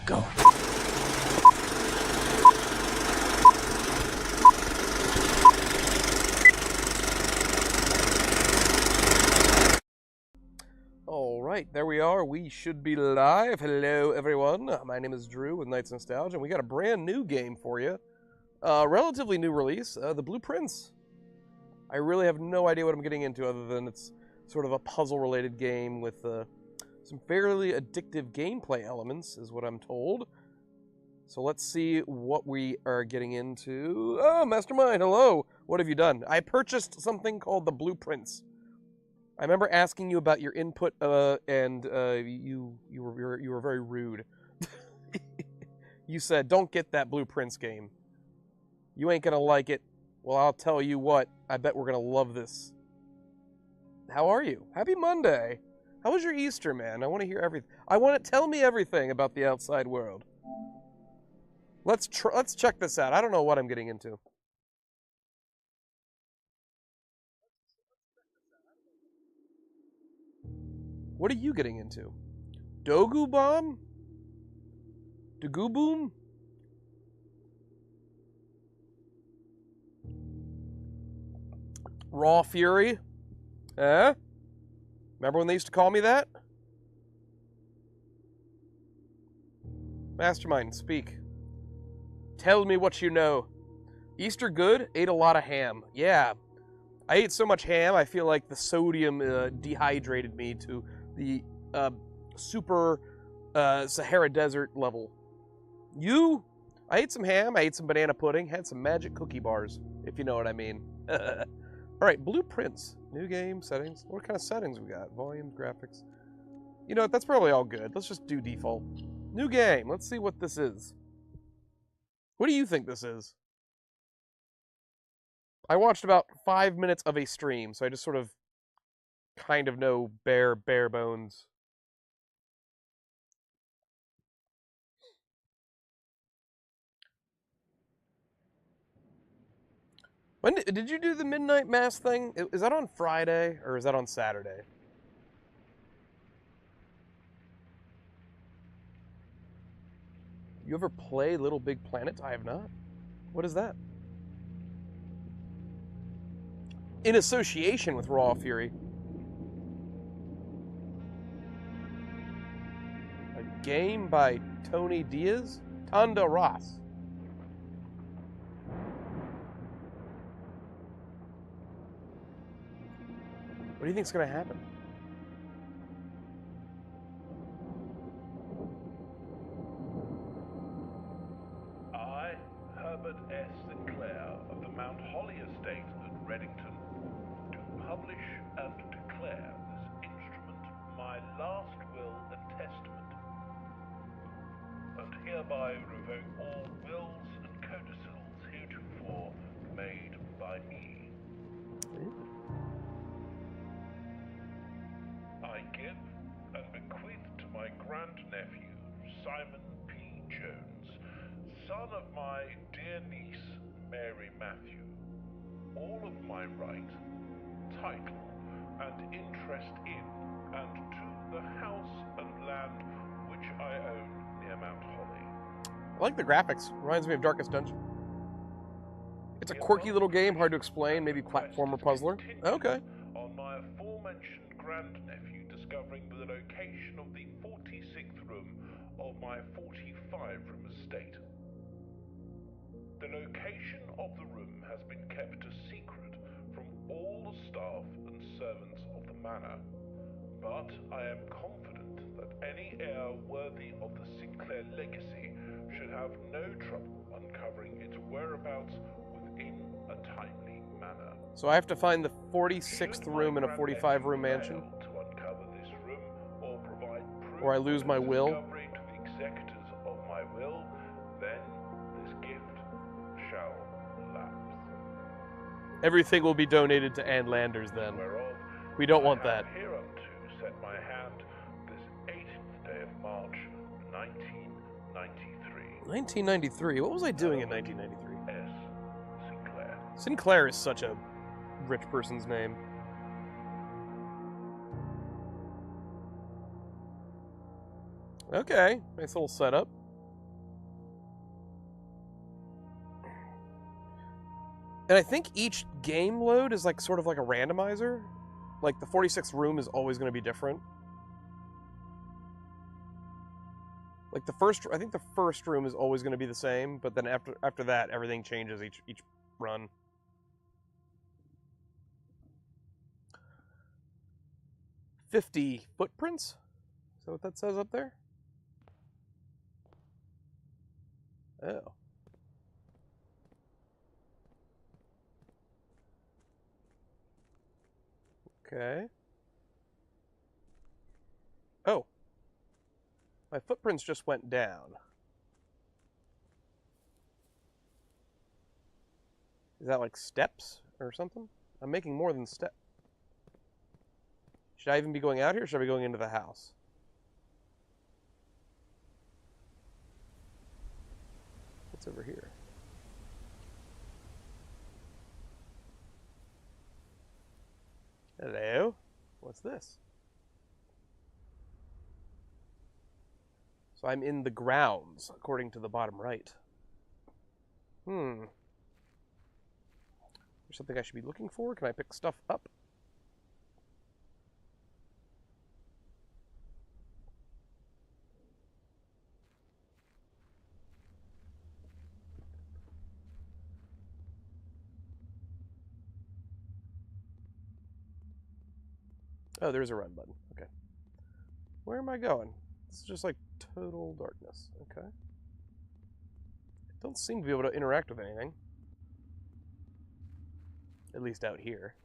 Go. All right, there we are. We should be live. Hello, everyone. My name is Drew with Knights Nostalgia, and we got a brand new game for you. Relatively new release, The Blue Prince. I really have no idea what I'm getting into other than it's sort of a puzzle-related game with some fairly addictive gameplay elements, is what I'm told. So let's see what we are getting into. Oh, Mastermind, hello. What have you done? I purchased something called The Blue Prince. I remember asking you about your input, and you were very rude. You said, "Don't get that Blue Prince game. You ain't gonna like it." Well, I'll tell you what. I bet we're gonna love this. How are you? Happy Monday. How was your Easter, man? I want to hear everything. Tell me everything about the outside world. Let's check this out. I don't know what I'm getting into. What are you getting into? Dogu Bomb? Dogu Boom? Raw Fury? Eh? Remember when they used to call me that? Mastermind, speak. Tell me what you know. Easter good? Ate a lot of ham. Yeah. I ate so much ham, I feel like the sodium dehydrated me to the super Sahara Desert level. You? I ate some ham, I ate some banana pudding, had some magic cookie bars, if you know what I mean. Alright, Blue Prince. New game, settings. What kind of settings we got? Volume, graphics. You know what, that's probably all good. Let's just do default. New game, let's see what this is. What do you think this is? I watched about 5 minutes of a stream, so I just sort of kind of know bare bones. When did you do the Midnight Mass thing? Is that on Friday or is that on Saturday? You ever play Little Big Planet? I have not. What is that? In association with Raw Fury. A game by Tony Diaz? Tanda Ross. What do you think's going to happen? I, Herbert S. Sinclair of the Mount Holly Estate at Reddington, do publish and declare this instrument my last will and testament, and hereby revoke all wills and codicils heretofore made by me. I give and bequeath to my grandnephew, Simon P. Jones, son of my dear niece, Mary Matthew, all of my right, title, and interest in, and to the house and land which I own near Mount Holly. I like the graphics. Reminds me of Darkest Dungeon. It's a quirky little game, hard to explain, maybe platformer puzzler. Okay. On my aforementioned grandnephew discovering the location of the 46th room of my 45-room estate. The location of the room has been kept a secret from all the staff and servants of the manor, but I am confident that any heir worthy of the Sinclair legacy should have no trouble uncovering its whereabouts within a timely manner. So I have to find the 46th room in a 45-room mansion? To uncover this room or provide proof Or I lose my will? discovery to the executors of my will, then this gift shall lapse. Everything will be donated to Ann Landers then. Whereof We don't I want have that. hereunto set my hand this 18th day of March, 1993. 1993. What was I doing in 1993? S. Sinclair. Sinclair is such a rich person's name. Okay, nice little setup. And I think each game load is like sort of like a randomizer. Like the 46th room is always going to be different. Like I think the first room is always going to be the same, but then after that, everything changes each run. "50 footprints?" Is that what that says up there? Oh. Okay. Oh. My footprints just went down. Is that like steps or something? I'm making more than steps. Should I even be going out here, or should I be going into the house? What's over here? Hello? What's this? So I'm in the grounds, according to the bottom right. There's something I should be looking for? Can I pick stuff up? Oh, there's a run button. Okay. Where am I going? It's just like total darkness. Okay. I don't seem to be able to interact with anything. At least out here.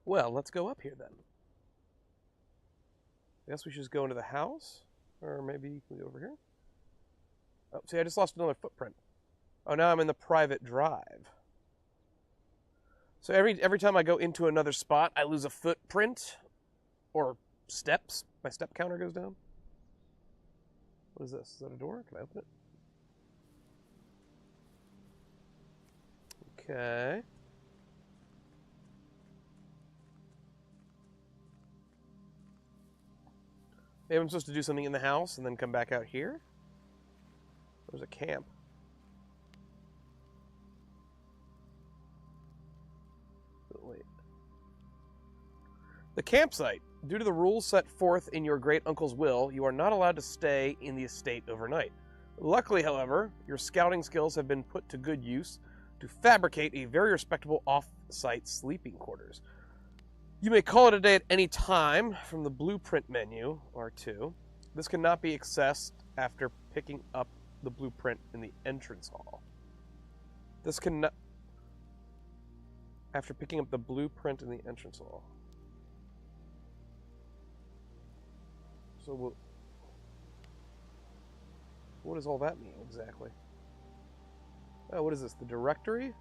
Well, let's go up here then. I guess we should just go into the house. Or maybe we go over here. Oh, see, I just lost another footprint. Oh, now I'm in the private drive. So every time I go into another spot, I lose a footprint or steps. My step counter goes down. What is this? Is that a door? Can I open it? Okay. Maybe I'm supposed to do something in the house and then come back out here? There's a camp. Wait. The campsite. Due to the rules set forth in your great uncle's will, you are not allowed to stay in the estate overnight. Luckily, however, your scouting skills have been put to good use to fabricate a very respectable off-site sleeping quarters. You may call it a day at any time from the blueprint menu, R2. This cannot be accessed after picking up the blueprint in the entrance hall. This cannot... After picking up the blueprint in the entrance hall. So what does all that mean exactly? Oh, what is this? The directory?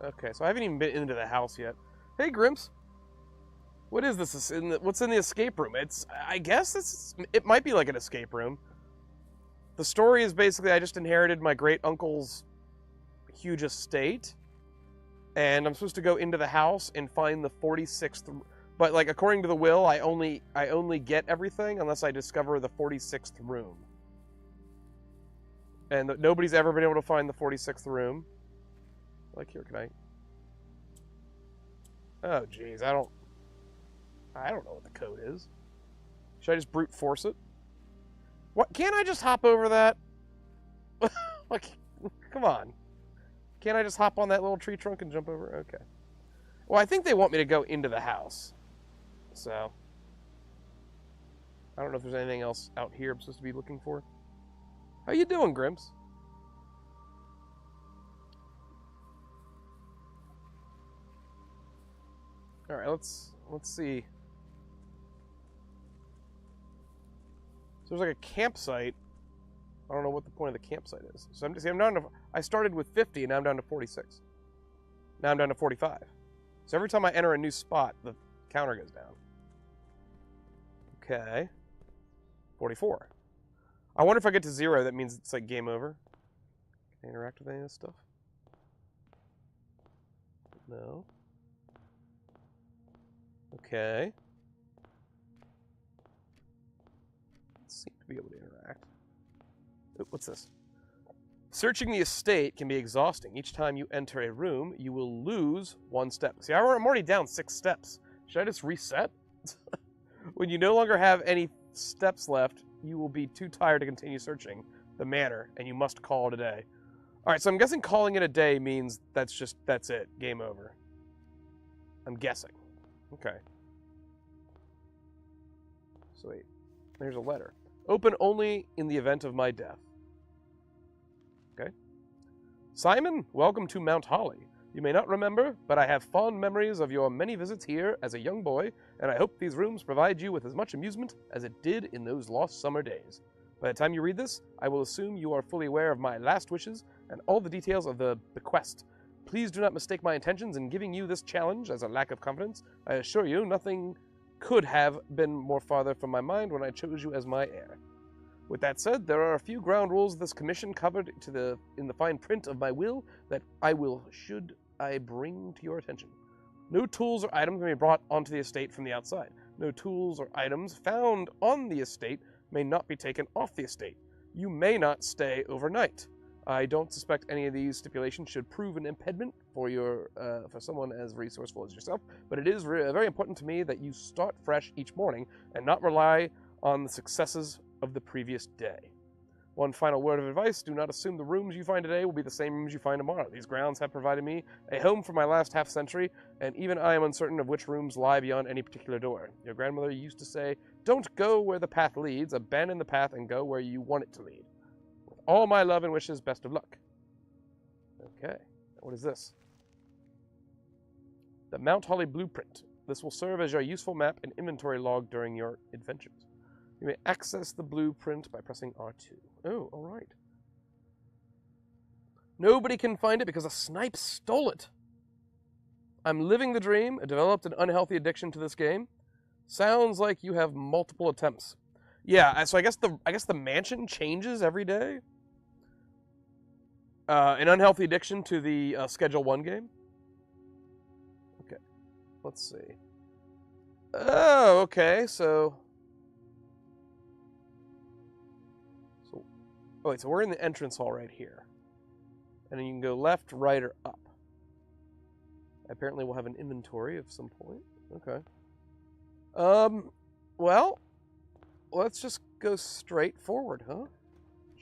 Okay, so I haven't even been into the house yet. Hey, Grimps. What is this? What's in the escape room? I guess it might be like an escape room. The story is basically I just inherited my great uncle's huge estate, and I'm supposed to go into the house and find the 46th. But like according to the will, I only get everything unless I discover the 46th room. And nobody's ever been able to find the 46th room. Like here, can I? Oh jeez, I don't know what the code is. Should I just brute force it? What? Can't I just hop over that? Like, come on. Can't I just hop on that little tree trunk and jump over? Okay. Well, I think they want me to go into the house. So, I don't know if there's anything else out here I'm supposed to be looking for. How you doing, Grimps? All right, let's see. So there's like a campsite. I don't know what the point of the campsite is. So I'm down to. I started with 50, and now I'm down to 46. Now I'm down to 45. So every time I enter a new spot, the counter goes down. Okay. 44. I wonder if I get to 0, that means it's like game over. Can I interact with any of this stuff? No. Okay. be able to interact. Oh, what's this? Searching the estate can be exhausting. Each time you enter a room, you will lose 1 step. See, I'm already down 6 steps. Should I just reset? When you no longer have any steps left, you will be too tired to continue searching the manor, and you must call it a day. All right, so I'm guessing calling it a day means that's it. Game over. I'm guessing. Okay. So wait, there's a letter. Open only in the event of my death. Okay. Simon, welcome to Mount Holly. You may not remember, but I have fond memories of your many visits here as a young boy, and I hope these rooms provide you with as much amusement as it did in those lost summer days. By the time you read this, I will assume you are fully aware of my last wishes and all the details of the bequest. Please do not mistake my intentions in giving you this challenge as a lack of confidence. I assure you, nothing could have been more farther from my mind when I chose you as my heir. With that said, there are a few ground rules of this commission covered in the fine print of my will that should I bring to your attention. No tools or items may be brought onto the estate from the outside. No tools or items found on the estate may not be taken off the estate. You may not stay overnight. I don't suspect any of these stipulations should prove an impediment for someone as resourceful as yourself, but it is very important to me that you start fresh each morning and not rely on the successes of the previous day. One final word of advice, do not assume the rooms you find today will be the same rooms you find tomorrow. These grounds have provided me a home for my last half-century, and even I am uncertain of which rooms lie beyond any particular door. Your grandmother used to say, don't go where the path leads, abandon the path and go where you want it to lead. With all my love and wishes, best of luck. Okay, what is this? The Mount Holly Blueprint. This will serve as your useful map and inventory log during your adventures. You may access the blueprint by pressing R2. Oh, all right. Nobody can find it because a snipe stole it. I'm living the dream. I developed an unhealthy addiction to this game. Sounds like you have multiple attempts. Yeah, so I guess the mansion changes every day. An unhealthy addiction to the Schedule 1 game. Okay, let's see. Oh, okay, so... Oh, wait, so we're in the entrance hall right here. And then you can go left, right, or up. Apparently we'll have an inventory of some point. Okay. Well, let's just go straight forward, huh?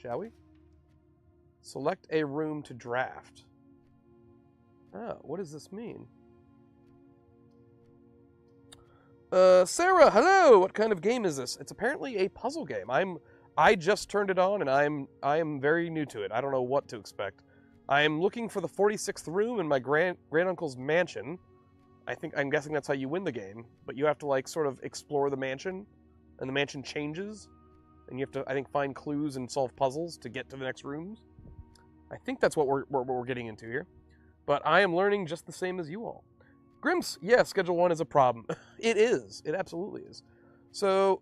Shall we? Select a room to draft. Oh, what does this mean? Sarah, hello! What kind of game is this? It's apparently a puzzle game. I just turned it on, and I am very new to it. I don't know what to expect. I am looking for the 46th room in my granduncle's mansion. I'm guessing that's how you win the game, but you have to like sort of explore the mansion, and the mansion changes, and you have to, I think, find clues and solve puzzles to get to the next rooms. I think that's what we're getting into here, but I am learning just the same as you all. Grimps, yeah, Schedule 1 is a problem. It is. It absolutely is. So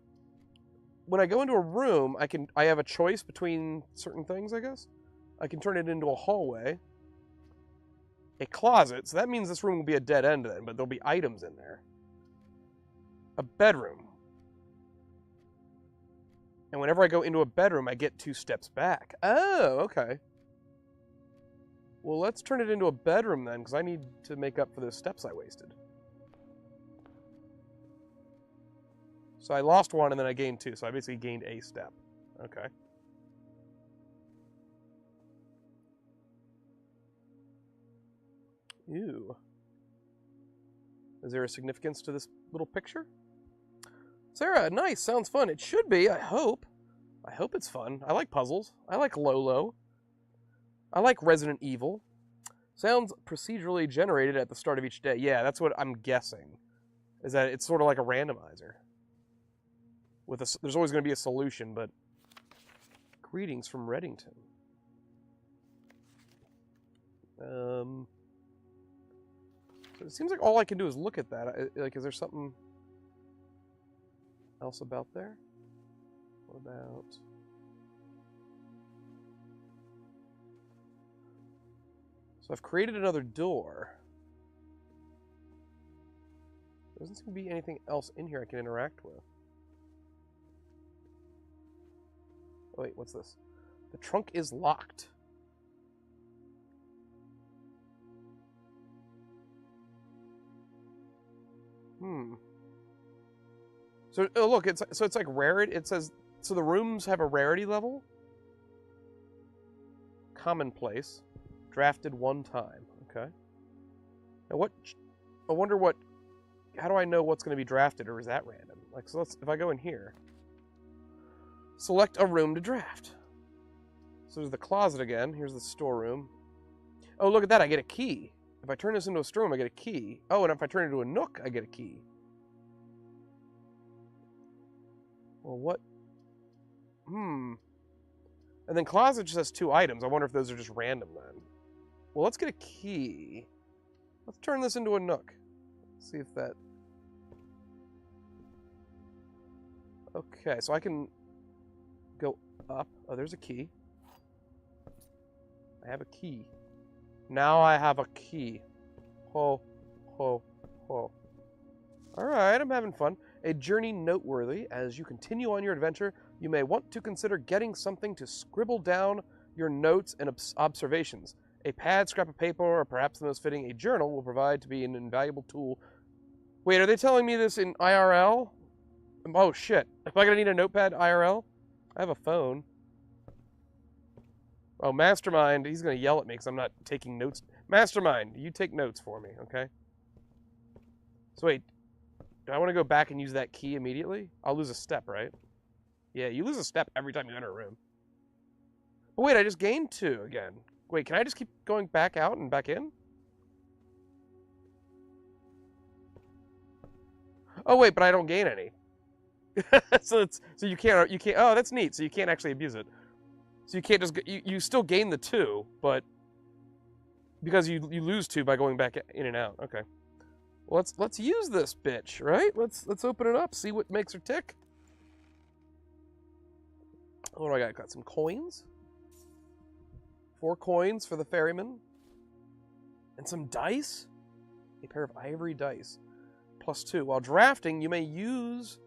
when I go into a room, I have a choice between certain things, I guess. I can turn it into a hallway, a closet, so that means this room will be a dead end then, but there'll be items in there. A bedroom. And whenever I go into a bedroom, I get 2 steps back. Oh, okay. Well, let's turn it into a bedroom then, because I need to make up for those steps I wasted. So I lost 1 and then I gained 2, so I basically gained a step. Okay. Ew. Is there a significance to this little picture? Sarah, nice, sounds fun. It should be, I hope. I hope it's fun. I like puzzles. I like Lolo. I like Resident Evil. Sounds procedurally generated at the start of each day. Yeah, that's what I'm guessing. Is that it's sort of like a randomizer. There's always going to be a solution, but... Greetings from Reddington. So it seems like all I can do is look at that. Like, is there something else about there? What about... So I've created another door. There doesn't seem to be anything else in here I can interact with. wait, what's this? The trunk is locked. So, oh look, it's like rarity. It says, so the rooms have a rarity level. Commonplace. Drafted one time. Okay. Now what, I wonder what, how do I know what's going to be drafted, or is that random? Like, so if I go in here, select a room to draft. So there's the closet again. Here's the storeroom. Oh, look at that. I get a key. If I turn this into a storeroom, I get a key. Oh, and if I turn it into a nook, I get a key. Well, what? And then closet just has 2 items. I wonder if those are just random then. Well, let's get a key. Let's turn this into a nook. See if that... Okay, so I can go up. Oh, there's a key. I have a key. Now I have a key. Ho, ho, ho. Alright, I'm having fun. A journey noteworthy. As you continue on your adventure, you may want to consider getting something to scribble down your notes and observations. A pad, scrap of paper, or perhaps the most fitting, a journal will provide to be an invaluable tool. Wait, are they telling me this in IRL? Oh shit. Am I gonna need a notepad IRL? I have a phone. Oh, Mastermind, he's gonna yell at me because I'm not taking notes. Mastermind, you take notes for me, okay? So wait, do I want to go back and use that key immediately? I'll lose a step, right? Yeah, you lose a step every time you enter a room. But wait, I just gained 2 again. Wait, can I just keep going back out and back in? Oh wait, but I don't gain any. so you can't. Oh, that's neat. So you can't actually abuse it. So you can't just you still gain the 2, but because you lose 2 by going back in and out. Okay. Well, let's use this bitch, right? Let's open it up, see what makes her tick. What do I got? Got some coins. 4 coins for the ferryman. And some dice. A pair of ivory dice. +2. While drafting, you may use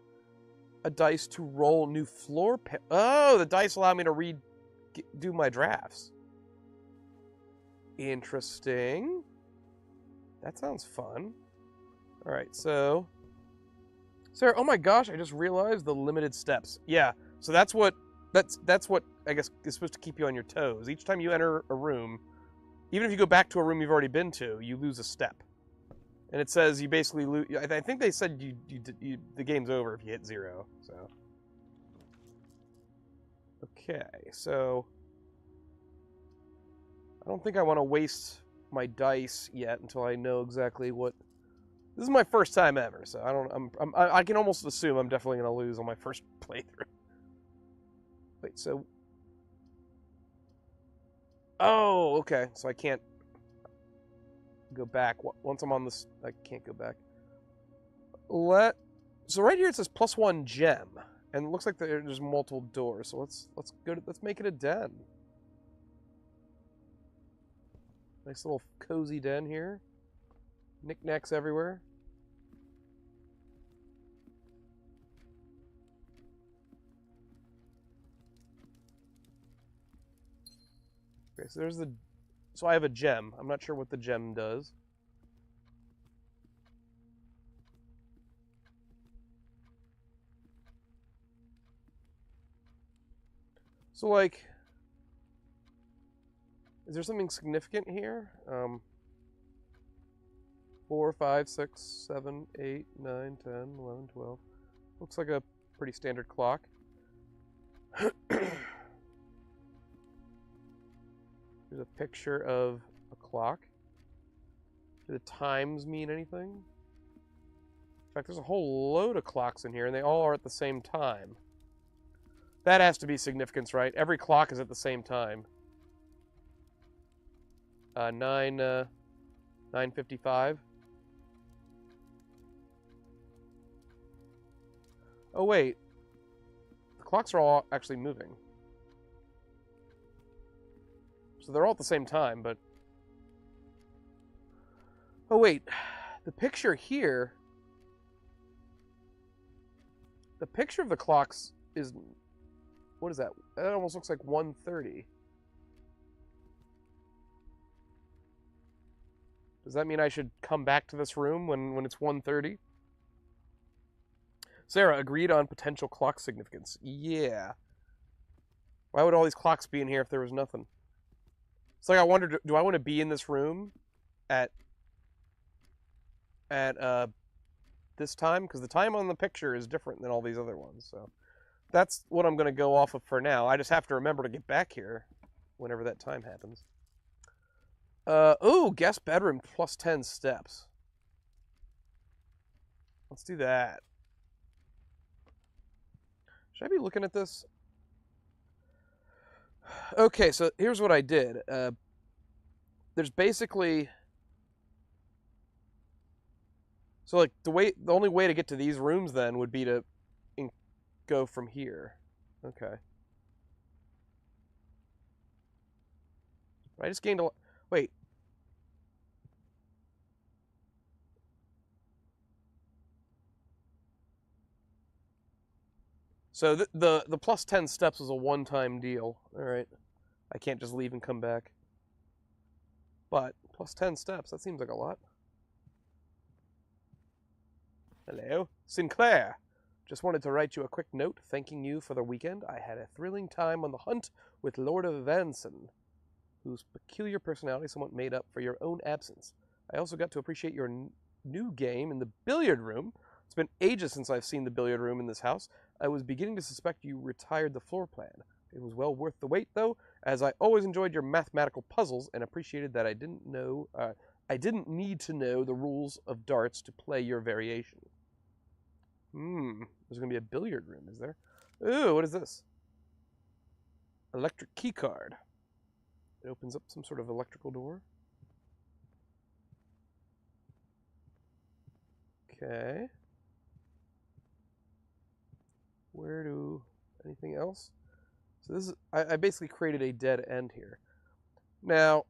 a dice to roll new floor. Oh, the dice allow me to do my drafts. Interesting. That sounds fun. All right, so Sarah, oh my gosh, I just realized the limited steps. Yeah, so that's what I guess is supposed to keep you on your toes. Each time you enter a room, even if you go back to a room you've already been to, you lose a step. And it says you basically lose. I think they said the game's over if you hit 0. So okay, so I don't think I want to waste my dice yet until I know exactly what. This is my first time ever, so I can almost assume I'm definitely going to lose on my first playthrough. Wait, so... Oh, okay, so I can't go back. Once I'm on this, I can't go back. So right here it says +1 gem, and it looks like there's multiple doors, so let's make it a den. Nice little cozy den here. Knickknacks everywhere. Okay, so so I have a gem. I'm not sure what the gem does. So like, is there something significant here? 4, 5, 6, 7, 8, 9, 10, 11, 12. Looks like a pretty standard clock. There's a picture of a clock. Do the times mean anything? In fact, there's a whole load of clocks in here, and they all are at the same time. That has to be significance, right? Every clock is at the same time. 9:55. Oh wait, the clocks are all actually moving. So they're all at the same time, but... Oh wait, the picture here... The picture of the clocks is What is that? That almost looks like 1:30. Does that mean I should come back to this room when it's 1:30? Sarah agreed on potential clock significance. Yeah. Why would all these clocks be in here if there was nothing? It's like I wondered, do I want to be in this room at this time? Because the time on the picture is different than all these other ones. So that's what I'm going to go off of for now. I just have to remember to get back here whenever that time happens. Ooh, guest bedroom plus 10 steps. Let's do that. Should I be looking at this? Okay, so here's what I did. There's basically... So, like, the only way to get to these rooms, then, would be to go from here. Okay. I just gained a... Wait. So the plus 10 steps was a one-time deal. All right. I can't just leave and come back. But plus 10 steps, that seems like a lot. Hello. Sinclair. Just wanted to write you a quick note thanking you for the weekend. I had a thrilling time on the hunt with Lord of Vanson, whose peculiar personality somewhat made up for your own absence. I also got to appreciate your new game in the billiard room. It's been ages since I've seen the billiard room in this house. I was beginning to suspect you retired the floor plan. It was well worth the wait, though, as I always enjoyed your mathematical puzzles and appreciated that I didn't need to know the rules of darts to play your variation. There's going to be a billiard room, is there? Ooh, what is this? Electric key card. It opens up some sort of electrical door. Okay. Anything else? So this is, I basically created a dead end here. Now,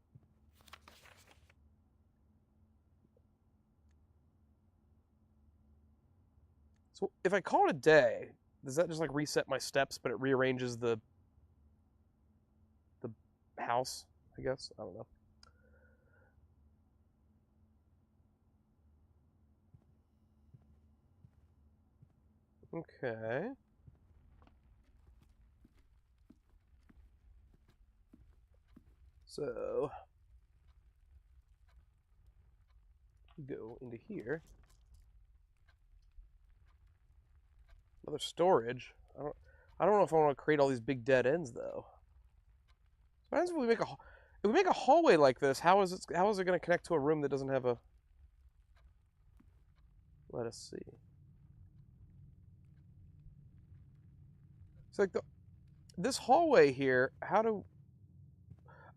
so if I call it a day, does that just like reset my steps, but it rearranges the house, I guess? I don't know. Okay. So, go into here. Another storage. I don't know if I want to create all these big dead ends though. What happens if we make a hallway like this? How is it going to connect to a room that doesn't have a? Let us see. It's like this hallway here.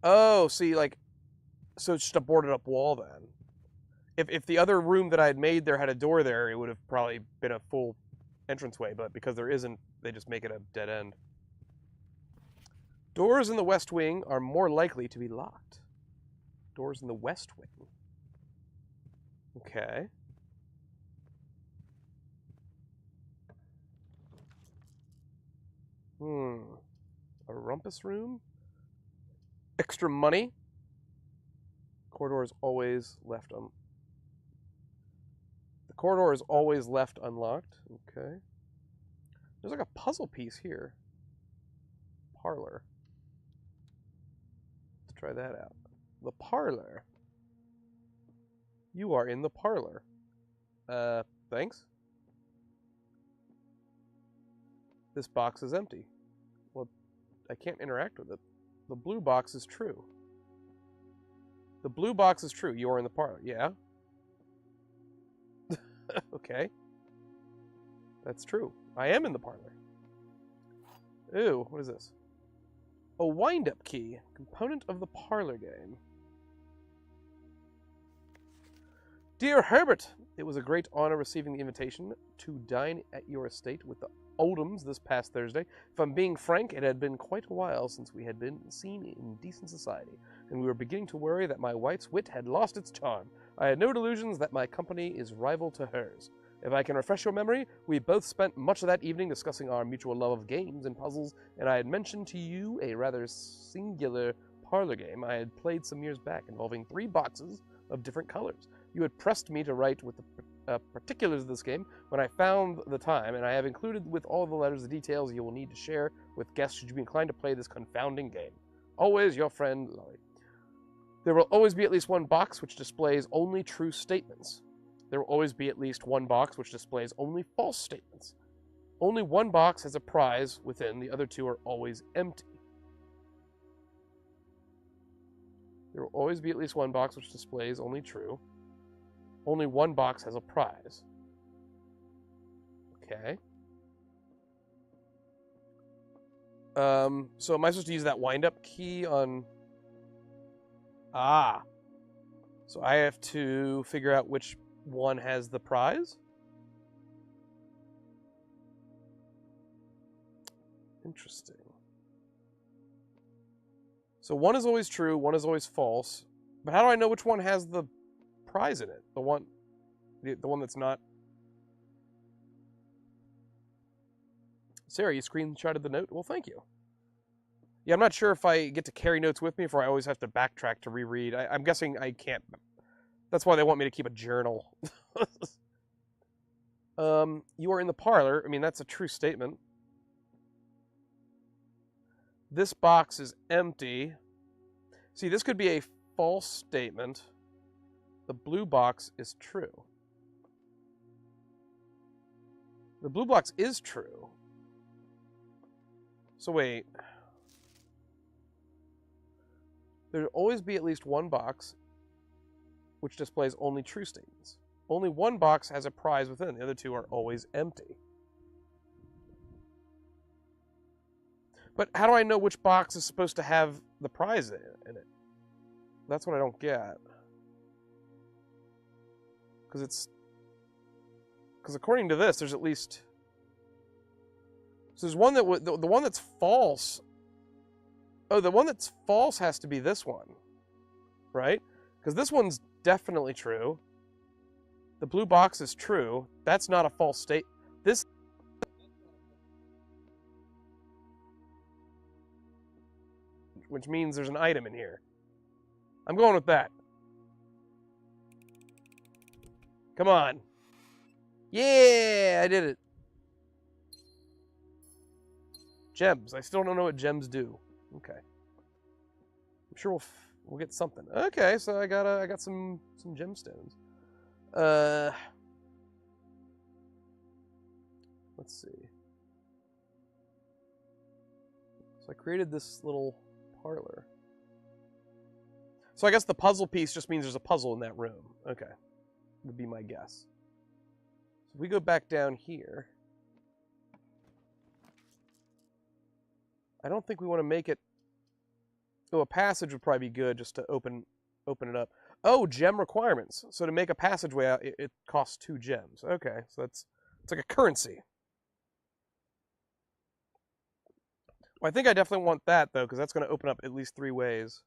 Oh, see, like, so it's just a boarded up wall then. If the other room that I had made there had a door there, it would have probably been a full entranceway, but because there isn't, they just make it a dead end. Doors in the West Wing are more likely to be locked. Doors in the West Wing. Okay. A rumpus room? Extra money? Corridor is always left The corridor is always left unlocked. Okay. There's like a puzzle piece here. Parlor. Let's try that out. The parlor. You are in the parlor. Thanks. This box is empty. Well, I can't interact with it. The blue box is true. The blue box is true. You are in the parlor. Yeah. Okay. That's true. I am in the parlor. Ooh, what is this? A wind-up key. Component of the parlor game. Dear Herbert, it was a great honor receiving the invitation to dine at your estate with the Oldhams this past Thursday. If I'm being frank, it had been quite a while since we had been seen in decent society, and we were beginning to worry that my wife's wit had lost its charm. I had no delusions that my company is rival to hers. If I can refresh your memory, we both spent much of that evening discussing our mutual love of games and puzzles, and I had mentioned to you a rather singular parlor game I had played some years back involving 3 boxes of different colors. You had pressed me to write with the particulars of this game when I found the time, and I have included with all the letters the details you will need to share with guests should you be inclined to play this confounding game. Always your friend, Laurie. There will always be at least one box which displays only true statements. There will always be at least one box which displays only false statements. Only one box has a prize within, the other 2 are always empty. There will always be at least one box which displays only true. Only one box has a prize. Okay. So am I supposed to use that wind-up key on... Ah. So I have to figure out which one has the prize? Interesting. So one is always true, one is always false. But how do I know which one has the prize in it? The one that's not... Sarah, you screenshotted the note? Well, thank you. Yeah, I'm not sure if I get to carry notes with me, or I always have to backtrack to reread. I'm guessing I can't. That's why they want me to keep a journal. You are in the parlor. I mean, that's a true statement. This box is empty. See, this could be a false statement. The blue box is true. The blue box is true. So wait. There will always be at least one box which displays only true statements. Only one box has a prize within. The other 2 are always empty. But how do I know which box is supposed to have the prize in it? That's what I don't get. Because according to this, there's at least... So there's one that... The one that's false... Oh, the one that's false has to be this one. Right? Because this one's definitely true. The blue box is true. That's not a false state. This... Which means there's an item in here. I'm going with that. Come on. Yeah, I did it. Gems. I still don't know what gems do. Okay. I'm sure we'll get something. Okay, so I got some gemstones. Let's see. So I created this little parlor. So I guess the puzzle piece just means there's a puzzle in that room. Okay. Would be my guess. So if we go back down here, I don't think we want to make it... Oh, a passage would probably be good just to open it up. Oh, gem requirements. So to make a passageway, it costs 2 gems. Okay, so it's like a currency. Well, I think I definitely want that, though, because that's going to open up at least 3 ways.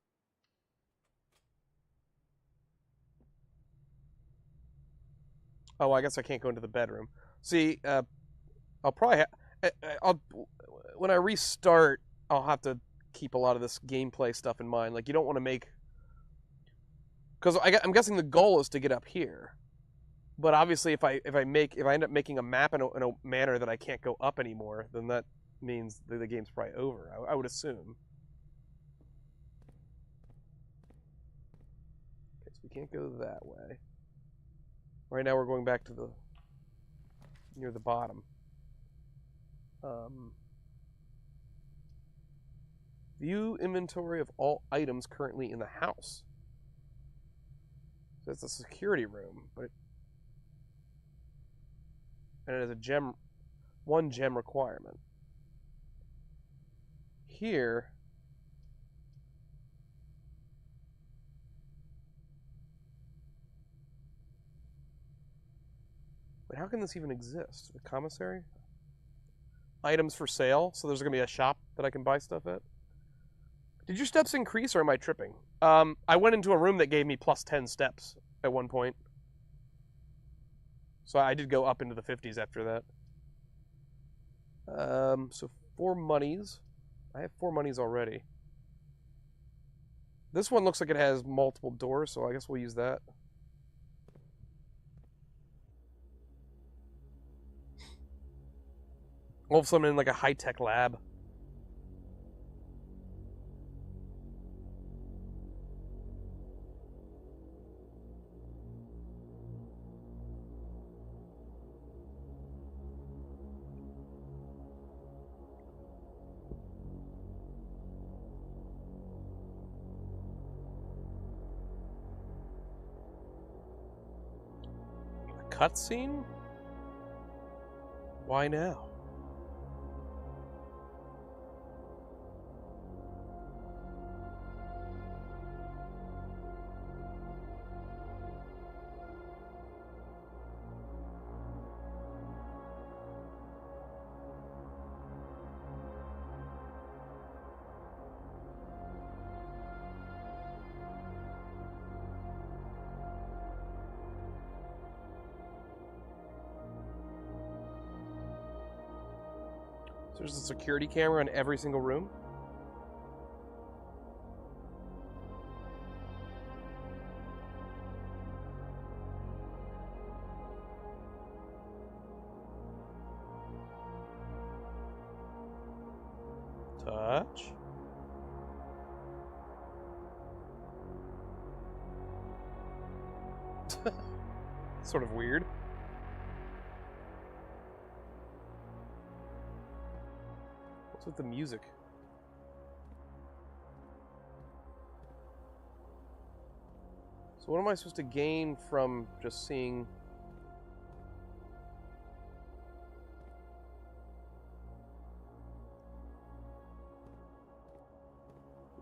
Oh, I guess I can't go into the bedroom. See, I'll probably... when I restart, I'll have to keep a lot of this gameplay stuff in mind. Like, you don't want to make... Because I'm guessing the goal is to get up here. But obviously, if I end up making a map in a manner that I can't go up anymore, then that means that the game's probably over, I would assume. Okay, so we can't go that way. Right now we're going back to near the bottom. View inventory of all items currently in the house. So it's a security room, and it has a 1 gem requirement. Here, but how can this even exist? The commissary? Items for sale, so there's going to be a shop that I can buy stuff at? Did your steps increase, or am I tripping? I went into a room that gave me plus 10 steps at one point. So I did go up into the 50s after that. So 4 monies. I have 4 monies already. This one looks like it has multiple doors, so I guess we'll use that. All of a sudden I'm in like a high-tech lab. Cutscene? Why now? So there's a security camera in every single room. Touch. Sort of weird. What's with the music? So what am I supposed to gain from just seeing...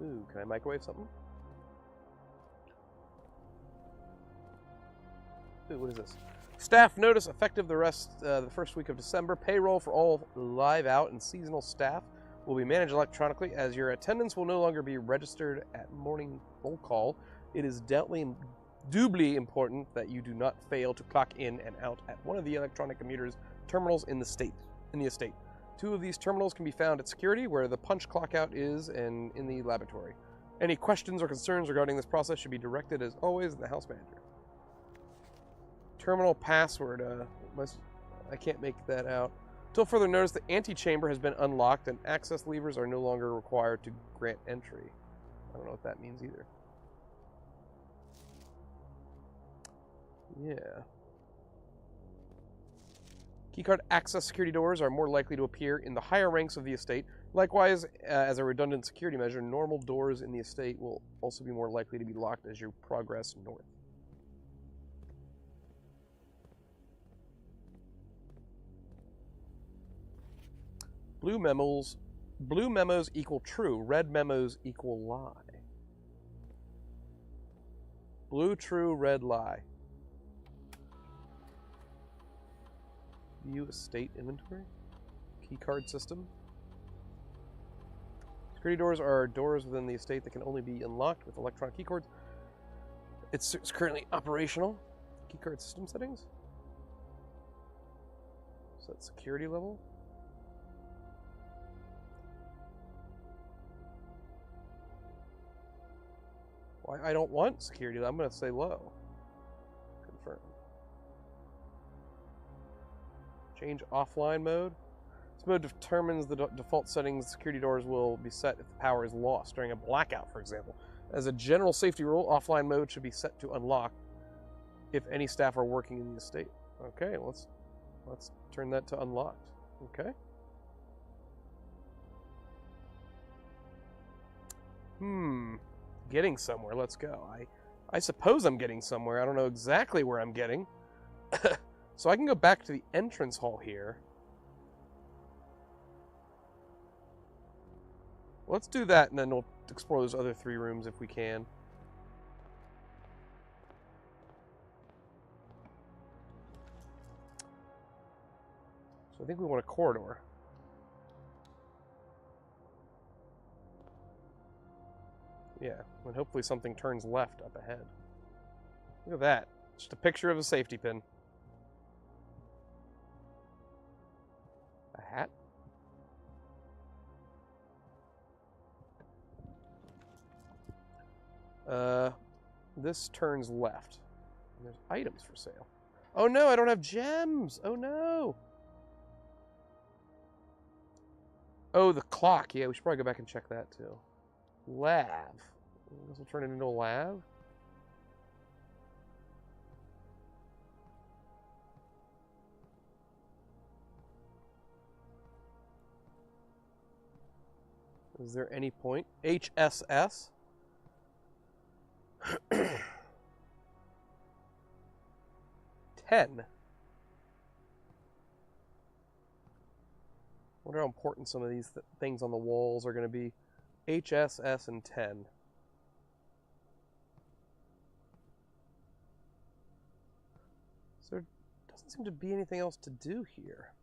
Ooh, can I microwave something? Ooh, what is this? Staff notice effective the first week of December. Payroll for all live out and seasonal staff will be managed electronically, as your attendance will no longer be registered at morning roll call. It is doubly important that you do not fail to clock in and out at one of the electronic commuters terminals in the estate. 2 of these terminals can be found at security, where the punch clock out is, and in the laboratory. Any questions or concerns regarding this process should be directed, as always, to the house manager. Terminal password. I can't make that out. Until further notice, the antechamber has been unlocked and access levers are no longer required to grant entry. I don't know what that means either. Yeah. Keycard access security doors are more likely to appear in the higher ranks of the estate. Likewise, as a redundant security measure, normal doors in the estate will also be more likely to be locked as you progress north. Blue memos equal true. Red memos equal lie. Blue true, red lie. View estate inventory. Keycard system. Security doors are doors within the estate that can only be unlocked with electronic keycards. It's currently operational. Keycard system settings. Set security level. Why I don't want security. I'm going to say low. Confirm. Change offline mode. This mode determines the default settings. Security doors will be set if the power is lost during a blackout, for example. As a general safety rule, offline mode should be set to unlock if any staff are working in the estate. Okay, let's turn that to unlocked. Okay. Getting somewhere. Let's go. I suppose I'm getting somewhere. I don't know exactly where I'm getting. So I can go back to the entrance hall here. Let's do that, and then we'll explore those other 3 rooms if we can. So I think we want a corridor. Yeah, and hopefully something turns left up ahead. Look at that. Just a picture of a safety pin. This turns left. And there's items for sale. Oh no, I don't have gems. Oh no. Oh, the clock. Yeah, we should probably go back and check that too. Lav. This will turn it into a lav. Is there any point? HSS? 10. Wonder how important some of these things on the walls are going to be. HSS and 10. So there doesn't seem to be anything else to do here.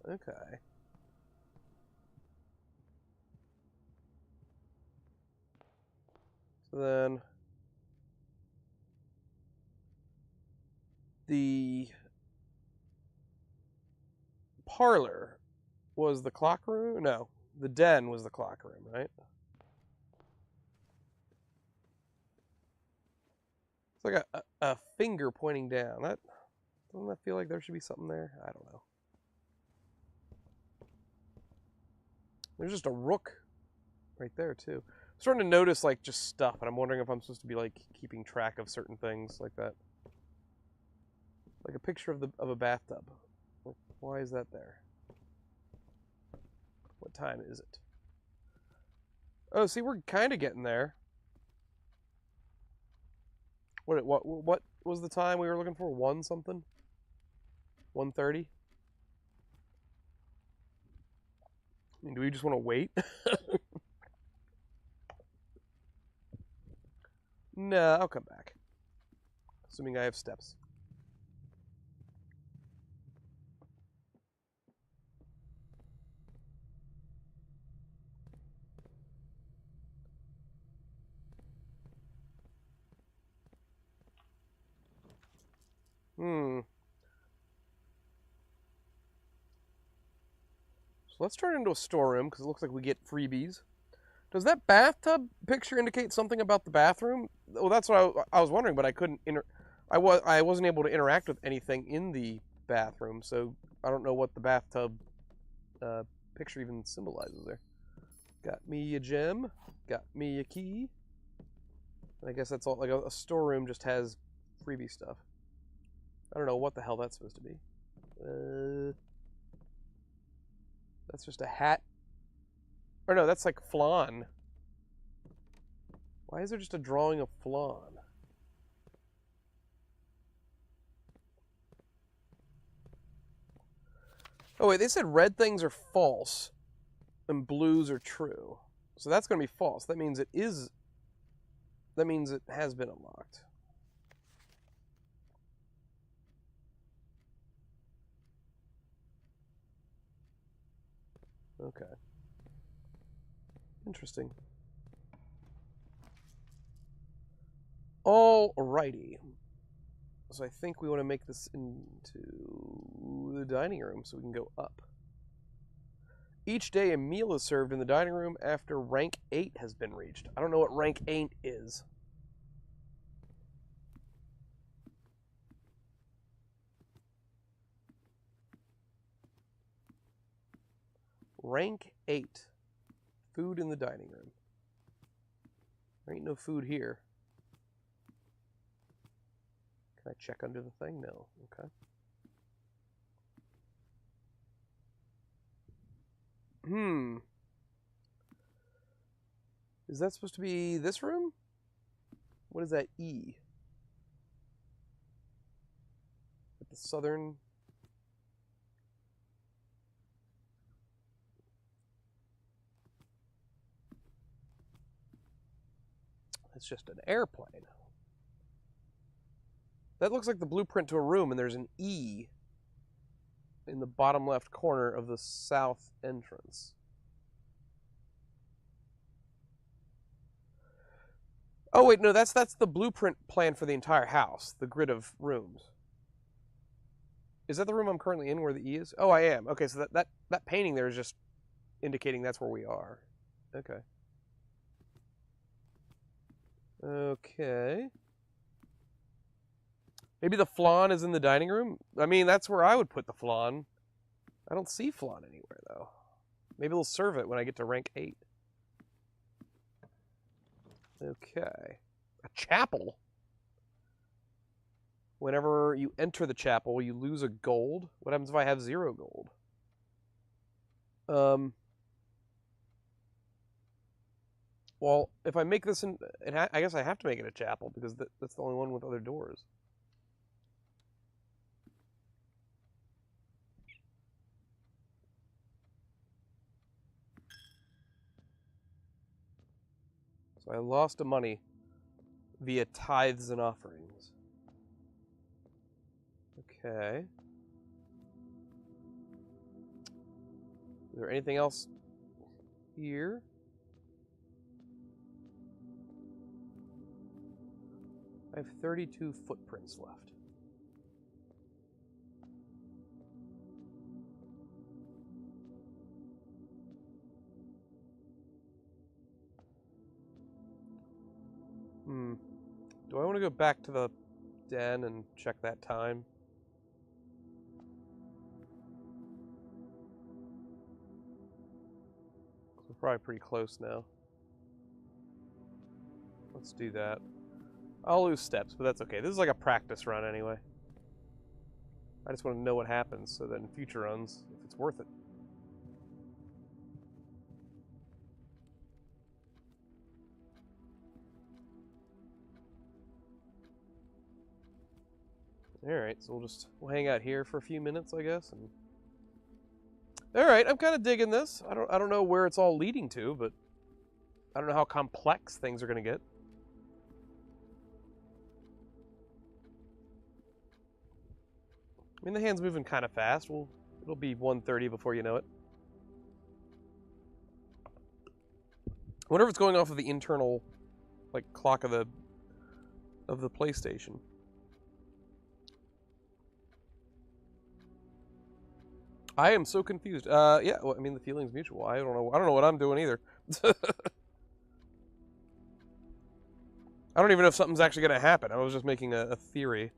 Okay. So then the parlor was the clock room? No, the den was the clock room, right? It's like a finger pointing down. Doesn't that feel like there should be something there? I don't know. There's just a rook right there too. I'm starting to notice like just stuff, and I'm wondering if I'm supposed to be like keeping track of certain things like that. Like a picture of a bathtub. Why is that there? What time is it? Oh, see, we're kind of getting there. What was the time we were looking for? 1 something? 1:30? I mean, do we just want to wait? No, I'll come back. Assuming I have steps. So let's turn it into a storeroom, because it looks like we get freebies. Does that bathtub picture indicate something about the bathroom? Well, that's what I was wondering, but I couldn't I wasn't able to interact with anything in the bathroom, so I don't know what the bathtub picture even symbolizes there. Got me a gem. Got me a key. I guess that's all. Like a storeroom just has freebie stuff. I don't know what the hell that's supposed to be. That's just a hat. Or no, that's like flan. Why is there just a drawing of flan? Oh wait, they said red things are false and blues are true. So that's going to be false. That means it is. That means it has been unlocked. Okay. Interesting. Alrighty. So I think we want to make this into the dining room so we can go up. Each day a meal is served in the dining room after rank 8 has been reached. I don't know what rank 8 is. Rank 8. Food in the dining room. There ain't no food here. Can I check under the thing? No. Okay. Is that supposed to be this room? What is that E? At the southern... It's just an airplane. That looks like the blueprint to a room, and there's an E in the bottom left corner of the south entrance. Oh wait, no, that's the blueprint plan for the entire house, the grid of rooms. Is that the room I'm currently in where the E is? Oh, I am. Okay, so that painting there is just indicating that's where we are. Okay. Okay. Maybe the flan is in the dining room? I mean, that's where I would put the flan. I don't see flan anywhere, though. Maybe they'll serve it when I get to rank 8. Okay. A chapel? Whenever you enter the chapel, you lose a gold. What happens if I have 0 gold? Well, if I make this I guess I have to make it a chapel because that's the only one with other doors. So I lost the money via tithes and offerings. Okay. Is there anything else here? I have 32 footprints left. Do I want to go back to the den and check that time? We're probably pretty close now. Let's do that. I'll lose steps, but that's okay. This is like a practice run anyway. I just want to know what happens so that in future runs, if it's worth it. Alright, so we'll hang out here for a few minutes, I guess. And alright, I'm kind of digging this. I don't know where it's all leading to, but I don't know how complex things are going to get. I mean, the hand's moving kind of fast. It'll be 1:30 before you know it. I wonder if it's going off of the internal, like, clock of the PlayStation. I am so confused. Yeah, well, I mean, the feeling's mutual. I don't know what I'm doing either. I don't even know if something's actually going to happen. I was just making a theory.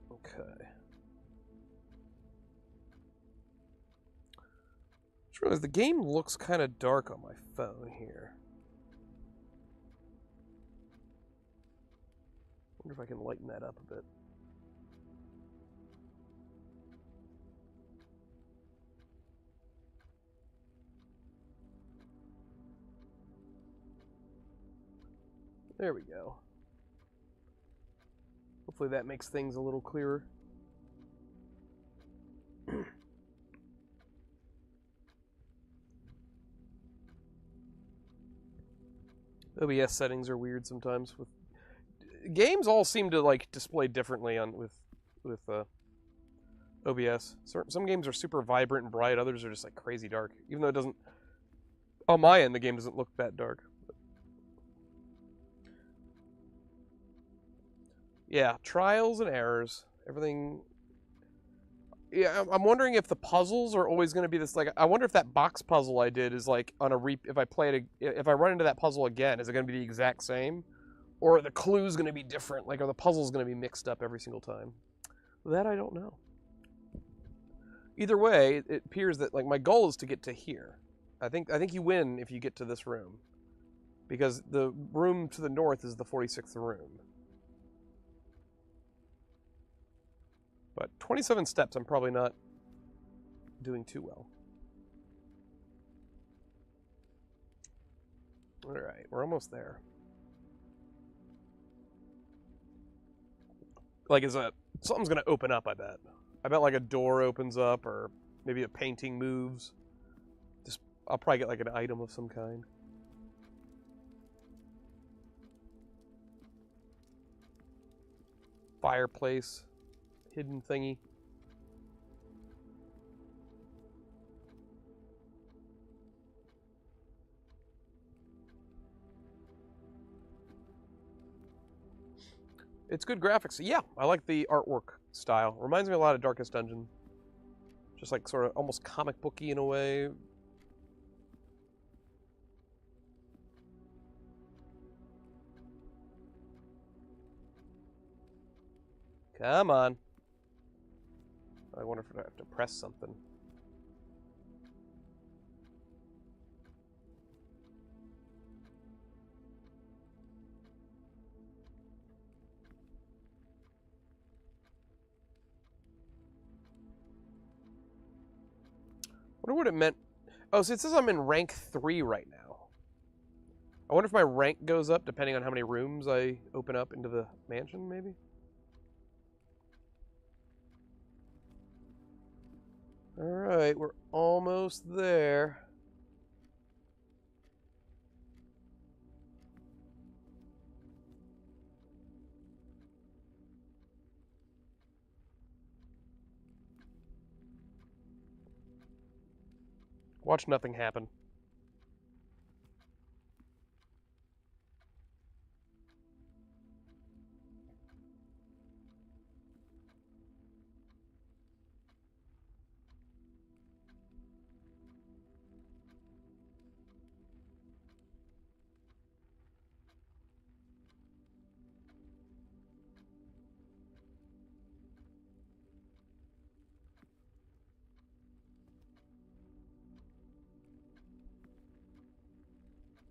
Okay. Just realized the game looks kind of dark on my phone here. Wonder if I can lighten that up a bit. There we go. Hopefully that makes things a little clearer. OBS settings are weird sometimes. With games, all seem to like display differently with OBS. Some games are super vibrant and bright. Others are just like crazy dark. Even though it doesn't, on my end, the game doesn't look that dark. Yeah, trials and errors. Everything. Yeah, I'm wondering if the puzzles are always going to be this. Like, I wonder if that box puzzle I did is like on a if I play it, if I run into that puzzle again, is it going to be the exact same, or are the clues going to be different? Like, are the puzzles going to be mixed up every single time? That I don't know. Either way, it appears that like my goal is to get to here. I think you win if you get to this room, because the room to the north is the 46th room. But 27 steps, I'm probably not doing too well. All right, we're almost there. Like, something's gonna open up? I bet like a door opens up, or maybe a painting moves. I'll probably get like an item of some kind. Fireplace. Hidden thingy. It's good graphics. Yeah, I like the artwork style. Reminds me a lot of Darkest Dungeon. Just like sort of almost comic booky in a way. Come on. I wonder if I have to press something. I wonder what it meant. Oh, so it says I'm in rank 3 right now. I wonder if my rank goes up depending on how many rooms I open up into the mansion, maybe? Alright, we're almost there. Watch nothing happen.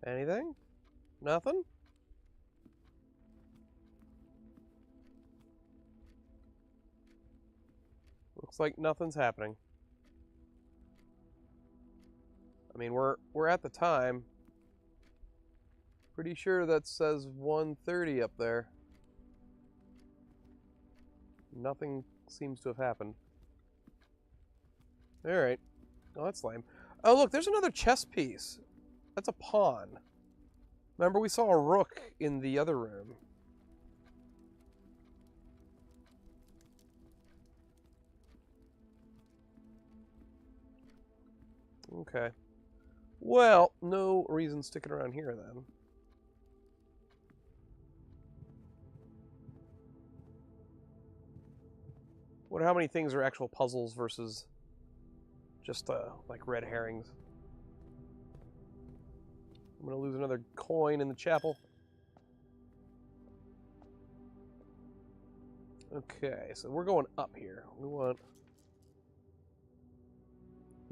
Anything? Nothing? Looks like nothing's happening. I mean, we're at the time. Pretty sure that says 1:30 up there. Nothing seems to have happened. Alright. Oh, that's lame. Oh, look, there's another chess piece. That's a pawn. Remember, we saw a rook in the other room. Okay. Well, no reason sticking around here then. Wonder how many things are actual puzzles versus just like red herrings. I'm gonna lose another coin in the chapel. Okay, so we're going up here. We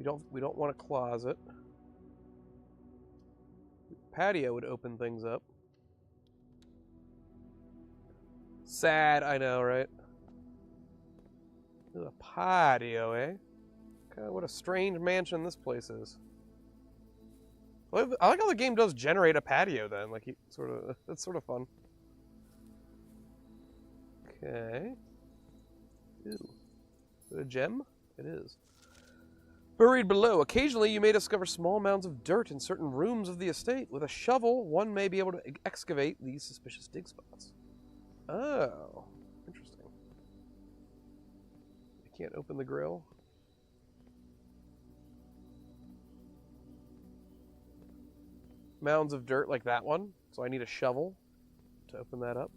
don't want a closet. Patio would open things up. Sad, I know, right? A patio, eh? Okay, what a strange mansion this place is. I like how the game does generate a patio then. Like, that's sort of fun. Okay. Ooh. Is it a gem? It is. Buried below. Occasionally, you may discover small mounds of dirt in certain rooms of the estate. With a shovel, one may be able to excavate these suspicious dig spots. Oh. Interesting. I can't open the grill. Mounds of dirt like that one. So I need a shovel to open that up.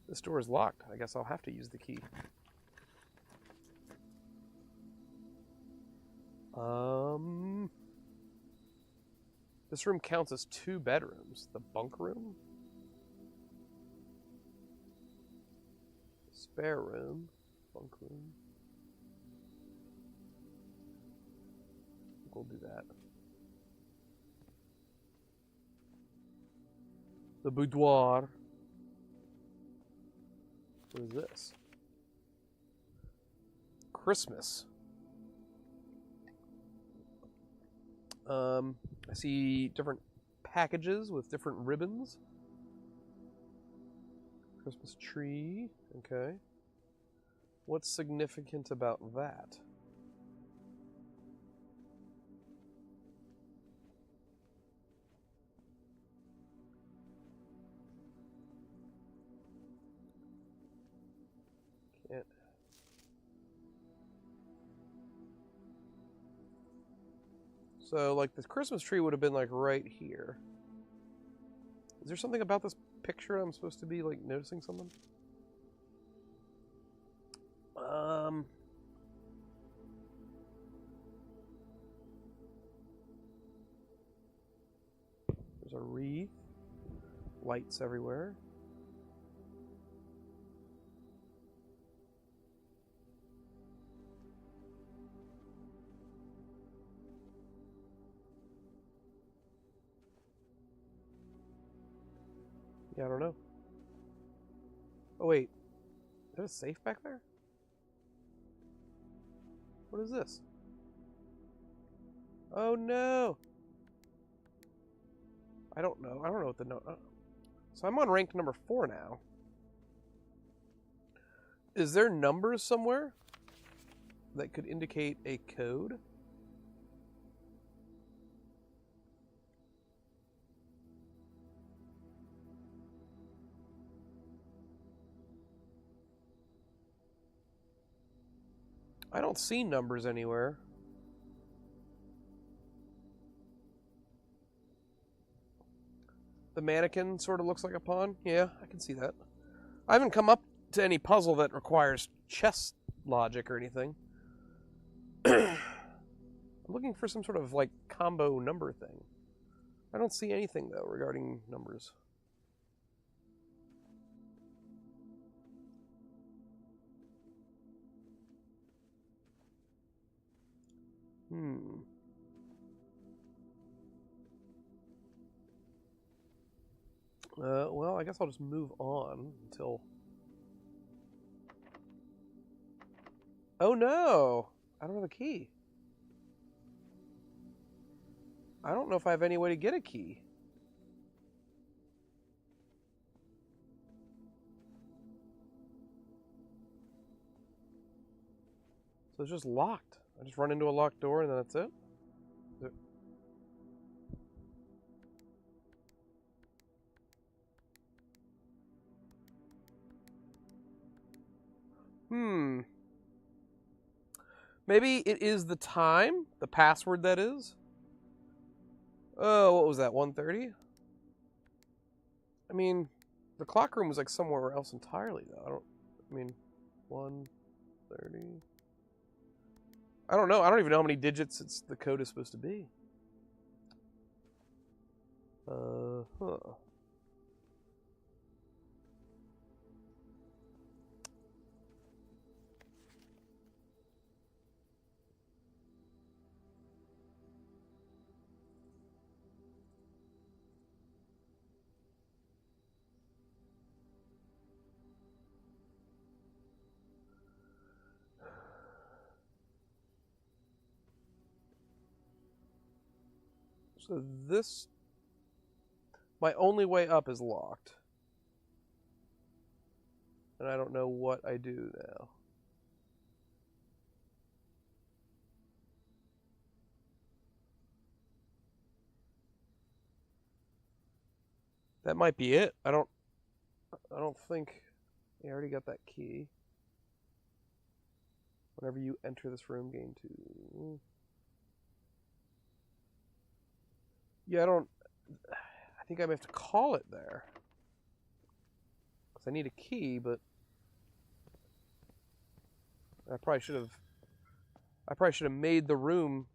This door is locked. I guess I'll have to use the key. This room counts as 2 bedrooms. The bunk room. Spare room. Bunk room. We'll do that. The boudoir. What is this? Christmas. I see different packages with different ribbons. Christmas tree. Okay. What's significant about that? Can't. So, like, the Christmas tree would have been, like, right here. Is there something about this picture I'm supposed to be, like, noticing something? There's a wreath. lights everywhere. Yeah, I don't know. Oh, wait. Is there a safe back there? What is this? Oh, no. I don't know. I don't know what the note... So I'm on rank number 4 now. Is there numbers somewhere that could indicate a code? I don't see numbers anywhere. The mannequin sort of looks like a pawn. Yeah, I can see that. I haven't come up to any puzzle that requires chess logic or anything. I'm looking for some sort of like combo number thing. I don't see anything though regarding numbers. Well, I guess I'll just move on until... Oh no! I don't have a key. I don't know if I have any way to get a key. So it's just locked. I just run into a locked door and then that's it? Maybe it is the time? The password, that is? Oh, what was that, 1:30? I mean, the clock room was like somewhere else entirely, though. I mean, 1:30... I don't know. I don't even know how many digits the code is supposed to be. Huh. So this... My only way up is locked. And I don't know what I do now. That might be it. I don't think... I already got that key. Whenever you enter this room, gain 2. Yeah, I think I may have to call it there. Because I need a key, but... I probably should have made the room...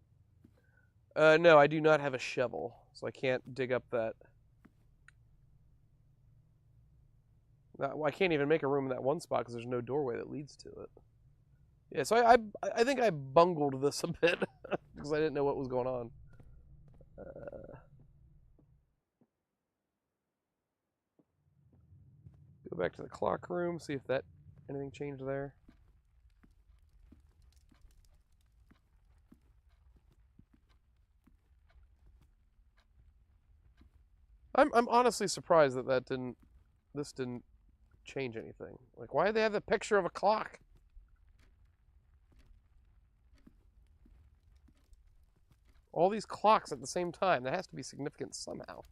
no, I do not have a shovel, so I can't dig up that... I can't even make a room in that one spot because there's no doorway that leads to it. Yeah, so I think I bungled this a bit because I didn't know what was going on. Go back to the clock room, see if anything changed there. I'm honestly surprised that this didn't change anything. Like, why do they have the picture of a clock? All these clocks at the same time. That has to be significant somehow.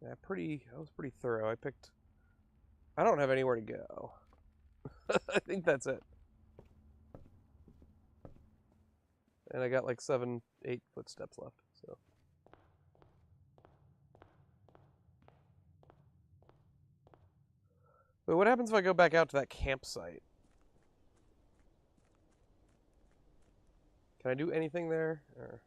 Yeah, that was pretty thorough. I don't have anywhere to go. I think that's it. And I got like 7, 8 footsteps left, so. Wait, what happens if I go back out to that campsite? Can I do anything there? Or...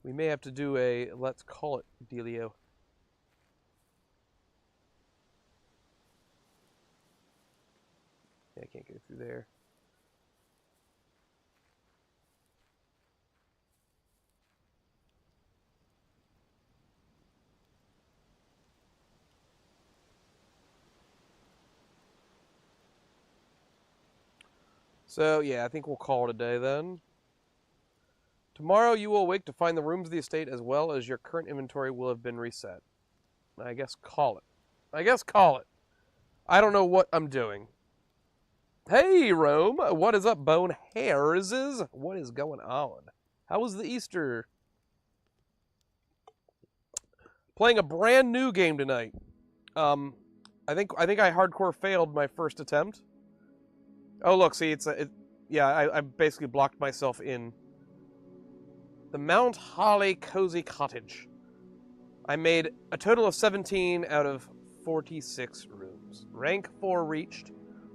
we may have to do a let's call it dealio. Yeah, I can't go through there. So, yeah, I think we'll call it a day then. Tomorrow you will awake to find the rooms of the estate as well as your current inventory will have been reset. I guess call it. I don't know what I'm doing. Hey, Rome. What is up, Bone Hairs? What is going on? How was the Easter? Playing a brand new game tonight. I think I hardcore failed my first attempt. Oh, look, see, I basically blocked myself in. The Mount Holly Cozy Cottage. I made a total of 17 out of 46 rooms. Rank 4 reached.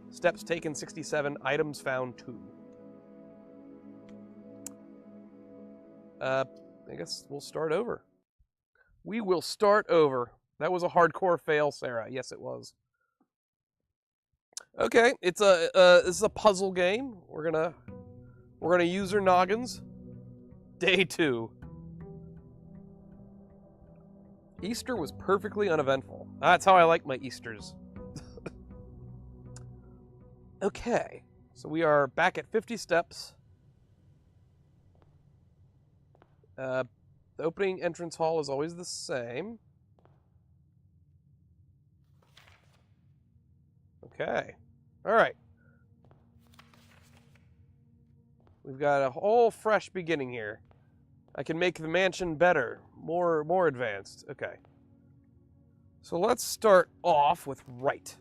Steps taken 67. Items found 2. I guess we'll start over. We will start over. That was a hardcore fail, Sarah. Yes, it was. Okay, this is a puzzle game. We're gonna use our noggins. Day 2. Easter was perfectly uneventful. That's how I like my Easters. Okay, so we are back at 50 steps. The opening entrance hall is always the same. Okay, all right. We've got a whole fresh beginning here. I can make the mansion better, more advanced. Okay. So let's start off with right.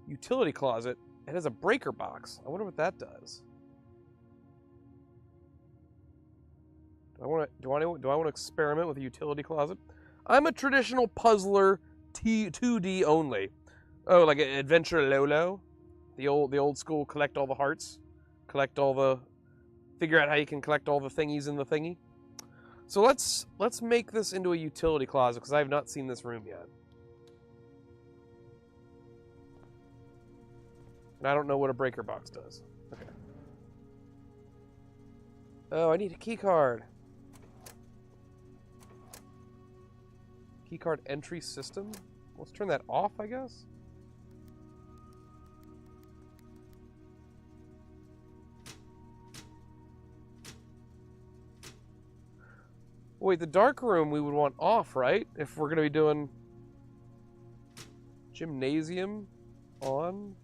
Utility closet. It has a breaker box. I wonder what that does. Do I want to experiment with a utility closet? I'm a traditional puzzler, 2D only. Oh, like Adventure Lolo, the old school. Collect all the hearts, figure out how you can collect all the thingies in the thingy. So let's make this into a utility closet because I have not seen this room yet, and I don't know what a breaker box does. Okay. Oh, I need a key card. Key card entry system. Let's turn that off, I guess. Wait, the dark room we would want off, right? If we're going to be doing gymnasium on.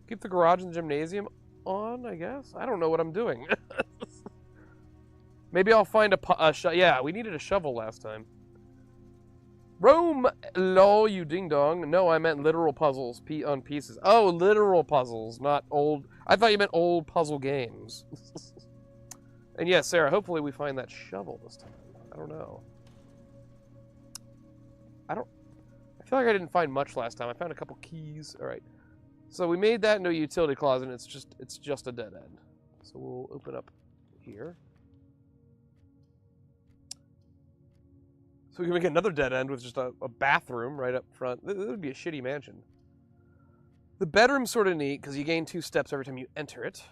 Keep the garage and the gymnasium on, I guess. I don't know what I'm doing. Maybe I'll find a shovel. Yeah, we needed a shovel last time. Rome, lol, you ding dong. No, I meant literal puzzles on pieces. Oh, literal puzzles, not old. I thought you meant old puzzle games. And yes, Sarah, hopefully we find that shovel this time. I don't know. I feel like I didn't find much last time. I found a couple keys. All right. So we made that into a utility closet, and it's just a dead end. So we'll open up here. So we can make another dead end with just a bathroom right up front. This would be a shitty mansion. The bedroom's sort of neat because you gain 2 steps every time you enter it.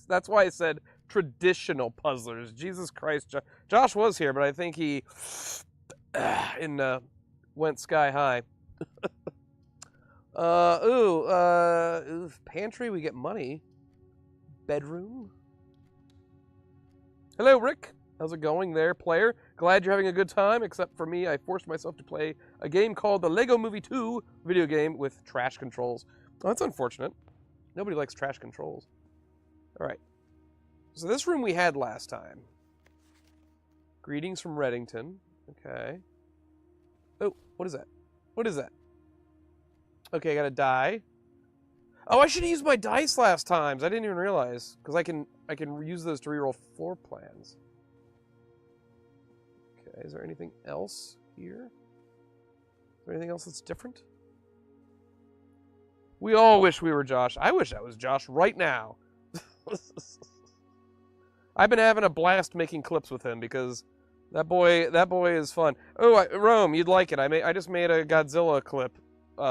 That's why I said traditional puzzlers. Jesus Christ. Josh was here, but I think he went sky high. Pantry, we get money. Bedroom. Hello, Rick. How's it going there, player? Glad you're having a good time, except for me, I forced myself to play a game called The Lego Movie 2 video game with trash controls. Oh, that's unfortunate. Nobody likes trash controls. All right. So this room we had last time. Greetings from Reddington. Okay. Oh, what is that? What is that? Okay, I got a die. Oh, I should have used my dice last times. I didn't even realize because I can use those to reroll floor plans. Okay, is there anything else here? Is there anything else that's different? We all wish we were Josh. I wish I was Josh right now. I've been having a blast making clips with him because that boy is fun. Oh, Rome, you'd like it. I just made a Godzilla clip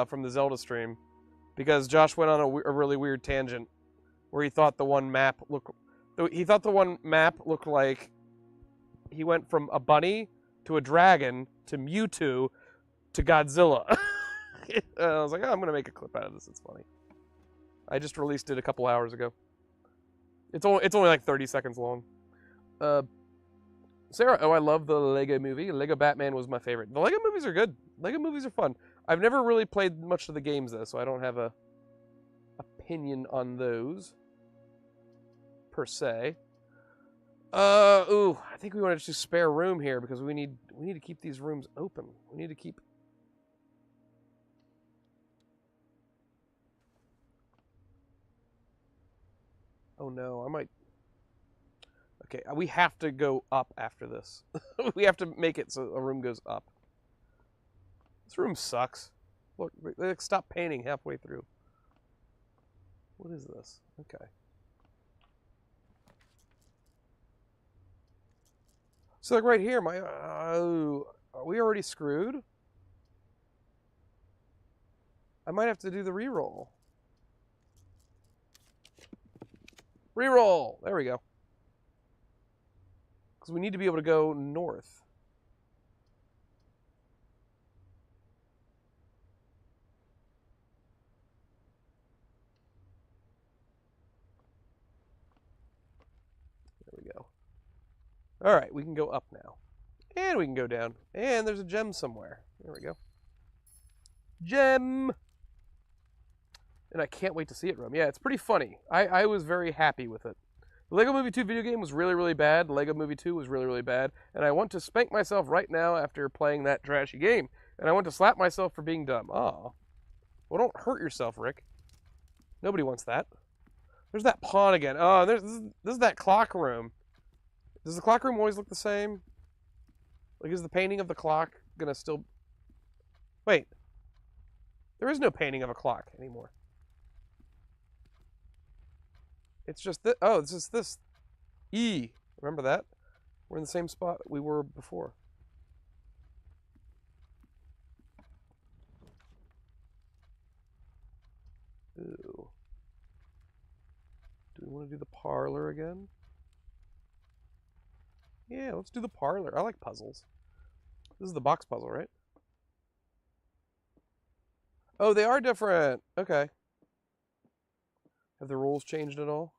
from the Zelda stream because Josh went on a really weird tangent where he thought the one map looked like he went from a bunny to a dragon to Mewtwo to Godzilla. I was like, oh, I'm gonna make a clip out of this. It's funny. I just released it a couple hours ago. It's only like 30 seconds long. Sarah, oh, I love the Lego movie. Lego Batman was my favorite. The Lego movies are good. Lego movies are fun. I've never really played much of the games though, so I don't have a opinion on those per se. Ooh, I think we want to just spare room here because we need to keep these rooms open. We need to keep. Oh no, I might. Okay, we have to go up after this. We have to make it so a room goes up. This room sucks. Look, they stop painting halfway through. What is this? Okay. So like right here, are we already screwed? I might have to do the reroll. Reroll! There we go. Because we need to be able to go north. There we go. Alright, we can go up now. And we can go down. And there's a gem somewhere. There we go. Gem! And I can't wait to see it, Rome. Yeah, it's pretty funny. I was very happy with it. The Lego Movie 2 video game was really, really bad. Lego Movie 2 was really, really bad. And I want to spank myself right now after playing that trashy game. And I want to slap myself for being dumb. Aw. Well, don't hurt yourself, Rick. Nobody wants that. There's that pawn again. Oh, this is that clock room. Does the clock room always look the same? Like, is the painting of the clock gonna still... Wait. There is no painting of a clock anymore. It's just this. Oh, it's just this. E. Remember that? We're in the same spot we were before. Ooh. Do we want to do the parlor again? Yeah, let's do the parlor. I like puzzles. This is the box puzzle, right? Oh, they are different. Okay. Have the rules changed at all?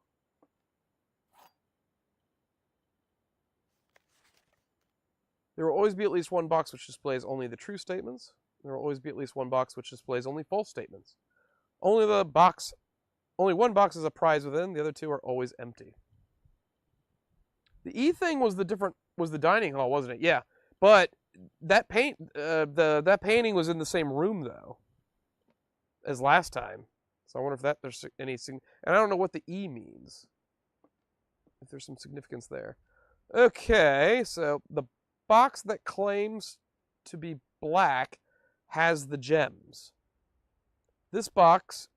There will always be at least one box which displays only the true statements. There will always be at least one box which displays only false statements. Only one box is a prize within. The other two are always empty. The E thing was the dining hall, wasn't it? Yeah, but that that painting was in the same room though as last time. So I wonder if there's any and I don't know what the E means. If there's some significance there. Okay, so the box that claims to be black has the gems. This box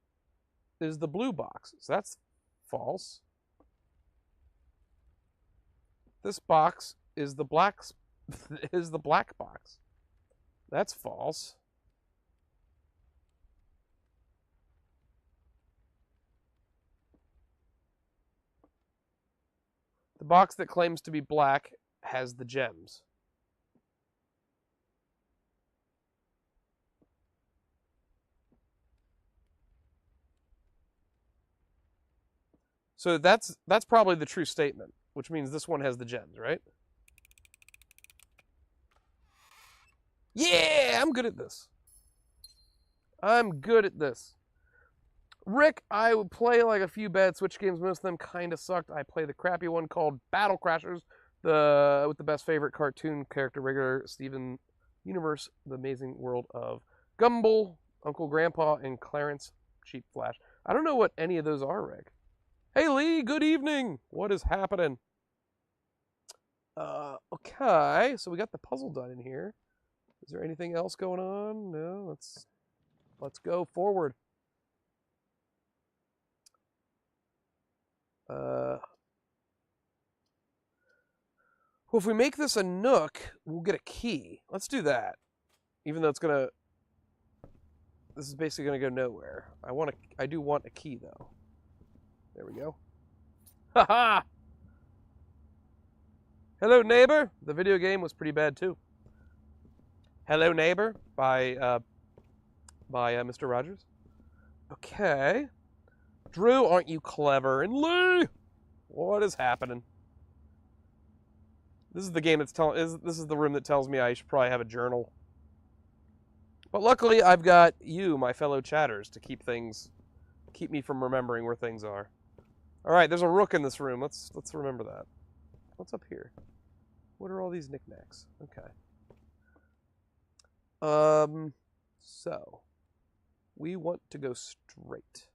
is the blue box, so that's false. This box is the black box. That's false. The box that claims to be black has the gems. So that's probably the true statement, which means this one has the gems, right? Yeah, I'm good at this. I'm good at this. Rick, I would play like a few bad Switch games. Most of them kind of sucked. I play the crappy one called Battle Crashers, with the best favorite cartoon character, regular Steven universe, the amazing world of Gumball, Uncle Grandpa, and Clarence Cheap Flash. I don't know what any of those are, Rick. Hey, Lee, good evening. What is happening? Okay, so we got the puzzle done in here. Is there anything else going on? No, let's go forward. Well, if we make this a nook, we'll get a key. Let's do that. Even though this is basically gonna go nowhere. I do want a key though. There we go. Haha! Hello, Neighbor. The video game was pretty bad too. Hello, Neighbor by Mr. Rogers. Okay. Drew, aren't you clever? And Lee, what is happening? This is the game that's this is the room that tells me I should probably have a journal. But luckily, I've got you, my fellow chatters, to keep me from remembering where things are. All right, there's a rook in this room. Let's remember that. What's up here? What are all these knickknacks? Okay. So we want to go straight.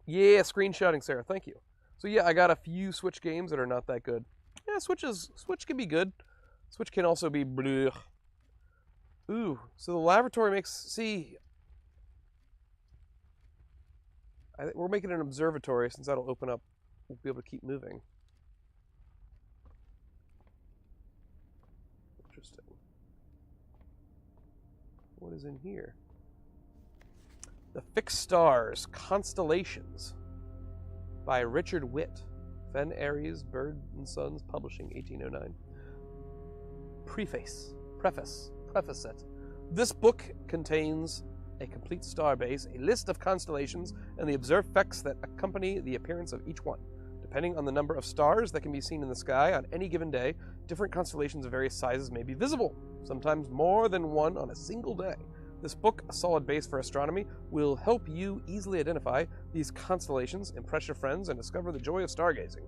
Yeah, screenshotting, Sarah. Thank you. So yeah, I got a few Switch games that are not that good. Yeah, Switch can be good. Switch can also be bleh. Ooh, so the laboratory we're making an observatory since that'll open up. We'll be able to keep moving. Interesting. What is in here? The Fixed Stars, Constellations by Richard Witt. Fen Aries, Bird and Sons Publishing, 1809. Preface. This book contains a complete star base, a list of constellations, and the observed effects that accompany the appearance of each one. Depending on the number of stars that can be seen in the sky on any given day, different constellations of various sizes may be visible, sometimes more than one on a single day. This book, a solid base for astronomy, will help you easily identify these constellations, impress your friends, and discover the joy of stargazing.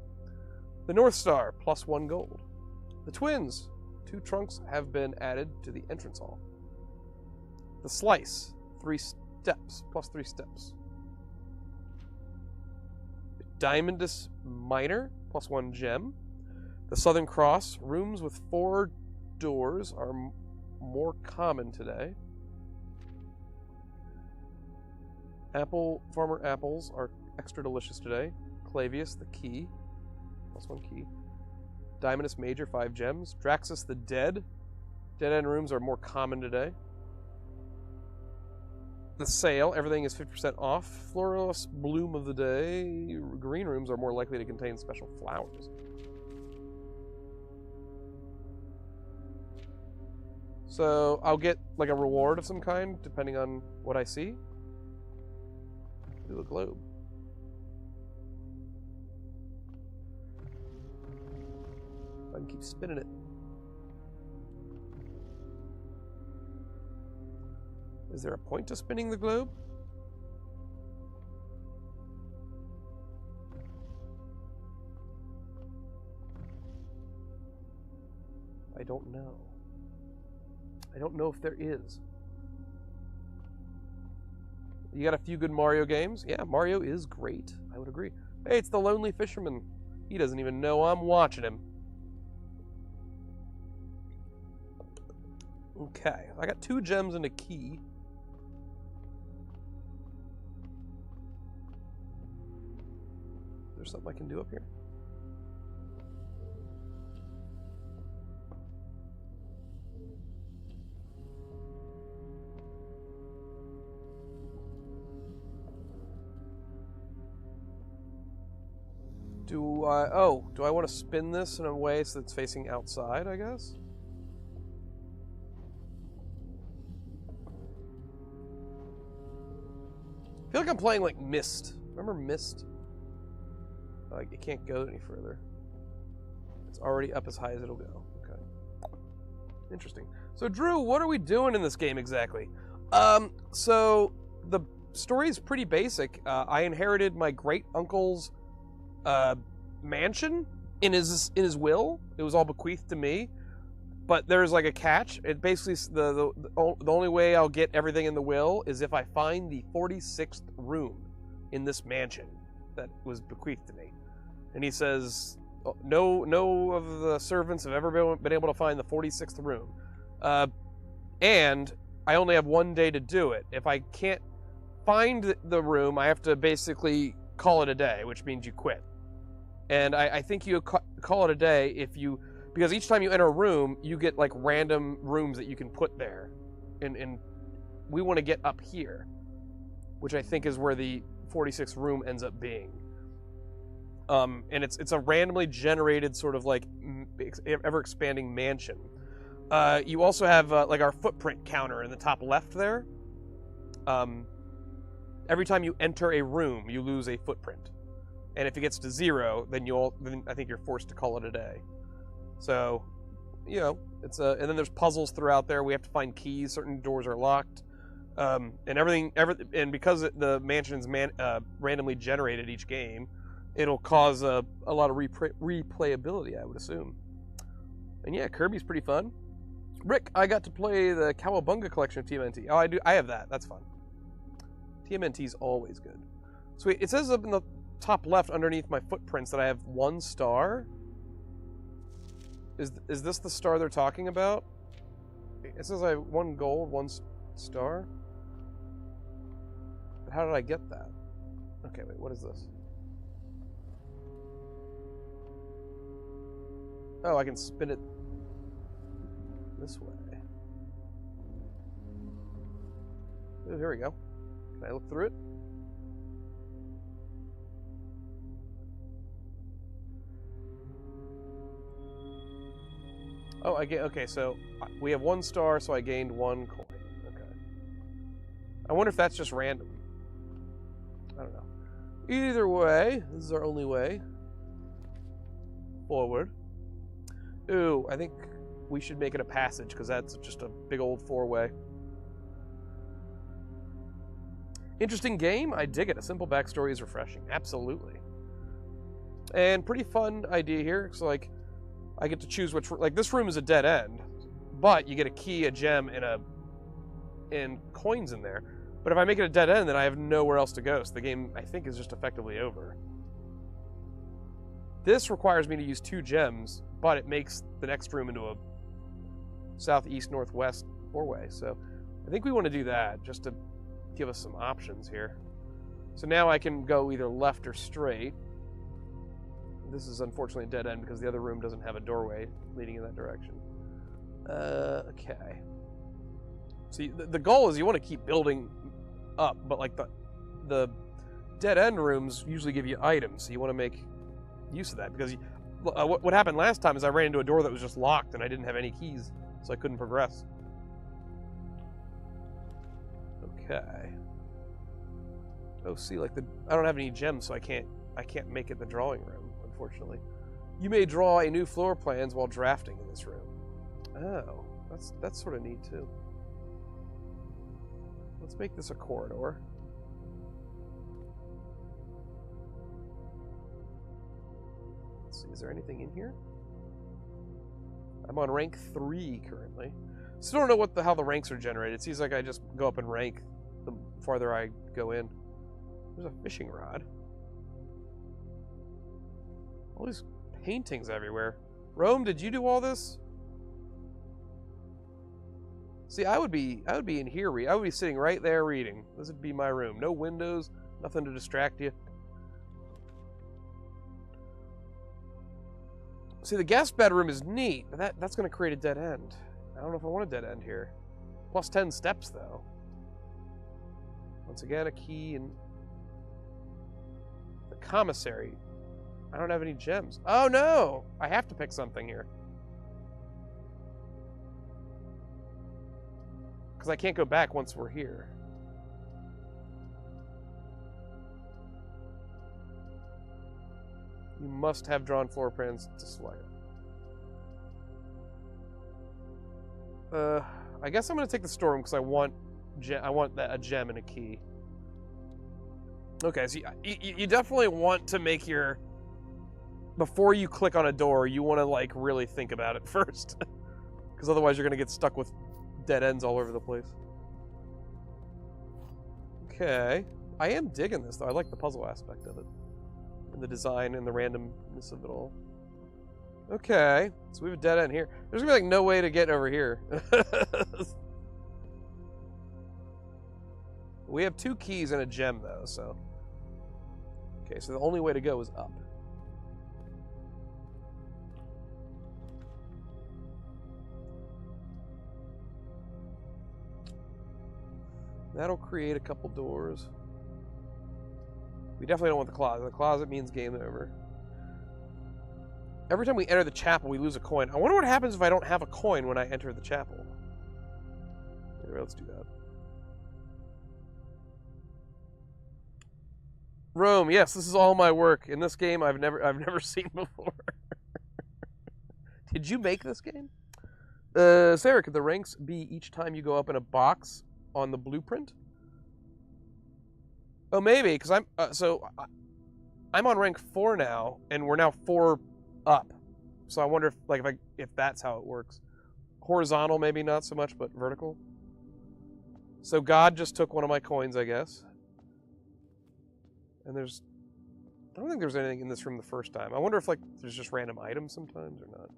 The North Star, +1 gold. The Twins, 2 trunks have been added to the entrance hall. The Slice, 3 steps, +3 steps. Diamondus Minor, +1 gem. The Southern Cross, rooms with 4 doors are more common today. Farmer apples are extra delicious today. Clavius, the key, +1 key. Diamondus Major, 5 gems. Draxus the Dead, dead end rooms are more common today. The Sale, everything is 50% off. Florist Bloom of the Day, green rooms are more likely to contain special flowers. So I'll get like a reward of some kind depending on what I see. Do a globe. I can keep spinning it. Is there a point to spinning the globe? I don't know. I don't know if there is. You got a few good Mario games? Yeah, Mario is great. I would agree. Hey, it's the Lonely Fisherman. He doesn't even know I'm watching him. Okay, I got 2 gems and a key. Is there something I can do up here? Do I want to spin this in a way so it's facing outside, I guess? I feel like I'm playing like Myst. Remember Myst? Like, it can't go any further. It's already up as high as it'll go. Okay. Interesting. So, Drew, what are we doing in this game exactly? So, the story is pretty basic. I inherited my great-uncle's mansion in his will. It was all bequeathed to me. But there's like a catch. It basically the only way I'll get everything in the will is if I find the 46th room in this mansion that was bequeathed to me. And he says, no of the servants have ever been able to find the 46th room. And I only have 1 day to do it. If I can't find the room, I have to basically call it a day, which means you quit. And I think you call it a day if you... Because each time you enter a room, you get like random rooms that you can put there. And we want to get up here, which I think is where the 46th room ends up being. And it's a randomly generated sort of like ever-expanding mansion. You also have like our footprint counter in the top left there. Every time you enter a room, you lose a footprint. And if it gets to 0, then I think you're forced to call it a day. So, you know, it's and then there's puzzles throughout there. We have to find keys. Certain doors are locked, and and because the mansion is randomly generated each game, it'll cause a lot of replayability, I would assume. And yeah, Kirby's pretty fun. Rick, I got to play the Cowabunga collection of TMNT. Oh, I do. I have that. That's fun. TMNT's always good. Sweet. It says up in the top left underneath my footprints that I have 1 star. Is this the star they're talking about? It says I have 1 gold, 1 star. But how did I get that? Okay, wait, what is this? Oh, I can spin it this way. Oh, here we go. Can I look through it? Oh, okay, so we have 1 star, so I gained 1 coin. Okay. I wonder if that's just random. I don't know. Either way, this is our only way forward. Ooh, I think we should make it a passage, because that's just a big old 4-way. Interesting game. I dig it. A simple backstory is refreshing. Absolutely. And pretty fun idea here. It's like, I get to choose which... Like, this room is a dead end, but you get a key, a gem, and coins in there. But if I make it a dead end, then I have nowhere else to go, so the game, I think, is just effectively over. This requires me to use 2 gems, but it makes the next room into a southeast-northwest 4-way, so I think we want to do that, just to give us some options here. So now I can go either left or straight. This is unfortunately a dead end because the other room doesn't have a doorway leading in that direction. Okay. See, the goal is you want to keep building up, but like the dead end rooms usually give you items, so you want to make use of that, because what happened last time is I ran into a door that was just locked and I didn't have any keys, so I couldn't progress. Okay. Oh, see, like I don't have any gems, so I can't make it the drawing room. Unfortunately. You may draw a new floor plans while drafting in this room. Oh, that's sort of neat too. Let's make this a corridor. Let's see, is there anything in here? I'm on rank 3 currently. Still don't know how the ranks are generated. It seems like I just go up in rank the farther I go in. There's a fishing rod. All these paintings everywhere. Rome, did you do all this? See, I would be in here. I would be sitting right there reading. This would be my room. No windows, nothing to distract you. See, the guest bedroom is neat, but that's going to create a dead end. I don't know if I want a dead end here. Plus 10 steps, though. Once again, a key and the commissary. I don't have any gems. Oh no! I have to pick something here. Because I can't go back once we're here. You must have drawn floor plans to select. I guess I'm going to take the storeroom because I want a gem and a key. Okay, so you definitely want to make your before you click on a door, you want to like really think about it first, because otherwise you're gonna get stuck with dead ends all over the place. Okay, I am digging this though. I like the puzzle aspect of it, and the design and the randomness of it all. Okay, so we have a dead end here. There's gonna be like no way to get over here. We have 2 keys and a gem though, so. Okay, so the only way to go is up. That'll create a couple doors. We definitely don't want the closet. The closet means game over. Every time we enter the chapel, we lose a coin. I wonder what happens if I don't have a coin when I enter the chapel. Anyway, let's do that. Rome, yes, this is all my work. In this game I've never seen before. Did you make this game? Sarah, could the ranks be each time you go up in a box on the blueprint? Oh, maybe, because I'm on rank 4 now, and we're now 4 up. So I wonder if that's how it works. Horizontal, maybe not so much, but vertical. So God just took one of my coins, I guess. And I don't think there's anything in this room the first time. I wonder if there's just random items sometimes or not.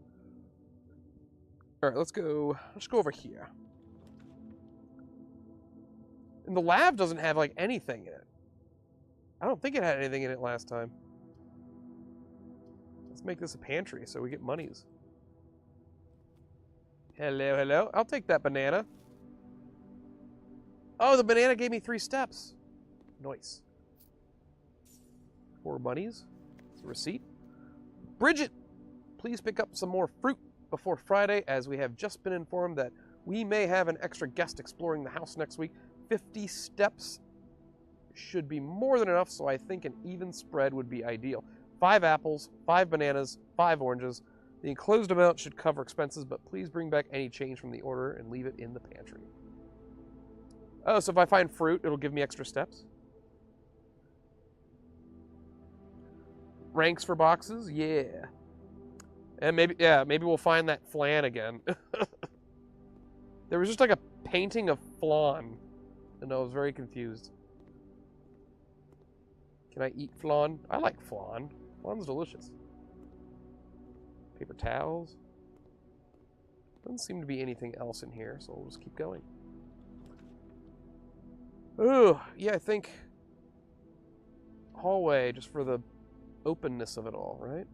All right, let's go over here. And the lab doesn't have anything in it. I don't think it had anything in it last time. Let's make this a pantry so we get monies. Hello, hello. I'll take that banana. Oh, the banana gave me 3 steps. Nice. 4 monies. It's a receipt. Bridget, please pick up some more fruit before Friday, as we have just been informed that we may have an extra guest exploring the house next week. 50 steps should be more than enough, so I think an even spread would be ideal. 5 apples, 5 bananas, 5 oranges. The enclosed amount should cover expenses, but please bring back any change from the order and leave it in the pantry. Oh, so if I find fruit, it'll give me extra steps? Ranks for boxes? Yeah. And maybe we'll find that flan again. There was just a painting of flan, and I was very confused. Can I eat flan? I like flan. Flan's delicious. Paper towels. Doesn't seem to be anything else in here, so we'll just keep going. Oh, yeah, I think hallway, just for the openness of it all, right?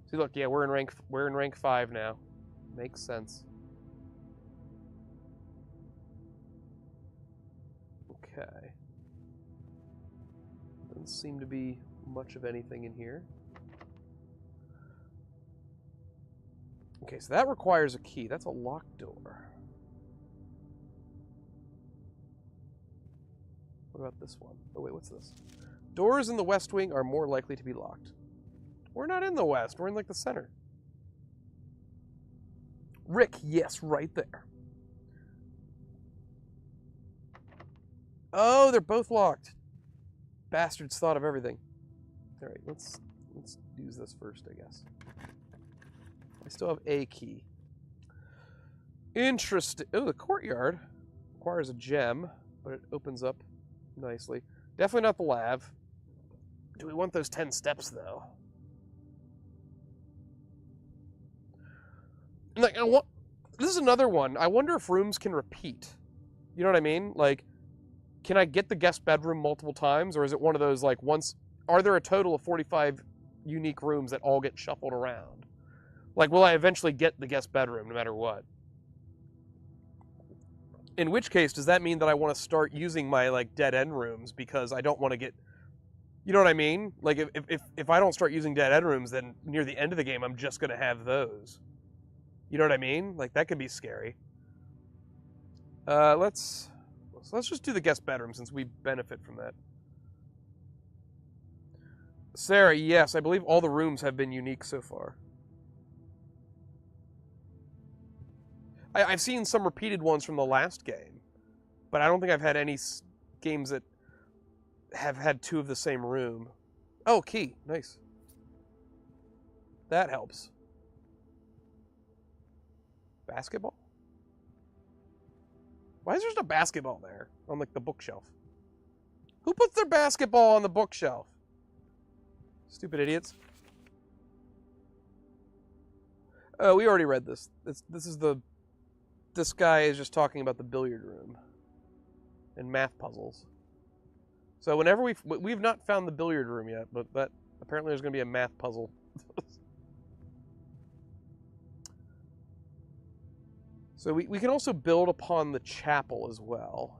See, look, yeah, we're in rank 5 now. Makes sense. Okay. Doesn't seem to be much of anything in here. Okay, so that requires a key. That's a locked door. What about this one? Oh, wait, what's this? Doors in the West Wing are more likely to be locked. We're not in the West. We're in, the center. Rick, yes, right there. Oh, they're both locked. Bastards thought of everything. All right, let's use this first, I guess. I still have a key. Interesting. Oh, the courtyard requires a gem, but it opens up nicely. Definitely not the lab. Do we want those 10 steps, though? This is another one. I wonder if rooms can repeat. You know what I mean? Can I get the guest bedroom multiple times, or is it one of those, are there a total of 45 unique rooms that all get shuffled around? Will I eventually get the guest bedroom no matter what? In which case, does that mean that I want to start using my, dead end rooms because I don't want to get... You know what I mean? If I don't start using dead end rooms, then near the end of the game, I'm just going to have those. You know what I mean? That could be scary. Let's just do the guest bedroom since we benefit from that. Sarah, yes, I believe all the rooms have been unique so far. I've seen some repeated ones from the last game, but I don't think I've had any games that have had 2 of the same room. Oh, key. Nice. That helps. Basketball? Why is there just a basketball there on, like, the bookshelf? Who puts their basketball on the bookshelf? Stupid idiots. Oh, we already read this. This guy is just talking about the billiard room and math puzzles. So whenever we've not found the billiard room yet, but that apparently there's going to be a math puzzle. So we can also build upon the chapel as well.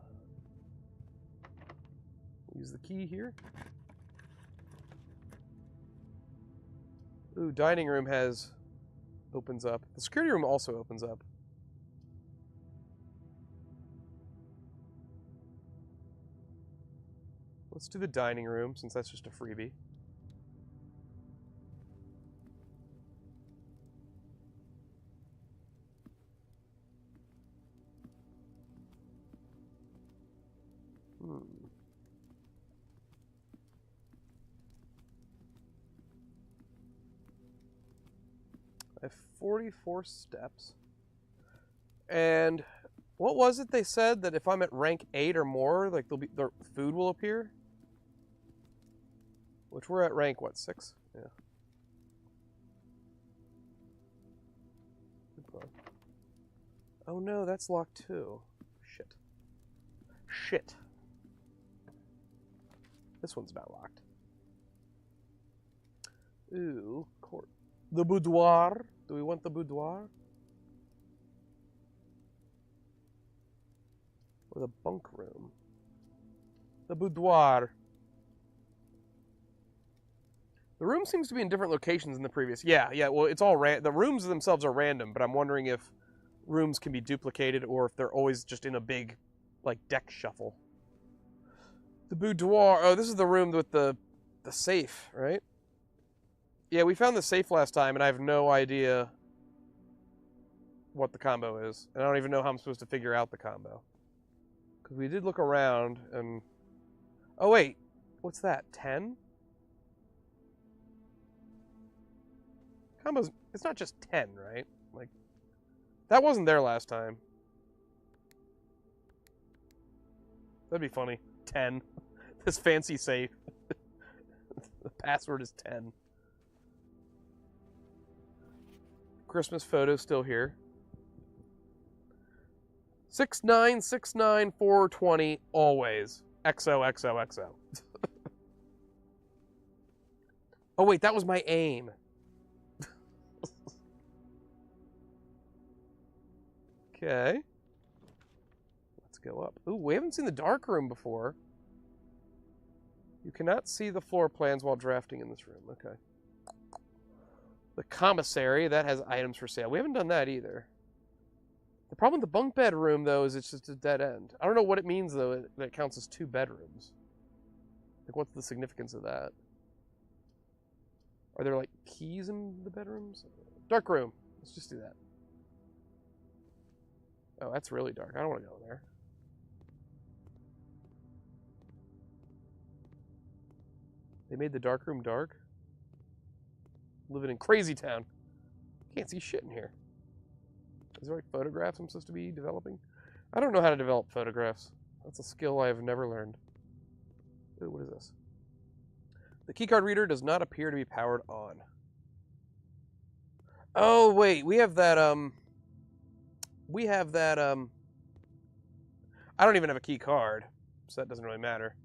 Use the key here. Ooh, dining room opens up. The security room also opens up. Let's do the dining room, since that's just a freebie. I have 44 steps. And what was it they said that if I'm at rank 8 or more, like the food will appear? Which we're at rank, what, 6? Yeah. Oh no, that's locked too. Shit. Shit. This one's not locked. Ooh, court. The boudoir. Do we want the boudoir? Or the bunk room? The boudoir. The room seems to be in different locations than the previous. Yeah, well, it's all the rooms themselves are random, but I'm wondering if rooms can be duplicated or if they're always just in a big, like, deck shuffle. The boudoir. Oh, this is the room with the safe, right? Yeah, we found the safe last time, and I have no idea what the combo is. And I don't even know how I'm supposed to figure out the combo. Because we did look around, and... Oh, wait. What's that? 10? Combos... It's not just 10, right? Like, that wasn't there last time. That'd be funny. 10. This fancy safe. The password is 10. Christmas photo still here. 6969420 always. XOXOXO. Oh wait, that was my aim. Okay. Let's go up. Ooh, we haven't seen the dark room before. You cannot see the floor plans while drafting in this room. Okay. The commissary, that has items for sale. We haven't done that either. The problem with the bunk bed room, though, is it's just a dead end. I don't know what it means, though, that it counts as 2 bedrooms. Like, what's the significance of that? Are there, like, keys in the bedrooms? Dark room. Let's just do that. Oh, that's really dark. I don't want to go there. They made the dark room dark? Living in Crazy Town. Can't see shit in here. Is there like photographs I'm supposed to be developing? I don't know how to develop photographs. That's a skill I have never learned. Ooh, what is this? The keycard reader does not appear to be powered on. Oh, wait. We have that, I don't even have a key card, so that doesn't really matter.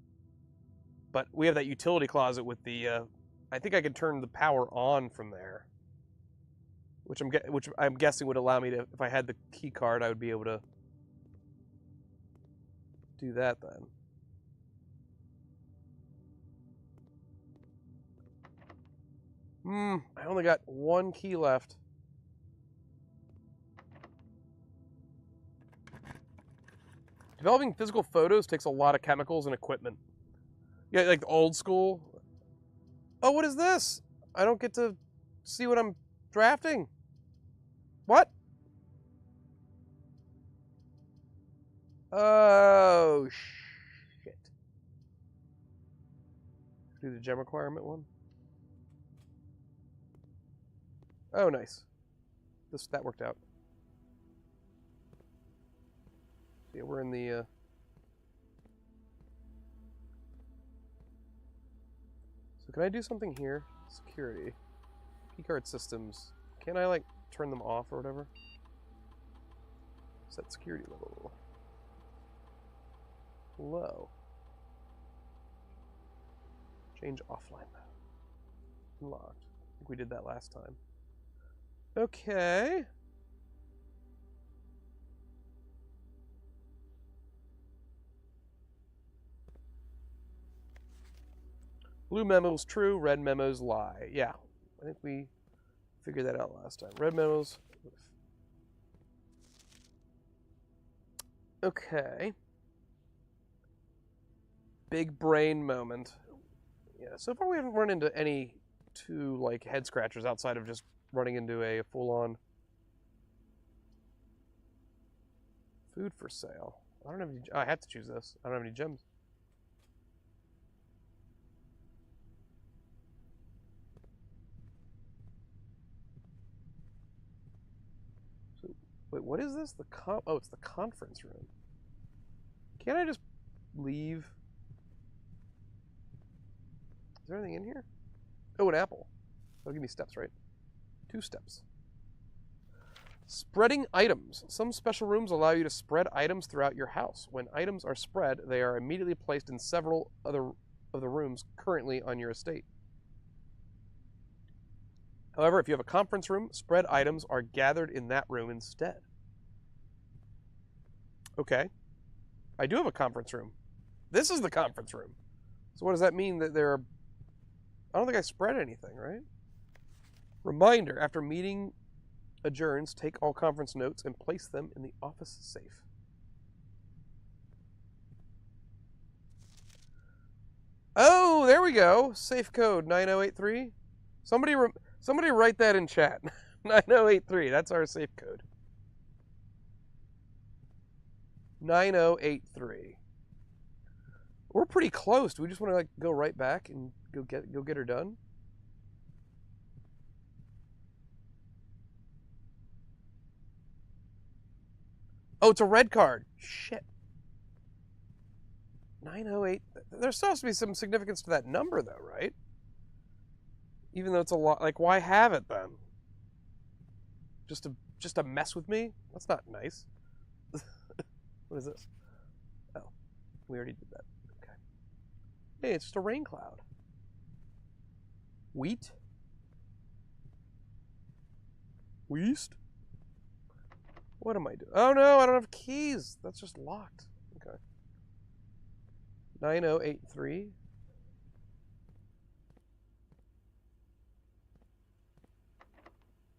But we have that utility closet with the, I think I could turn the power on from there, which I'm guessing would allow me to, if I had the key card, I would be able to do that then. I only got 1 key left. Developing physical photos takes a lot of chemicals and equipment. Yeah, like old school. Oh, what is this? I don't get to see what I'm drafting. What? Oh, shit. Do the gem requirement one. Oh, nice. That worked out. Yeah, we're in the. So can I do something here? Security, P-card systems. Can I like turn them off or whatever? Set security level low. Change offline mode. Unlocked. I think we did that last time. Okay. Blue memos true, red memos lie. Yeah, I think we figured that out last time. Red memos. Okay. Big brain moment. Yeah, so far we haven't run into any like head scratchers outside of just running into a full-on food for sale. I don't have any. I had to choose this. I don't have any gems. So, wait, what is this? Oh, it's the conference room. Can't I just leave? Is there anything in here? Oh, an apple. That'll give me steps, right? 2 steps. Spreading items. Some special rooms allow you to spread items throughout your house. When items are spread, they are immediately placed in several other of the rooms currently on your estate. However, if you have a conference room, spread items are gathered in that room instead. Okay. I do have a conference room. This is the conference room. So what does that mean? That there are... I don't think I spread anything, right? Reminder, after meeting adjourns, take all conference notes and place them in the office safe. Oh, there we go. Safe code 9083. Somebody write that in chat. 9083. That's our safe code. 9083. We're pretty close. Do we just want to like go right back and go get her done? Oh, it's a red card. Shit. 908. There still has to be some significance to that number, though, right? Even though it's a lot. Like, why have it then? Just to mess with me? That's not nice. What is this? Oh, we already did that. Okay. Hey, it's just a rain cloud. Wheat? Wheast? What am I doing? Oh no, I don't have keys. That's just locked. Okay. 9083.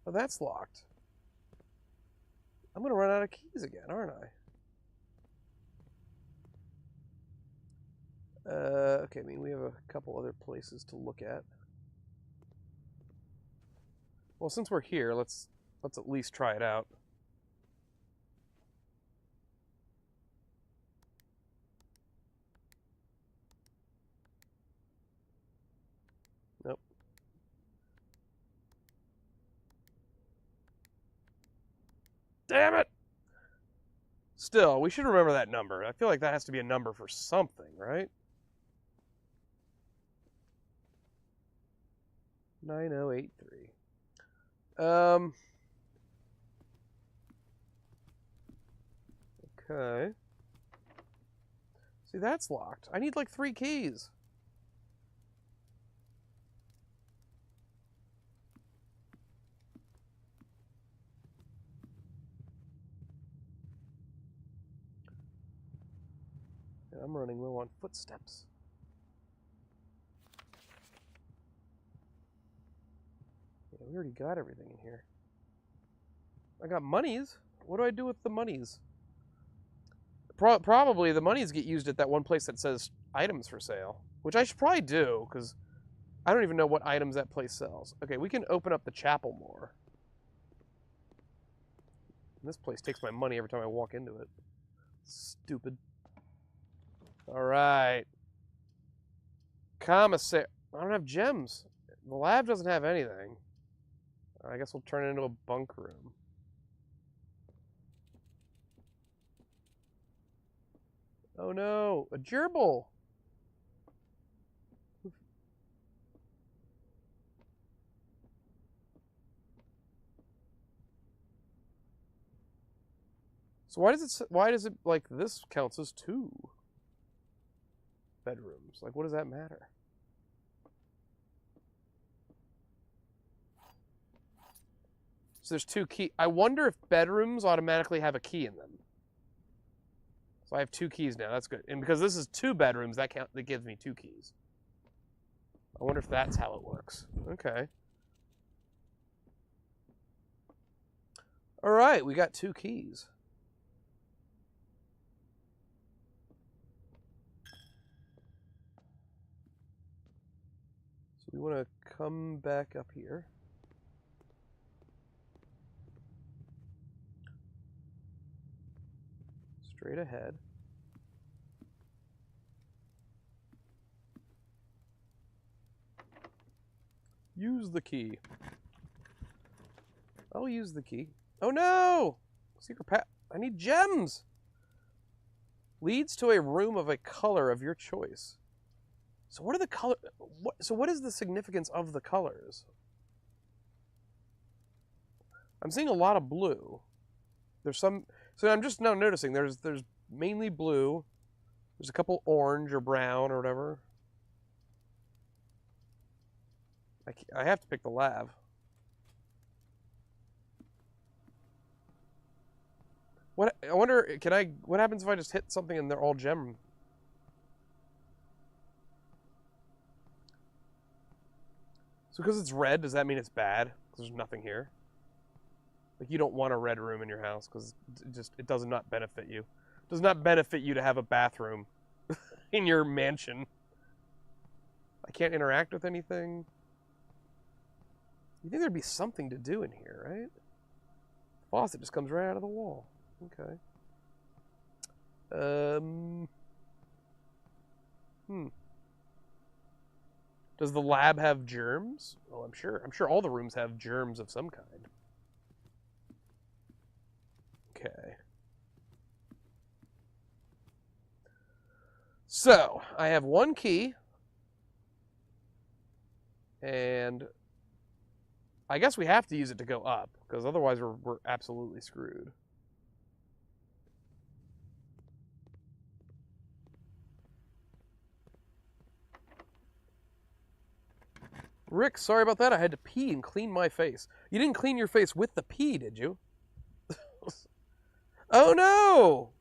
Oh, that's locked. I'm going to run out of keys again, aren't I? Okay, I mean, we have a couple other places to look at. Well, since we're here, let's at least try it out. Nope. Damn it! Still, we should remember that number. I feel like that has to be a number for something, right? 9083. Okay. See, that's locked. I need like 3 keys. And I'm running low on footsteps. Yeah, we already got everything in here. I got monies. What do I do with the monies? Probably the monies get used at that one place that says items for sale, which I should probably do, because I don't even know what items that place sells. Okay, we can open up the chapel more. This place takes my money every time I walk into it. Stupid. All right. Commissary. I don't have gems. The lab doesn't have anything. I guess we'll turn it into a bunk room. Oh no, a gerbil! So why does it like this counts as 2 bedrooms? Like what does that matter? So there's 2 keys. I wonder if bedrooms automatically have a key in them. So I have 2 keys now. That's good. And because this is 2 bedrooms, that gives me 2 keys. I wonder if that's how it works. Okay. All right, we got 2 keys. So we want to come back up here. Straight ahead. Use the key. I'll use the key. Oh no! Secret path. I need gems! Leads to a room of a color of your choice. So what are the color? What is the significance of the colors? I'm seeing a lot of blue. There's some. So I'm just now noticing there's mainly blue. There's a couple orange or brown or whatever. I have to pick the lav. What I wonder? What happens if I just hit something and they're all gem? So because it's red, does that mean it's bad? Because there's nothing here. Like you don't want a red room in your house because it does not benefit you. It does not benefit you to have a bathroom in your mansion. I can't interact with anything. You think there'd be something to do in here, right? Faucet just comes right out of the wall. Okay. Does the lab have germs? Well, I'm sure all the rooms have germs of some kind. Okay. So, I have 1 key. And I guess we have to use it to go up, because otherwise we're absolutely screwed. Rick, sorry about that. I had to pee and clean my face. You didn't clean your face with the pee, did you? Oh no!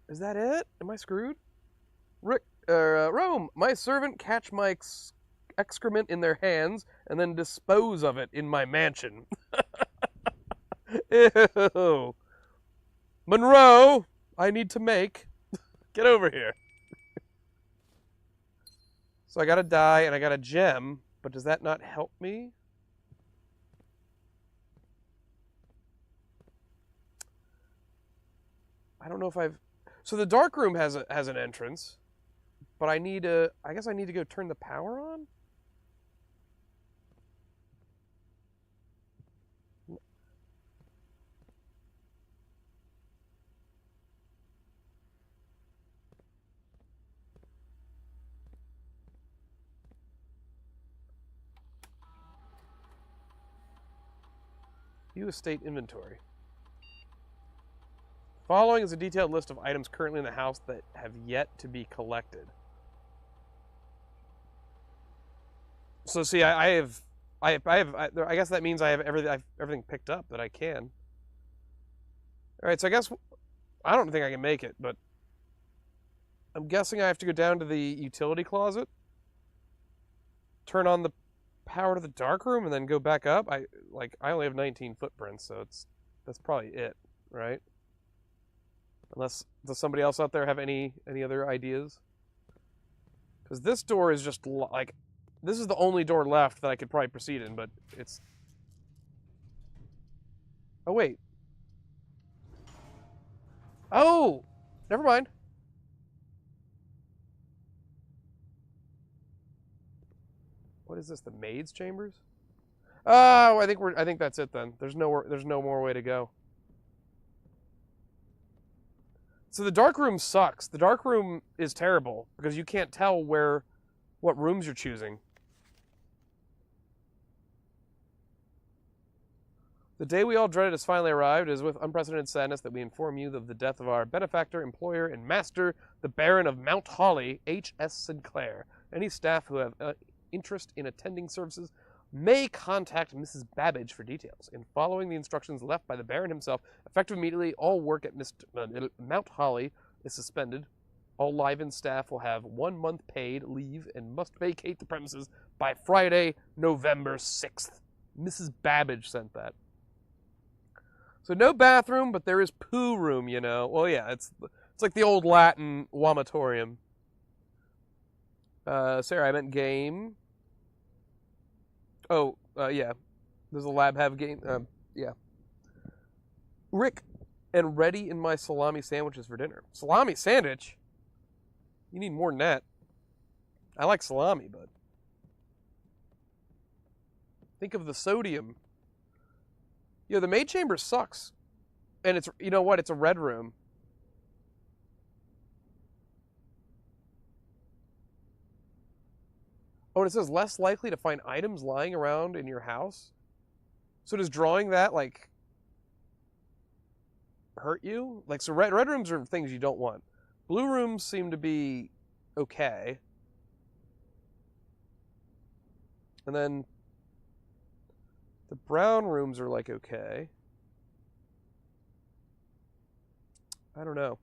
Is that it? Am I screwed? Rick, Rome, my servant catch my excrement in their hands and then dispose of it in my mansion. Ew. Monroe, I need to make. Get over here. So I got a die and I got a gem, but does that not help me? I don't know if I've... So the dark room has an entrance, but I guess I need to go turn the power on? View estate inventory. Following is a detailed list of items currently in the house that have yet to be collected. So see, I guess that means I have everything picked up that I can. All right, so I guess I don't think I can make it, but I'm guessing I have to go down to the utility closet, turn on the power to the dark room, and then go back up. I only have 19 footprints, so that's probably it, right? Unless, does somebody else out there have any other ideas? Because this door is just like, this is the only door left that I could probably proceed in, but it's... Oh, wait. Oh! Never mind. What is this? The maid's chambers? Oh, I think that's it then. There's no more way to go. So the dark room sucks. The dark room is terrible because you can't tell what rooms you're choosing. The day we all dreaded has finally arrived. It is with unprecedented sadness that we inform you of the death of our benefactor, employer, and master, the Baron of Mount Holly, H.S. Sinclair. Any staff who have interest in attending services may contact Mrs. Babbage for details. In following the instructions left by the Baron himself, effective immediately, all work at Mount Holly is suspended. All live-in staff will have 1 month paid leave and must vacate the premises by Friday, November 6th. Mrs. Babbage sent that. So no bathroom, but there is poo room, you know. Well, yeah, it's like the old Latin womatorium. Sarah, I meant game. Oh, yeah. Does the lab have game? Yeah. Rick, and ready in my salami sandwiches for dinner. Salami sandwich? You need more than that. I like salami, but think of the sodium. Yeah, the maid chamber sucks. And it's, you know what? It's a red room. Oh, and it says less likely to find items lying around in your house. So does drawing that, like, hurt you? Like, so red rooms are things you don't want. Blue rooms seem to be okay. And then the brown rooms are, like, okay. I don't know.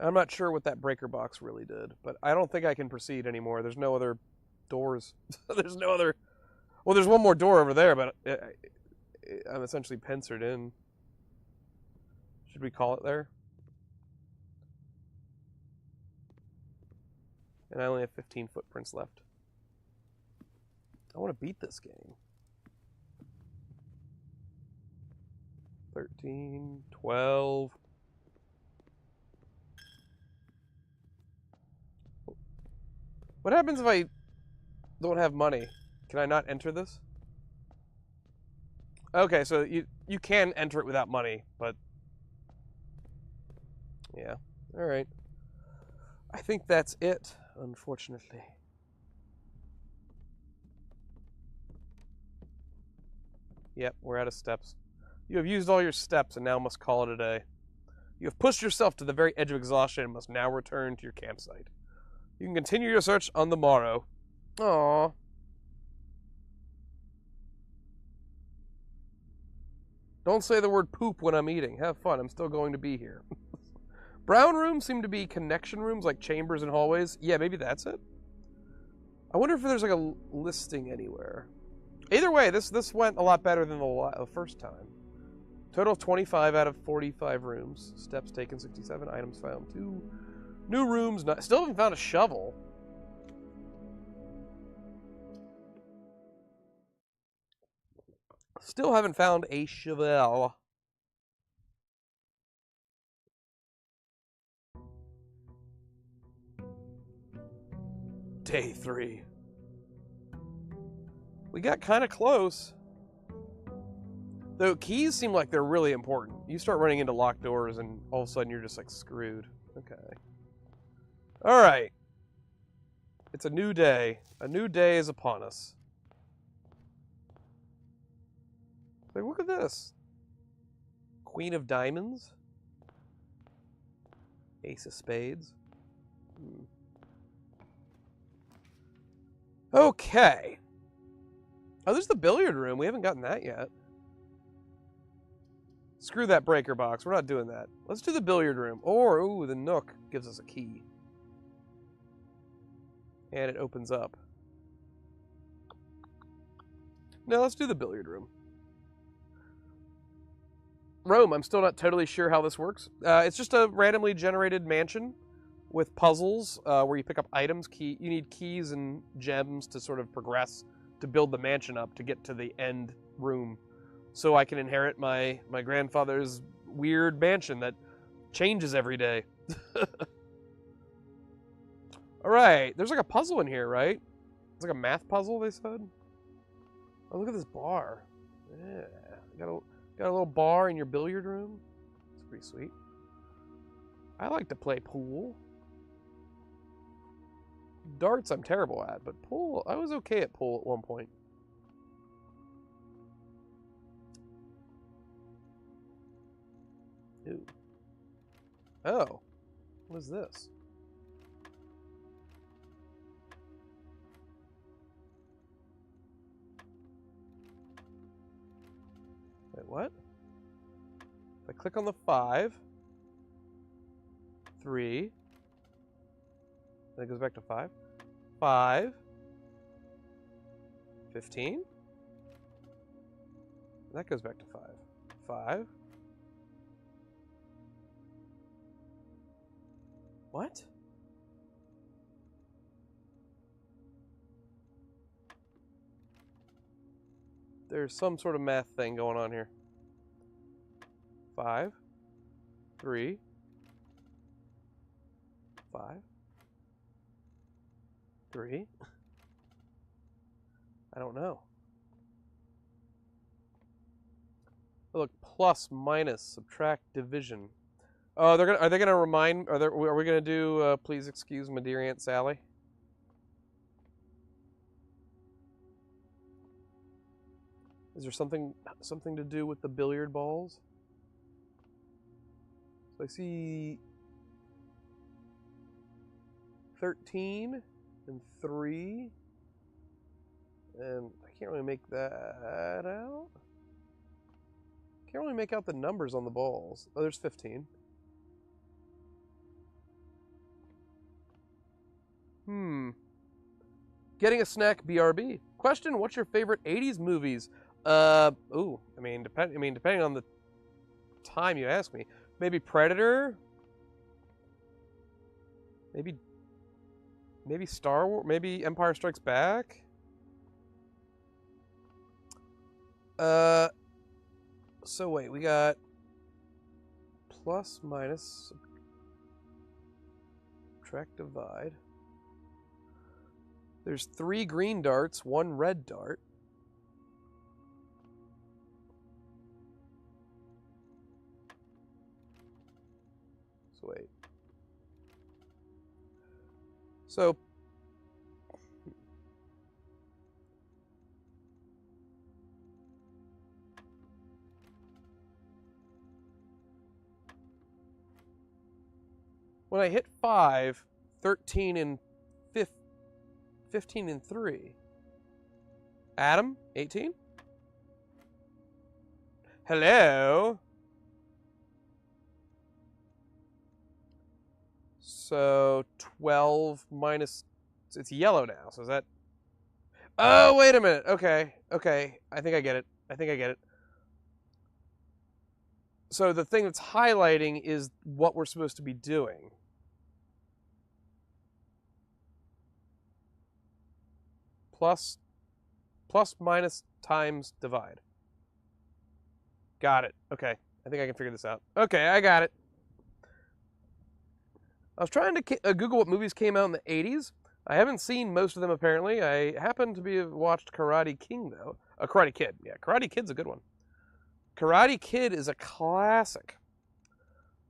I'm not sure what that breaker box really did, but I don't think I can proceed anymore. There's no other doors. There's no other... Well, there's one more door over there, but I'm essentially pincered in. Should we call it there? And I only have 15 footprints left. I want to beat this game. 13, 12... What happens if I don't have money? Can I not enter this? Okay, so you can enter it without money, but... Yeah, alright. I think that's it, unfortunately. Yep, we're out of steps. You have used all your steps and now must call it a day. You have pushed yourself to the very edge of exhaustion and must now return to your campsite. You can continue your search on the morrow. Aww. Don't say the word poop when I'm eating. Have fun. I'm still going to be here. Brown rooms seem to be connection rooms, like chambers and hallways. Yeah, maybe that's it. I wonder if there's like a listing anywhere. Either way, this went a lot better than the first time. Total of 25 out of 45 rooms. Steps taken 67. Items found 2. New rooms, still haven't found a shovel. Still haven't found a shovel. Day 3. We got kind of close. Though keys seem like they're really important. You start running into locked doors and all of a sudden you're just like screwed. Okay. All right. It's a new day. A new day is upon us. Like, look at this. Queen of Diamonds. Ace of Spades. Okay. Oh, there's the billiard room. We haven't gotten that yet. Screw that breaker box. We're not doing that. Let's do the billiard room. Or, ooh, the Nook gives us a key. And it opens up. No, let's do the billiard room. Rome, I'm still not totally sure how this works. It's just a randomly generated mansion with puzzles where you pick up items. You need keys and gems to sort of progress to build the mansion up to get to the end room. So I can inherit my grandfather's weird mansion that changes every day. All right, there's like a puzzle in here, right? It's like a math puzzle, they said. Oh, look at this bar. Yeah. Got a little bar in your billiard room. It's pretty sweet. I like to play pool. Darts I'm terrible at, but pool, I was okay at pool at one point. Ooh. Oh. What is this? Wait, what? If I click on the 5, 3, then it goes back to 5. 5, 15. That goes back to 5. 5. What? There's some sort of math thing going on here. 5, 3, 5, 3. I don't know. Look, plus, minus, subtract, division. Oh, are they gonna remind? Are we gonna do? Please excuse my dear Aunt Sally. Is there something to do with the billiard balls? So I see 13 and 3, and I can't really make that out. Can't really make out the numbers on the balls. Oh, there's 15. Getting a snack, BRB. Question: what's your favorite '80s movies? Ooh, depending on the time you ask me, maybe Predator. Maybe Star Wars. Maybe Empire Strikes Back. So wait, we got plus, minus, subtract, divide. There's 3 green darts, 1 red dart. So wait. So when I hit 5, 13 and 15 and 3. Adam, 18? Hello? So 12 minus, it's yellow now, so is that... Oh, wait a minute. Okay. I think I get it. So the thing that's highlighting is what we're supposed to be doing. Plus, minus, times, divide. Got it. Okay. I think I can figure this out. Okay, I got it. I was trying to Google what movies came out in the 80s. I haven't seen most of them, apparently. I happen to have watched Karate King, though. Karate Kid. Yeah, Karate Kid's a good one. Karate Kid is a classic.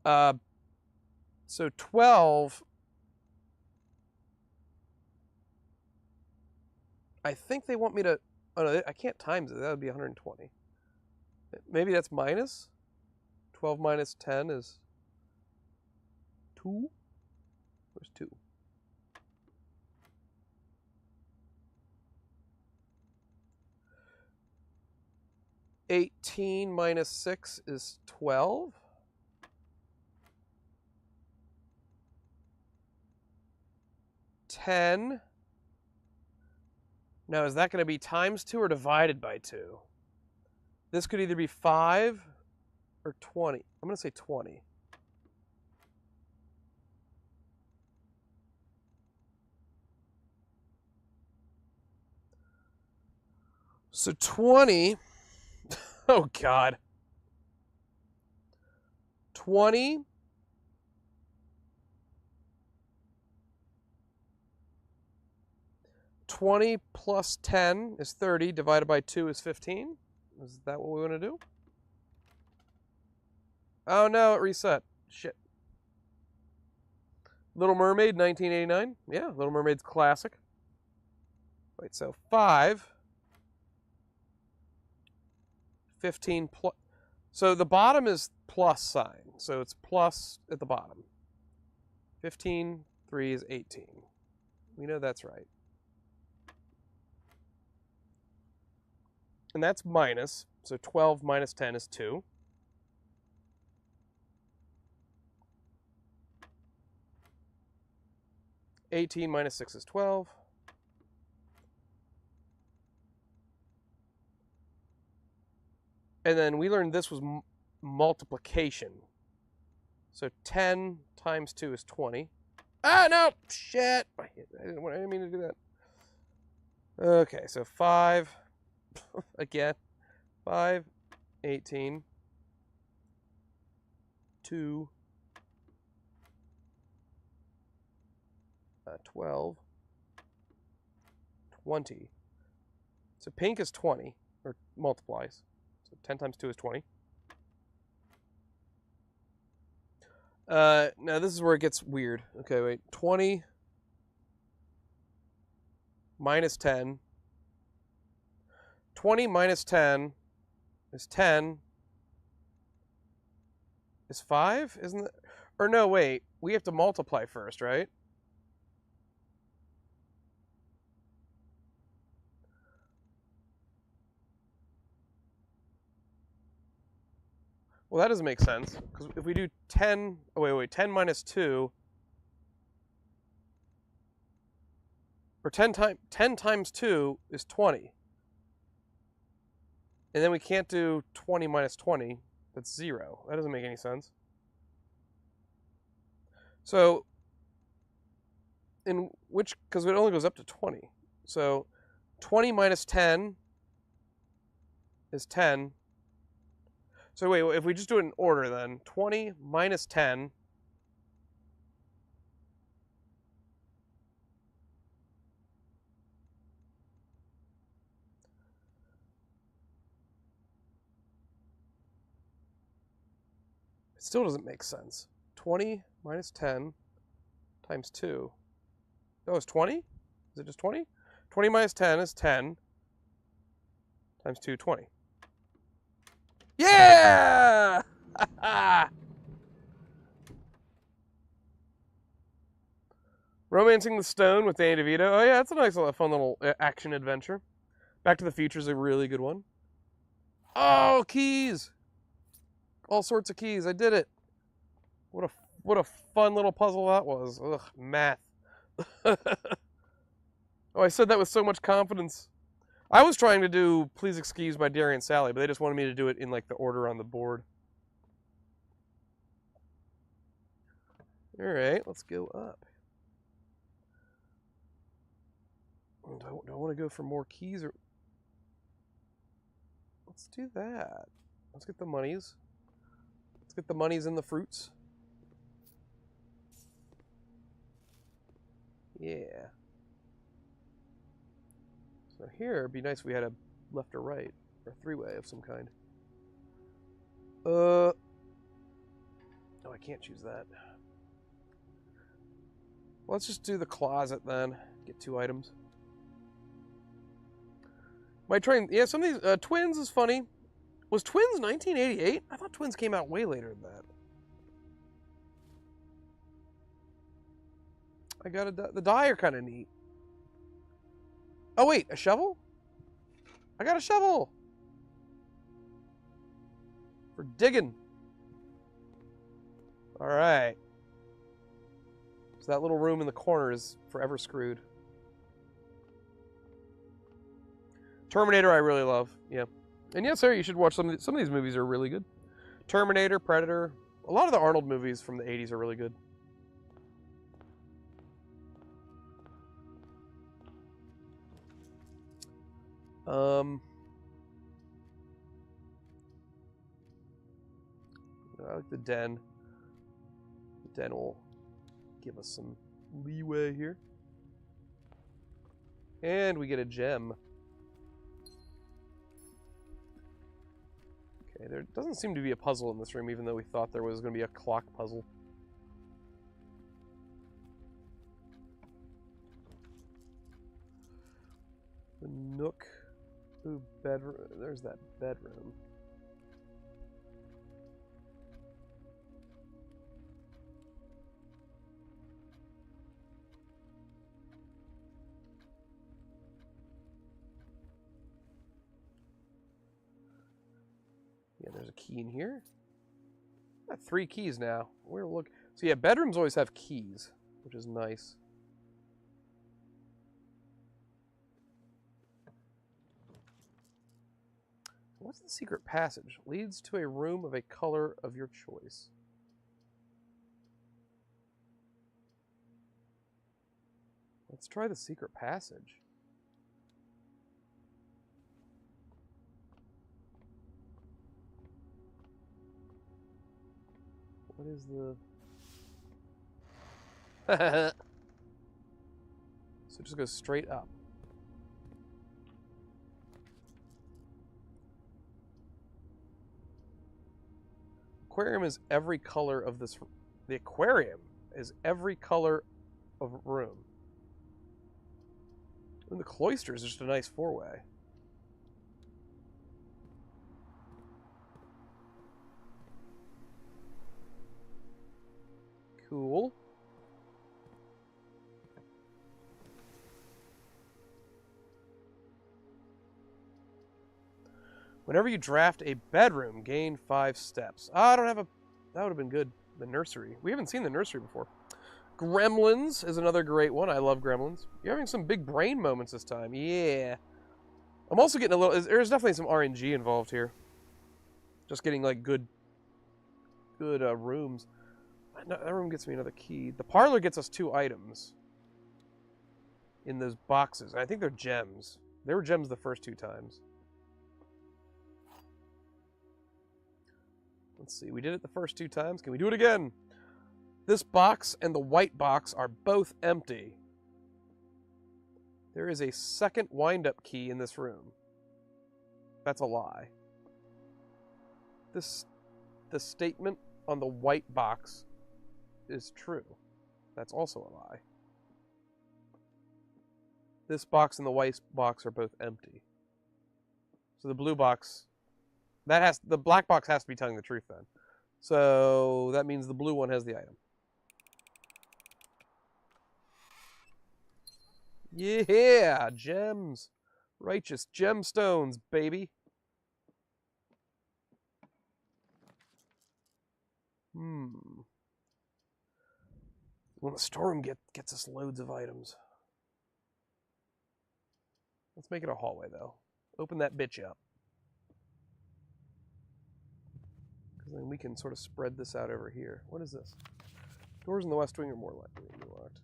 So 12... I think they want me to... Oh, no, I can't times it. That would be 120. Maybe that's minus? 12 minus 10 is 2? Where's 2? $18 minus 6 is 12. $10. Now, is that going to be times 2 or divided by 2? This could either be 5 or 20. I'm going to say 20. So 20, oh God. 20 . 20 plus 10 is 30, divided by 2 is 15. Is that what we want to do? Oh no, it reset. Shit. Little Mermaid, 1989. Yeah, Little Mermaid's classic. Wait, so 5, 15 plus. So the bottom is plus sign. So it's plus at the bottom. 15, 3 is 18. We know that's right. And that's minus. So 12 minus 10 is 2. $18 minus 6 is 12. And then we learned this was multiplication. So 10 times 2 is 20. Ah, no! Shit! I didn't mean to do that. Okay, so 5. Again. 5, 18. 2. 12. 20. So pink is 20, or multiplies. So 10 times 2 is 20. Now this is where it gets weird. Okay, wait. 20 minus 10. 20 minus 10 is 10. Is 5? Isn't it? Or no, wait. We have to multiply first, right? Well, that doesn't make sense. Because if we do 10... Oh, wait. 10 minus 2... Or 10 times 2 is 20. And then we can't do 20 minus 20. That's 0. That doesn't make any sense. So, in which... Because it only goes up to 20. So, 20 minus 10 is 10. So wait, if we just do it in order then, 20 minus 10 it still doesn't make sense. 20 minus 10 times 2. Oh, it's 20? Is it just 20? 20 minus 10 is 10 times 2, 20. Yeah! Romancing the Stone with Danny DeVito. Oh yeah, that's a nice, fun little action adventure. Back to the Future is a really good one. Oh, keys! All sorts of keys. I did it. What a fun little puzzle that was. Ugh, math. Oh, I said that with so much confidence. I was trying to do Please Excuse My Dear Aunt Sally, but they just wanted me to do it in like the order on the board. All right, let's go up. Do I want to go for more keys or? Let's do that. Let's get the monies. Let's get the monies and the fruits. Yeah. So here, it'd be nice if we had a left or right, or a three-way of some kind. Oh, I can't choose that. Let's just do the closet then. Get 2 items. My train, yeah, some of these, Twins is funny. Was Twins 1988? I thought Twins came out way later than that. I got the die are kind of neat. Oh wait, a shovel? I got a shovel! For digging. Alright. So that little room in the corner is forever screwed. Terminator I really love, yeah. And yes, sir, you should watch some of these movies are really good. Terminator, Predator. A lot of the Arnold movies from the 80s are really good. I like the den. The den will give us some leeway here. And we get a gem. Okay, there doesn't seem to be a puzzle in this room, even though we thought there was going to be a clock puzzle. The Nook. Ooh, bedroom. There's that bedroom. Yeah, there's a key in here. Got 3 keys now. We're look. So yeah, bedrooms always have keys, which is nice. What's the secret passage? Leads to a room of a color of your choice. Let's try the secret passage. What is the... So it just goes straight up. Aquarium is every color of this... The aquarium is every color of room. And the cloister is just a nice 4-way. Cool. Whenever you draft a bedroom, gain 5 steps. I don't have a... That would have been good. The nursery. We haven't seen the nursery before. Gremlins is another great one. I love Gremlins. You're having some big brain moments this time. Yeah. I'm also getting a little... There's definitely some RNG involved here. Just getting, like, good rooms. That room gets me another key. The parlor gets us 2 items in those boxes. I think they're gems. They were gems the first 2 times. Let's see. We did it the first 2 times. Can we do it again? This box and the white box are both empty. There is a second wind-up key in this room. That's a lie. The statement on the white box is true. That's also a lie. This box and the white box are both empty. So the blue box, the black box has to be telling the truth then. So that means the blue one has the item. Yeah, gems. Righteous gemstones, baby. Well, the storeroom gets us loads of items. Let's make it a hallway, though. Open that bitch up. Because then we can sort of spread this out over here. What is this? Doors in the west wing are more likely to be locked.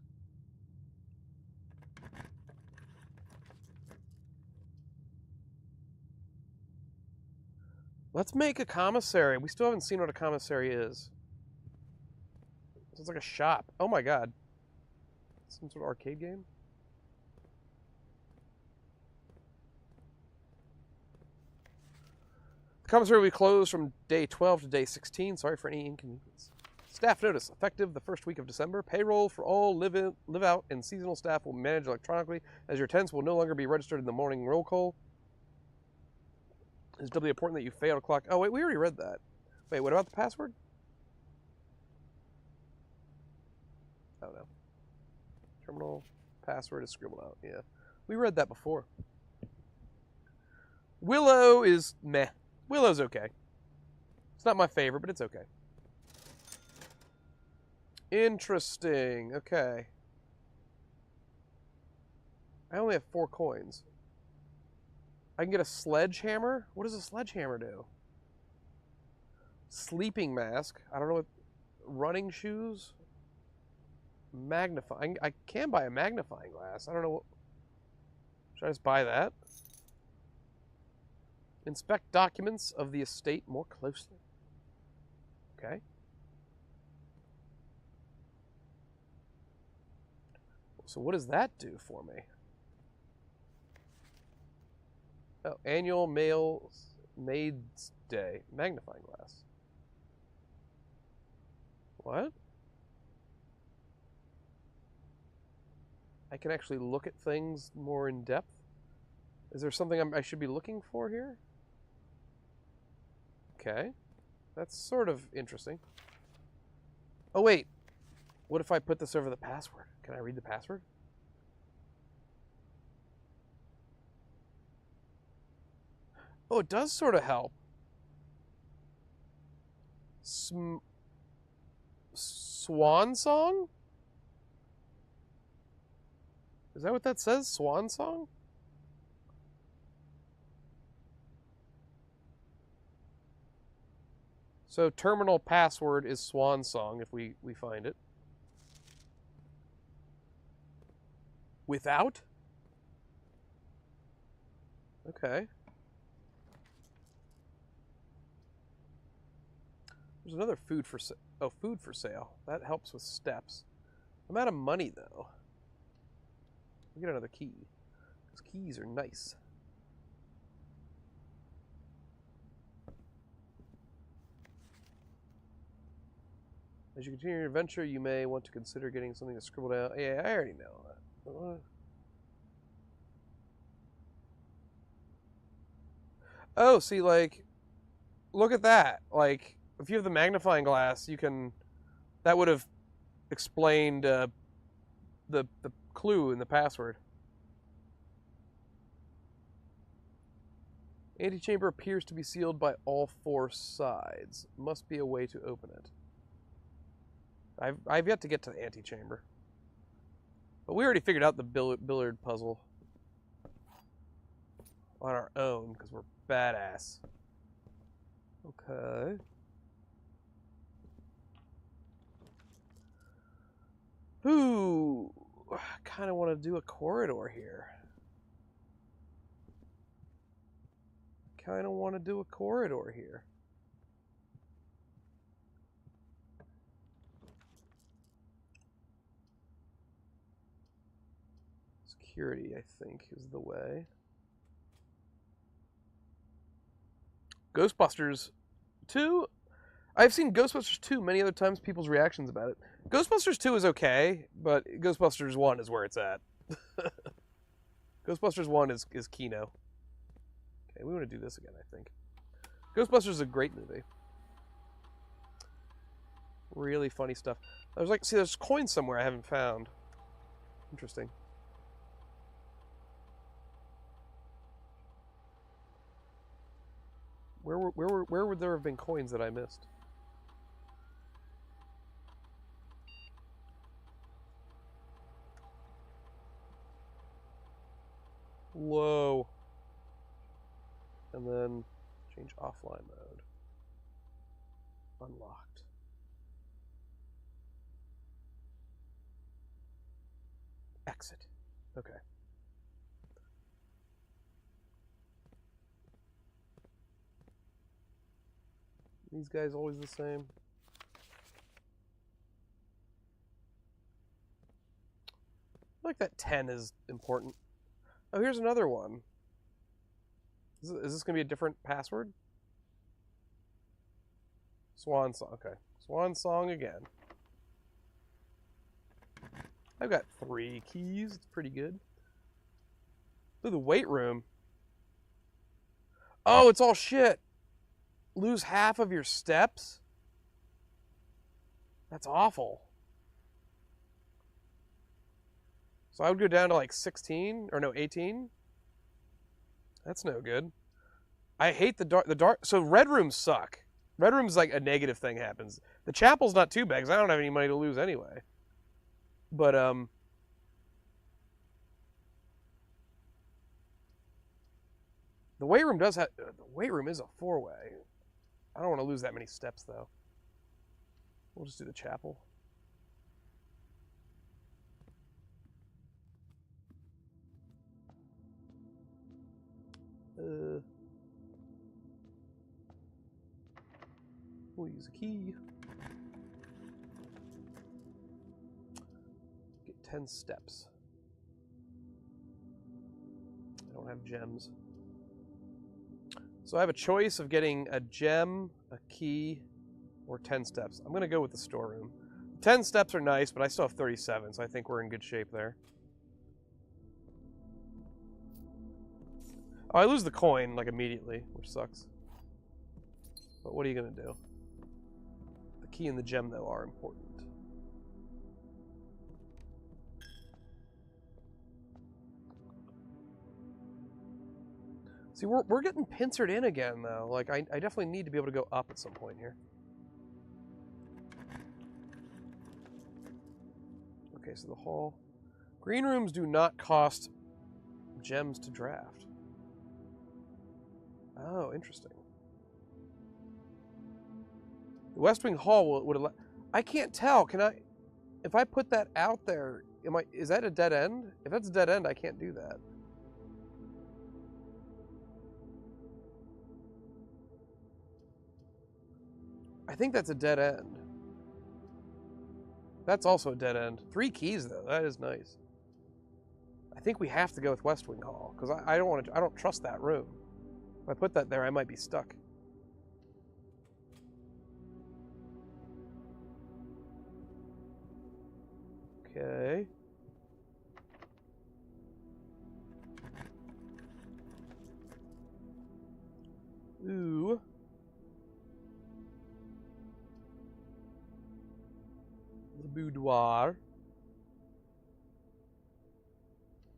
Let's make a commissary. We still haven't seen what a commissary is. Sounds like a shop. Oh my god. Some sort of arcade game? The commissary will be closed from day 12 to day 16. Sorry for any inconvenience. Staff notice. Effective the first week of December. Payroll for all live out and seasonal staff will be managed electronically, as your attendance will no longer be registered in the morning roll call. It's doubly important that you fail to clock. Oh, wait, we already read that. Wait, what about the password? Oh, no. Terminal password is scribbled out. Yeah. We read that before. Willow is meh. Willow's okay. It's not my favorite, but it's okay. Interesting. Okay. I only have 4 coins. I can get a sledgehammer? What does a sledgehammer do? Sleeping mask. I don't know what... Running shoes? Magnifying... I can buy a magnifying glass. I don't know what... Should I just buy that? Inspect documents of the estate more closely. Okay. So what does that do for me? Oh, annual male maids day. Magnifying glass. What? I can actually look at things more in depth? Is there something I should be looking for here? Okay. That's sort of interesting. Oh, wait. What if I put this over the password? Can I read the password? Oh, it does sort of help. Swan song? Is that what that says? Swan song? So terminal password is swan song if we find it. Without? Okay. There's another food for sale. Oh, food for sale. That helps with steps. I'm out of money, though. We get another key. Those keys are nice. As you continue your adventure, you may want to consider getting something to scribble down. Yeah, I already know that. Oh, see, like, look at that. Like, if you have the magnifying glass, you can... That would have explained the clue in the password. Antechamber appears to be sealed by all four sides. Must be a way to open it. I've yet to get to the antechamber. But we already figured out the billiard puzzle on our own because we're badass. Okay. Ooh, I kind of want to do a corridor here. Kind of want to do a corridor here. Security, I think, is the way. Ghostbusters 2? I've seen Ghostbusters 2 many other times, people's reactions about it. Ghostbusters 2 is okay, but Ghostbusters 1 is where it's at. Ghostbusters 1 is Kino. Okay, we want to do this again, I think. Ghostbusters is a great movie. Really funny stuff. I was like, see, there's coins somewhere I haven't found. Interesting. Where would there have been coins that I missed? Whoa. And then change offline mode. Unlocked. Exit. Okay. These guys always the same. I like that 10 is important. Oh, here's another one. Is this going to be a different password? Swan song. Okay. Swan song again. I've got 3 keys. It's pretty good. Ooh, the weight room. Oh, it's all shit. Lose half of your steps? That's awful. So I would go down to like 16, or no, 18. That's no good. I hate the dark. So red rooms suck. Red rooms, like, a negative thing happens. The chapel's not too bad because I don't have any money to lose anyway. But the weight room does have. The weight room is a 4-way. I don't want to lose that many steps though. We'll just do the chapel. We'll use a key. Get 10 steps. I don't have gems. So I have a choice of getting a gem, a key, or 10 steps. I'm going to go with the storeroom. 10 steps are nice, but I still have 37, so I think we're in good shape there. Oh, I lose the coin, like, immediately, which sucks. But what are you going to do? The key and the gem, though, are important. See, we're getting pincered in again, though. Like, I definitely need to be able to go up at some point here. Okay, so the hall. Green rooms do not cost gems to draft. Oh, interesting. The West Wing Hall would allow... I can't tell. Can I... If I put that out there, is that a dead end? If that's a dead end, I can't do that. I think that's a dead end. That's also a dead end. 3 keys, though. That is nice. I think we have to go with West Wing Hall, because I don't want to... I don't trust that room. If I put that there, I might be stuck. Okay. Ooh. The boudoir.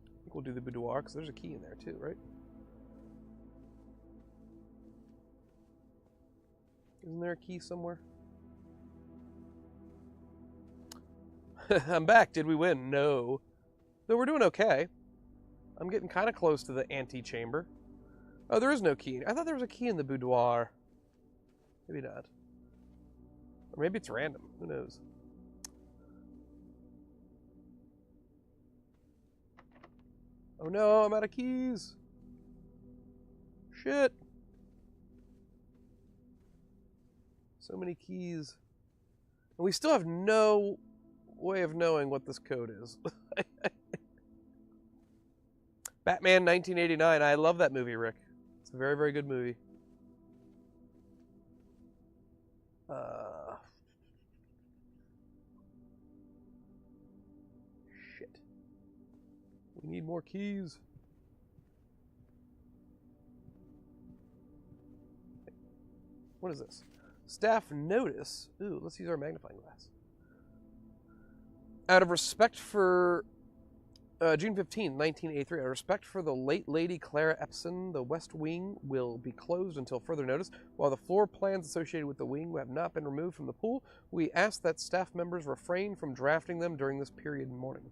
I think we'll do the boudoir, because there's a key in there too, right? Isn't there a key somewhere? I'm back. Did we win? No. Though we're doing okay. I'm getting kind of close to the antechamber. Oh, there is no key. I thought there was a key in the boudoir. Maybe not. Or maybe it's random. Who knows? Oh no, I'm out of keys. Shit. So many keys. And we still have no way of knowing what this code is. Batman 1989. I love that movie, Rick. It's a very, very good movie. Shit. We need more keys. What is this? Staff notice. Ooh, let's use our magnifying glass. Out of respect for June 15, 1983, out of respect for the late Lady Clara Epson, the West Wing will be closed until further notice. While the floor plans associated with the wing have not been removed from the pool, we ask that staff members refrain from drafting them during this period in mourning.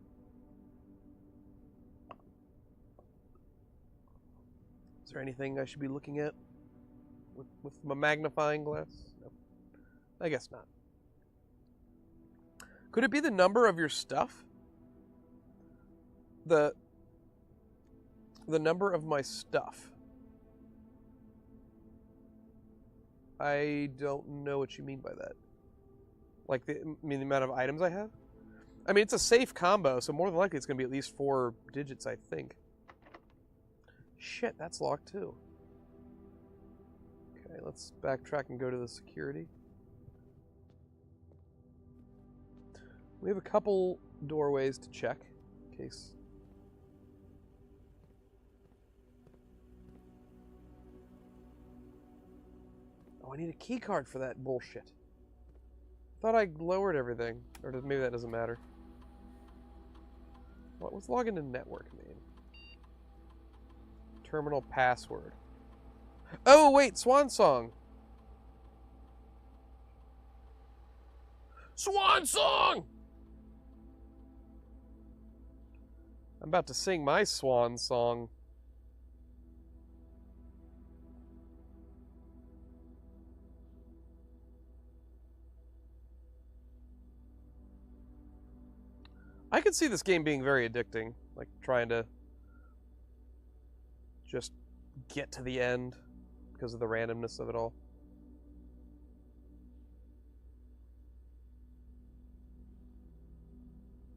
Is there anything I should be looking at with my magnifying glass? No. I guess not. Could it be the number of your stuff? The number of my stuff. I don't know what you mean by that. Like, the amount of items I have? I mean, it's a safe combo, so more than likely it's going to be at least 4 digits, I think. Shit, that's locked too. Okay, let's backtrack and go to the security. We have a couple doorways to check, in case. Oh, I need a key card for that bullshit. Thought I lowered everything. Or maybe that doesn't matter. What's login to network mean? Terminal password. Oh, wait, Swan Song. Swan Song! I'm about to sing my swan song. I could see this game being very addicting, like trying to just get to the end because of the randomness of it all.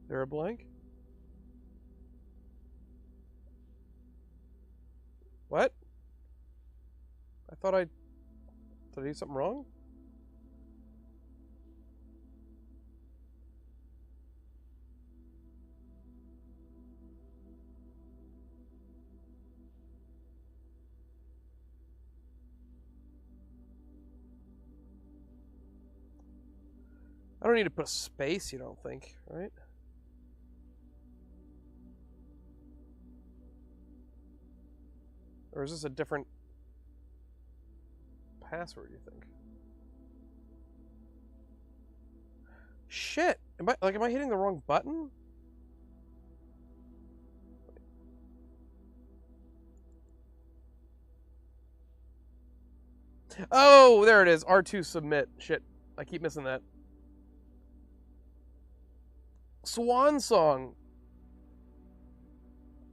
There a blank? What? I thought did I do something wrong? I don't need to put a space, you don't think, right? Or is this a different password, you think? Shit! Am I hitting the wrong button? Oh, there it is. R2 submit. Shit. I keep missing that. Swan Song.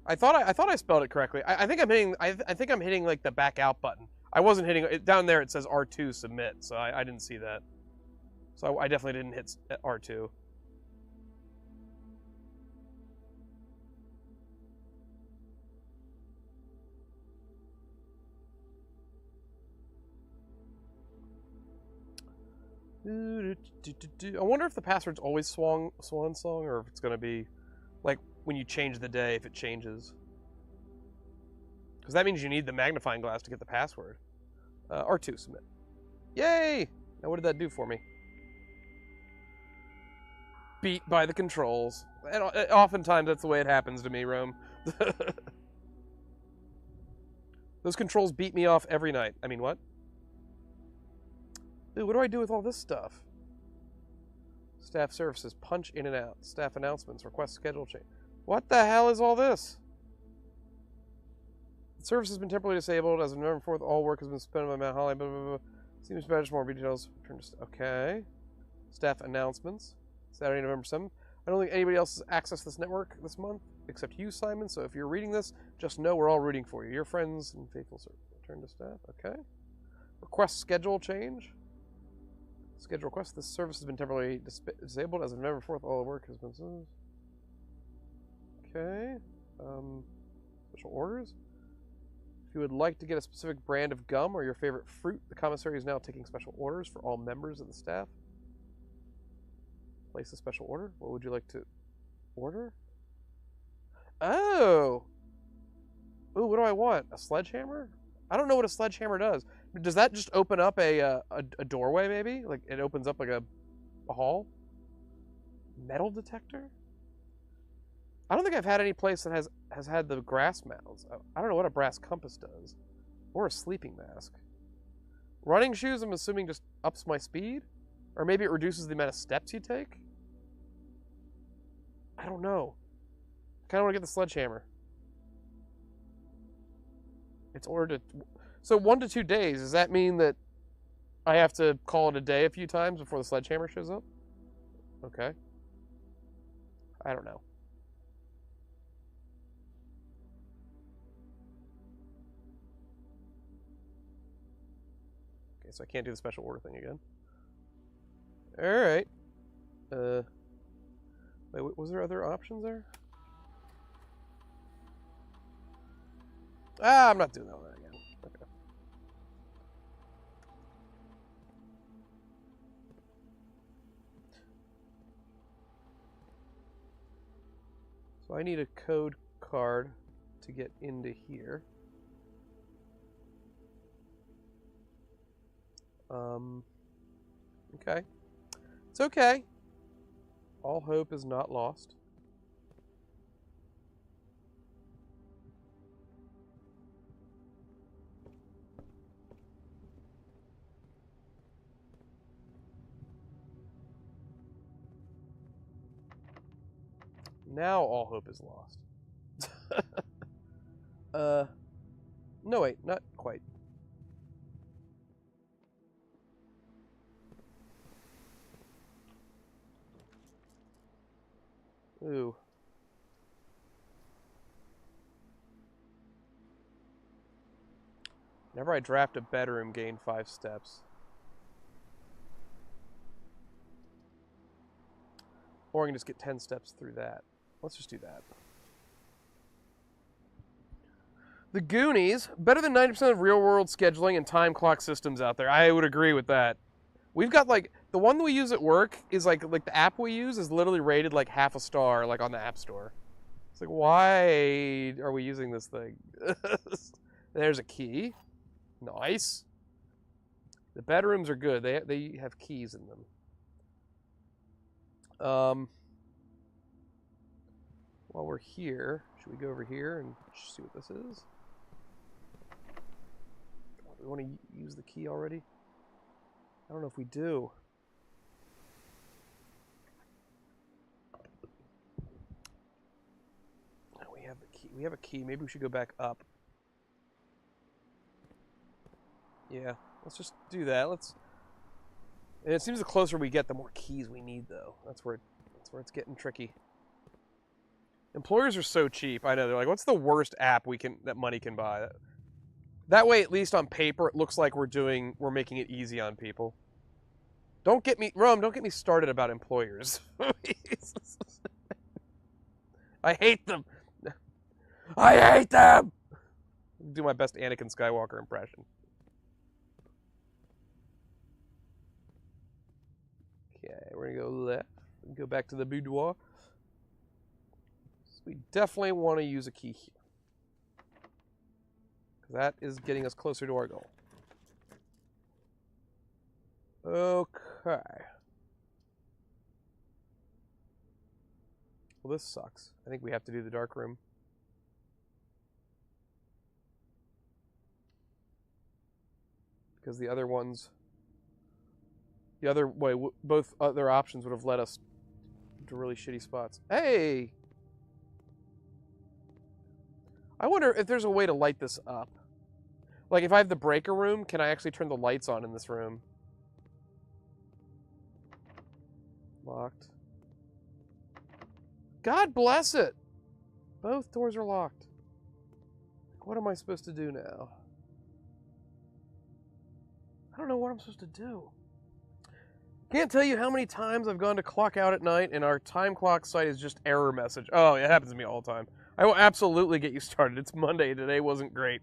I thought I spelled it correctly. I think I'm hitting I think I'm hitting like the back out button. I wasn't hitting it down there. It says R2 submit, so I didn't see that. So I definitely didn't hit R2. I wonder if the password's always Swan Song, or if it's going to be like when you change the day, if it changes. Because that means you need the magnifying glass to get the password. R2 submit. Yay! Now what did that do for me? Beat by the controls. And oftentimes that's the way it happens to me, Rome. Those controls beat me off every night. I mean, what? Dude, what do I do with all this stuff? Staff services, punch in and out. Staff announcements, request schedule change. What the hell is all this? The service has been temporarily disabled. As of November 4th, all work has been suspended by Mount Holly. Blah, blah, blah. Seems better, more details. Okay. Staff announcements. Saturday, November 7th. I don't think anybody else has accessed this network this month, except you, Simon. So if you're reading this, just know we're all rooting for you. Your friends and faithful servants. Return to staff. Okay. Request schedule change. Schedule request. This service has been temporarily disabled. As of November 4th, all the work has been... Okay. Special orders. If you would like to get a specific brand of gum or your favorite fruit, the commissary is now taking special orders for all members of the staff. Place a special order. What would you like to order? Oh! Ooh, what do I want? A sledgehammer? I don't know what a sledgehammer does. Does that just open up a doorway, maybe? Like, it opens up like a hall? Metal detector? I don't think I've had any place that has had the grass mounds. I don't know what a brass compass does. Or a sleeping mask. Running shoes, I'm assuming, just ups my speed? Or maybe it reduces the amount of steps you take? I don't know. I kind of want to get the sledgehammer. It's ordered to... So 1 to 2 days, does that mean that I have to call it a day a few times before the sledgehammer shows up? Okay. I don't know. Okay, so I can't do the special order thing again. Alright. Wait, was there other options there? Ah, I'm not doing that one again. Okay. So I need a code card to get into here. Okay. It's okay. All hope is not lost. Now all hope is lost. No wait, not quite. Ooh. Whenever I draft a bedroom, gain 5 steps. Or I can just get 10 steps through that. Let's just do that. The Goonies, better than 90% of real-world scheduling and time clock systems out there. I would agree with that. We've got, like, the one that we use at work is, like the app we use is literally rated, like, half a star, like, on the App Store. It's like, why are we using this thing? There's a key. Nice. The bedrooms are good. They have keys in them. While we're here, should we go over here and see what this is? Do we want to use the key already? I don't know if we do. Oh, we have the key. We have a key. Maybe we should go back up. Yeah, let's just do that. And it seems the closer we get, the more keys we need, though. That's where it's getting tricky. Employers are so cheap. I know, they're like, what's the worst app that money can buy? That way, at least on paper, it looks like we're making it easy on people. Don't get me started about employers. I hate them. I hate them. I'll do my best Anakin Skywalker impression. Okay, we're gonna go left and go back to the boudoir. So we definitely want to use a key here. That is getting us closer to our goal. Okay. Well, this sucks. I think we have to do the dark room. Because the other ones... both other options would have led us to really shitty spots. Hey! I wonder if there's a way to light this up. Like, if I have the breaker room, can I actually turn the lights on in this room? Locked. God bless it! Both doors are locked. What am I supposed to do now? I don't know what I'm supposed to do. Can't tell you how many times I've gone to clock out at night and our time clock site is just error message. Oh, it happens to me all the time. I will absolutely get you started. It's Monday. Today wasn't great.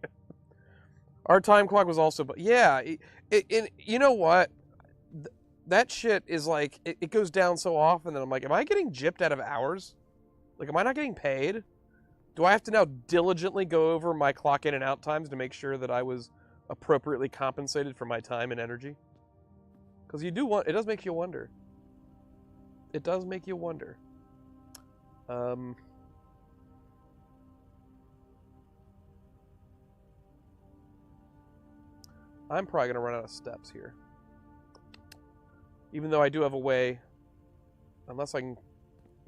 Our time clock was also... But yeah, you know what? That shit is like... It goes down so often that I'm like, am I getting gypped out of hours? Like, am I not getting paid? Do I have to now diligently go over my clock in and out times to make sure that I was appropriately compensated for my time and energy? Because it does make you wonder. It does make you wonder. I'm probably going to run out of steps here. Even though I do have a way, unless I can,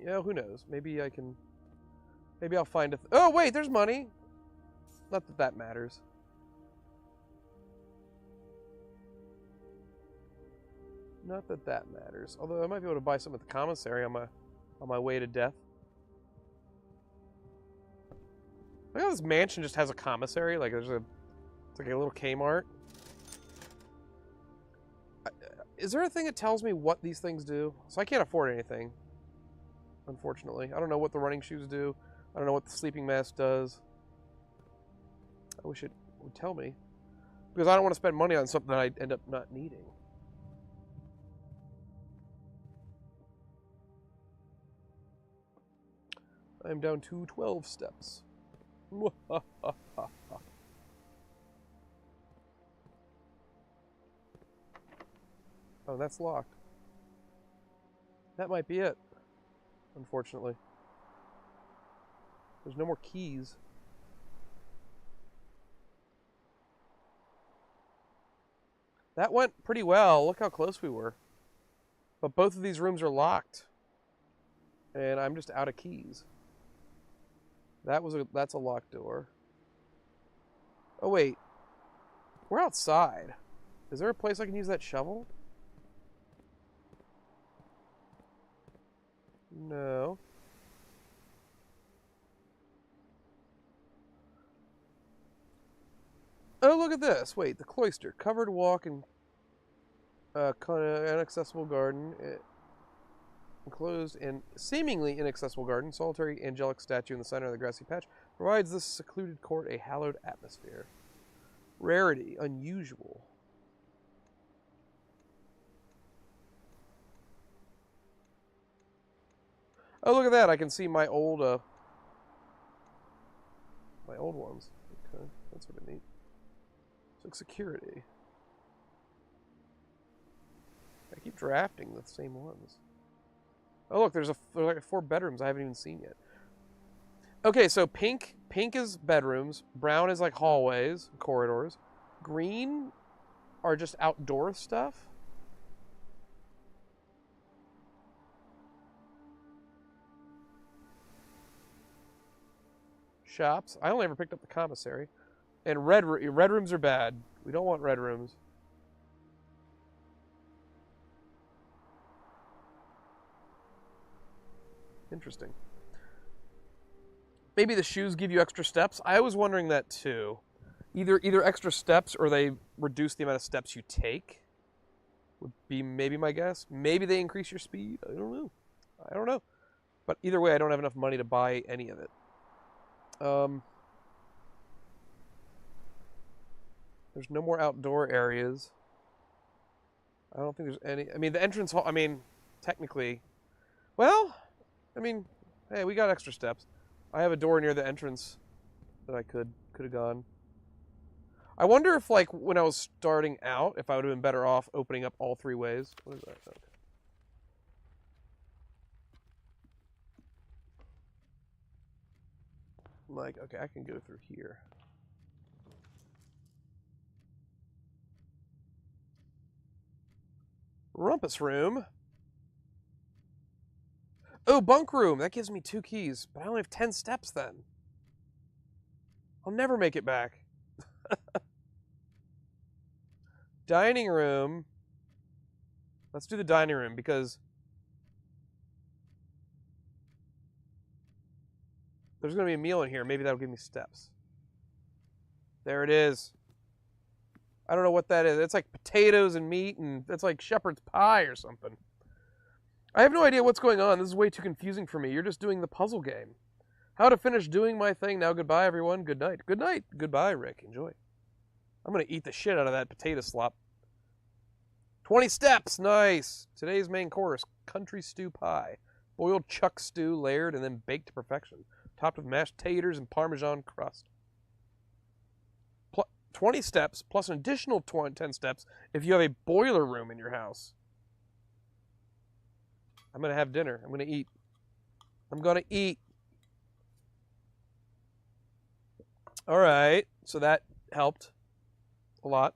who knows? Maybe I'll find oh wait, there's money. Not that that matters. Not that that matters. Although I might be able to buy some at the commissary on my way to death. Look how this mansion just has a commissary. Like it's like a little Kmart. Is there a thing that tells me what these things do? So I can't afford anything, unfortunately. I don't know what the running shoes do. I don't know what the sleeping mask does. I wish it would tell me. Because I don't want to spend money on something that I end up not needing. I'm down to 12 steps. Oh, that's locked. That might be it, unfortunately. There's no more keys. That went pretty well. Look how close we were. But both of these rooms are locked. And I'm just out of keys. That's a locked door. Oh, wait. We're outside. Is there a place I can use that shovel? No. Oh, look at this. Wait, the cloister. Covered walk and kind of inaccessible garden. Enclosed and seemingly inaccessible garden. Solitary angelic statue in the center of the grassy patch. Provides this secluded court a hallowed atmosphere. Rarity, unusual. Oh, look at that! I can see my old ones. Okay, that's sort of neat. It's like security. I keep drafting the same ones. Oh, look, there's like 4 bedrooms I haven't even seen yet. Okay, so pink is bedrooms, brown is like hallways, corridors, green are just outdoor stuff. Shops. I only ever picked up the commissary. And red rooms are bad. We don't want red rooms. Interesting. Maybe the shoes give you extra steps. I was wondering that too. Either extra steps or they reduce the amount of steps you take. Would be maybe my guess. Maybe they increase your speed. I don't know. But either way, I don't have enough money to buy any of it. There's no more outdoor areas. I don't think there's any. I mean, the entrance hall. I mean, technically, well, I mean, hey, we got extra steps. I have a door near the entrance that I could have gone. I wonder if, like, when I was starting out, if I would have been better off opening up all 3 ways. What is that? Okay. Like, okay, I can go through here. Rumpus room. Oh, bunk room. That gives me 2 keys, but I only have 10 steps then. I'll never make it back. Dining room. Let's do the dining room because there's going to be a meal in here. Maybe that'll give me steps. There it is. I don't know what that is. It's like potatoes and meat, and it's like shepherd's pie or something. I have no idea what's going on. This is way too confusing for me. You're just doing the puzzle game. How to finish doing my thing. Now goodbye, everyone. Good night. Good night. Goodbye, Rick. Enjoy. I'm going to eat the shit out of that potato slop. 20 steps. Nice. Today's main course, country stew pie. Boiled chuck stew layered and then baked to perfection. Topped with mashed taters and Parmesan crust. 20 steps plus an additional 10 steps if you have a boiler room in your house. I'm going to have dinner. I'm going to eat. I'm going to eat. All right. So that helped a lot.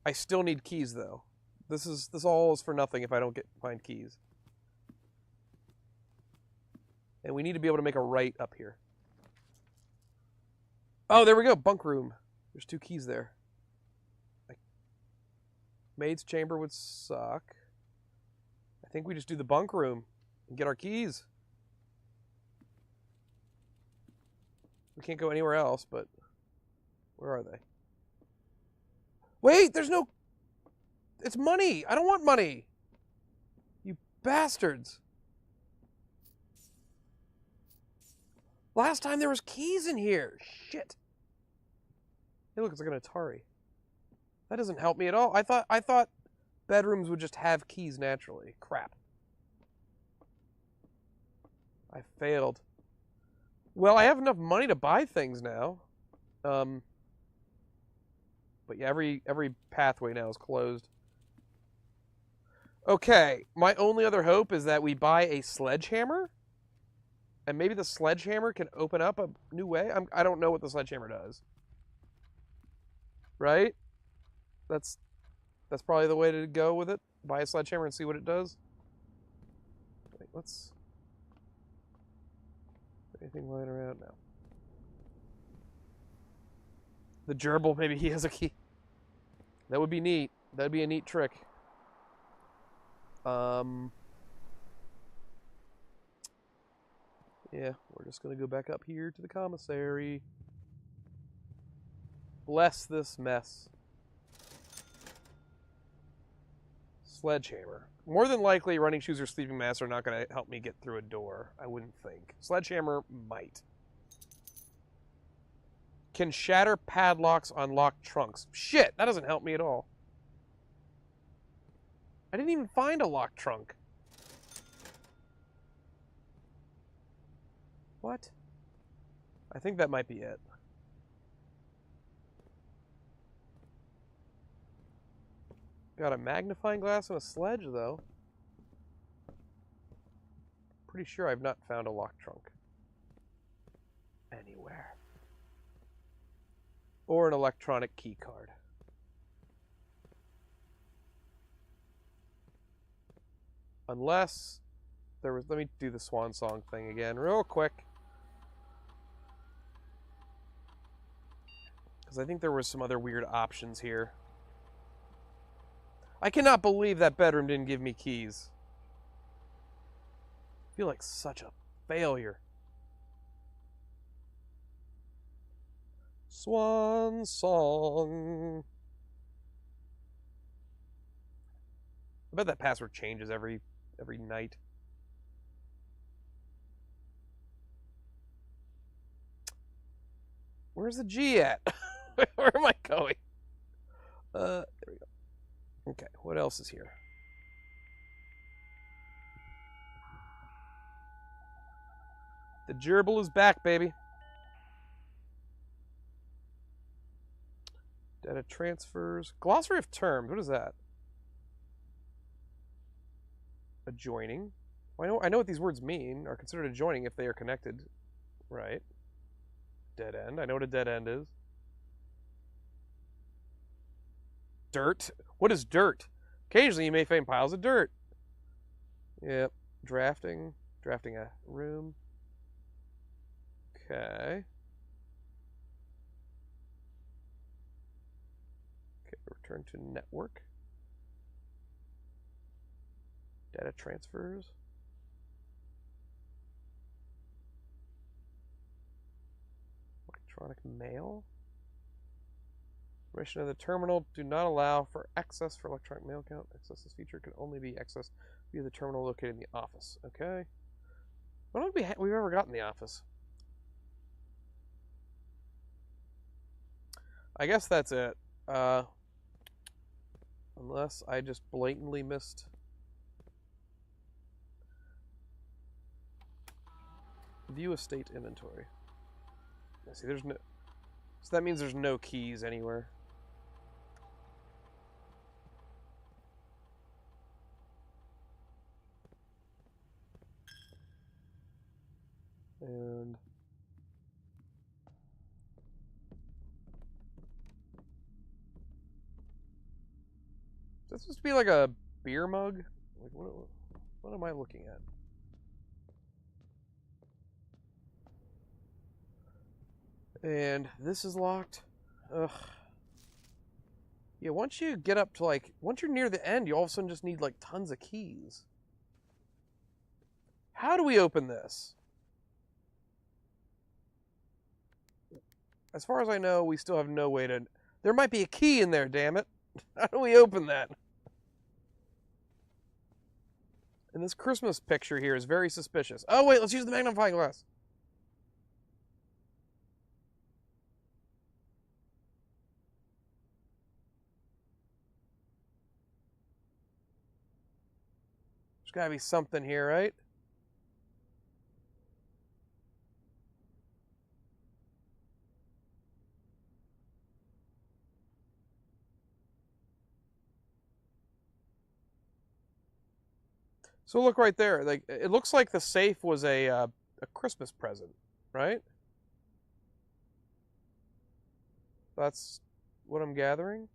I still need keys, though. This all is for nothing if I don't find keys. And we need to be able to make a right up here. Oh, there we go. Bunk room. There's 2 keys there. Maid's chamber would suck. I think we just do the bunk room and get our keys. We can't go anywhere else, but where are they? Wait, there's no... It's money. I don't want money. You bastards. Last time there was keys in here. Shit. Hey, look, it's like an Atari. That doesn't help me at all. I thought bedrooms would just have keys naturally. Crap. I failed. Well, I have enough money to buy things now. But yeah, every pathway now is closed. Okay, my only other hope is that we buy a sledgehammer. And maybe the sledgehammer can open up a new way. I don't know what the sledgehammer does. Right? That's probably the way to go with it. Buy a sledgehammer and see what it does. Wait, let's... Anything lying around now? The gerbil, maybe he has a key. That would be neat. That'd be a neat trick. Yeah, we're just going to go back up here to the commissary. Bless this mess. Sledgehammer. More than likely, running shoes or sleeping mask are not going to help me get through a door, I wouldn't think. Sledgehammer might. Can shatter padlocks on locked trunks. Shit, that doesn't help me at all. I didn't even find a locked trunk. What? I think that might be it. Got a magnifying glass and a sledge, though. Pretty sure I've not found a locked trunk anywhere. Or an electronic key card. Unless there was... Let me do the swan song thing again real quick. Because I think there were some other weird options here. I cannot believe that bedroom didn't give me keys. I feel like such a failure. Swan song. I bet that password changes every night. Where's the G at? Where am I going? There we go. Okay, what else is here? The gerbil is back, baby. Data transfers. Glossary of terms. What is that? Adjoining. Well, I know what these words mean. Are considered adjoining if they are connected. Right. Dead end. I know what a dead end is. Dirt. What is dirt? Occasionally you may find piles of dirt. Yep. Drafting. Drafting a room. Okay. Okay, return to network. Data transfers. Electronic mail. Information of the terminal do not allow for access for electronic mail account. Access this feature can only be accessed via the terminal located in the office. Okay. What have we've ever got in the office? I guess that's it. Unless I just blatantly missed. View estate inventory. See, there's no. So that means there's no keys anywhere. And is this supposed to be like a beer mug? Like what am I looking at? And this is locked. Ugh. Yeah, once you get up to once you're near the end, you all of a sudden just need like tons of keys. How do we open this? As far as I know, we still have no way to... There might be a key in there, damn it. How do we open that? And this Christmas picture here is very suspicious. Oh, wait, let's use the magnifying glass. There's got to be something here, right? So look right there. Like it looks like the safe was a Christmas present, right? That's what I'm gathering.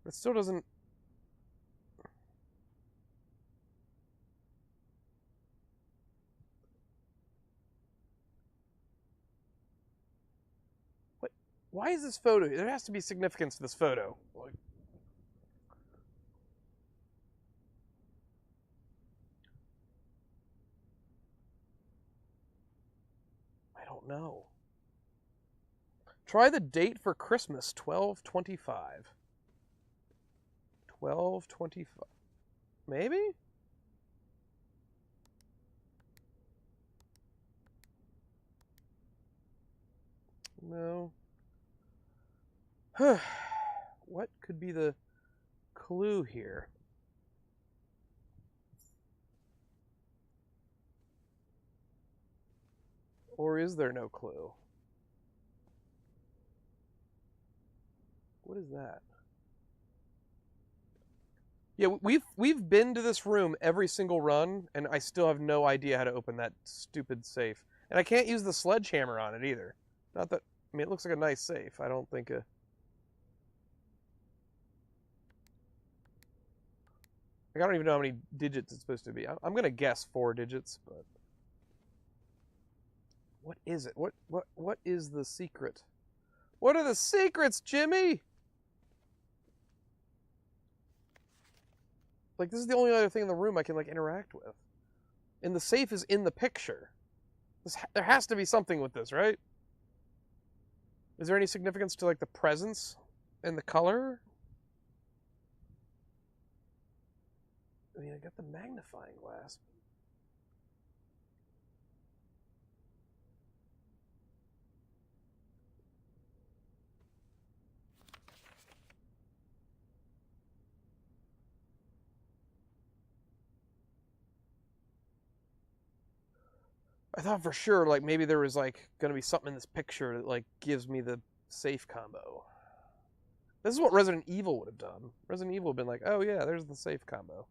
It still doesn't. What? Why is this photo? There has to be significance to this photo. Like, I don't know. Try the date for Christmas, 12/25. 12/25. Maybe? No, What could be the clue here? Or is there no clue? What is that? Yeah, we've been to this room every single run, and I still have no idea how to open that stupid safe. And I can't use the sledgehammer on it either. Not that, I mean, it looks like a nice safe. I don't think like, I don't even know how many digits it's supposed to be. I'm gonna guess 4 digits, but what is it? What is the secret? What are the secrets, Jimmy? Like, this is the only other thing in the room I can, like, interact with. And the safe is in the picture. There has to be something with this, right? Is there any significance to, like, the presence and the color? I mean, I got the magnifying glass. I thought for sure, like, maybe there was, like, going to be something in this picture that, like, gives me the safe combo. This is what Resident Evil would have done. Resident Evil would have been like, oh, yeah, there's the safe combo.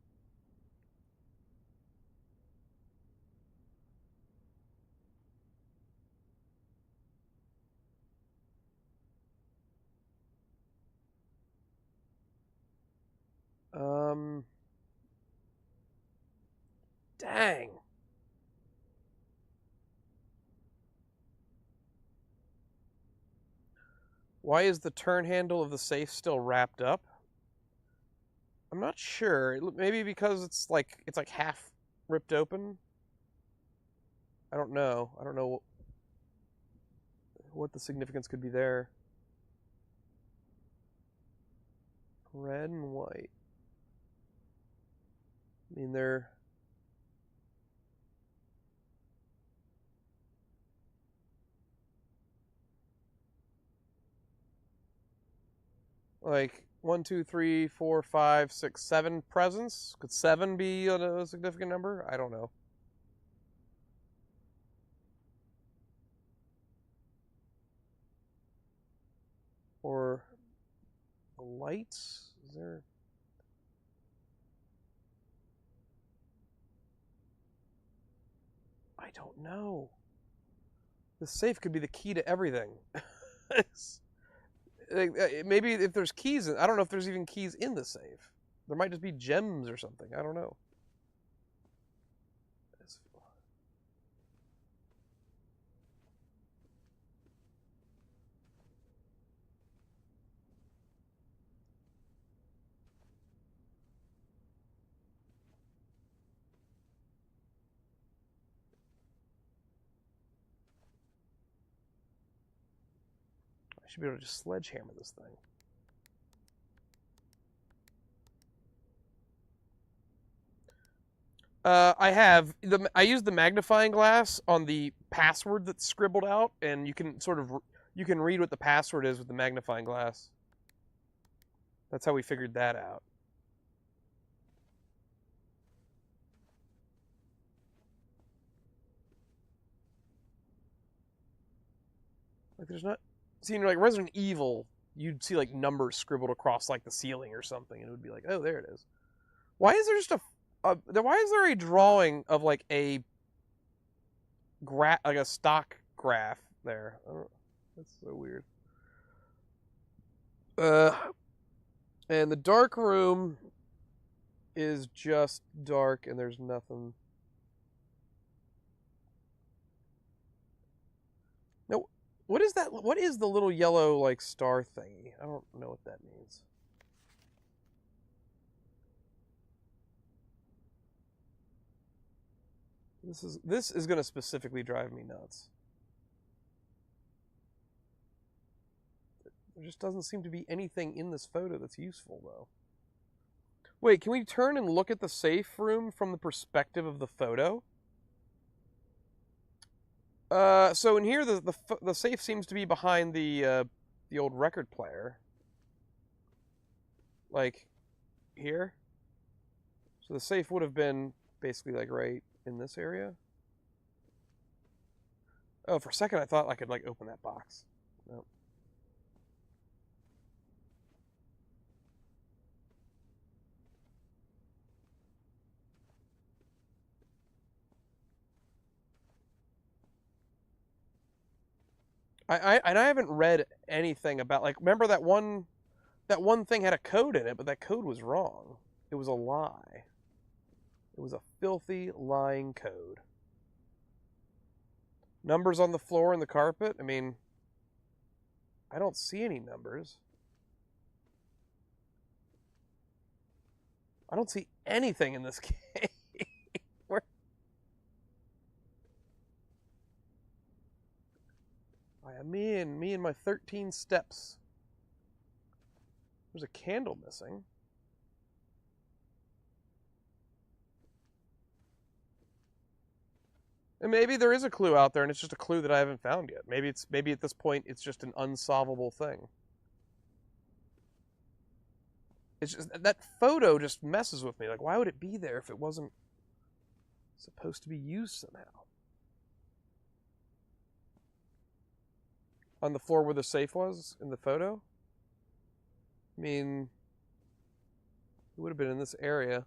Dang. Why is the turn handle of the safe still wrapped up? I'm not sure. Maybe because it's like half ripped open. I don't know. I don't know what the significance could be there. Red and white. I mean, they're like 1, 2, 3, 4, 5, 6, 7 presents. Could 7 be a significant number? I don't know. Or the lights? Is there? I don't know. The safe could be the key to everything. Maybe if there's keys, I don't know if there's even keys in the safe. There might just be gems or something. I don't know. I should be able to just sledgehammer this thing. I used the magnifying glass on the password that's scribbled out, and you can read what the password is with the magnifying glass. That's how we figured that out. Like, there's not. See, like Resident Evil, you'd see like numbers scribbled across like the ceiling or something, and it would be like, oh, there it is. Why is there just why is there a drawing of like a like a stock graph there? That's so weird. And the dark room is just dark, and there's nothing. No, what is that? What is the little yellow like star thingy? I don't know what that means. This is going to specifically drive me nuts. There just doesn't seem to be anything in this photo that's useful, though. Wait, can we turn and look at the safe room from the perspective of the photo? So in here, the safe seems to be behind the old record player. like here. So the safe would have been basically like right in this area. Oh, for a second I thought I could like open that box. No. I haven't read anything about, like, remember that one thing had a code in it, but that code was wrong. It was a lie. It was a filthy lying code. Numbers on the floor and the carpet? I mean, I don't see any numbers. I don't see anything in this game. Where? Me and my 13 steps. There's a candle missing. And maybe there is a clue out there, and it's just a clue that I haven't found yet. Maybe at this point it's just an unsolvable thing. It's just that photo just messes with me. Like, why would it be there if it wasn't supposed to be used somehow? On the floor where the safe was in the photo? I mean, it would have been in this area.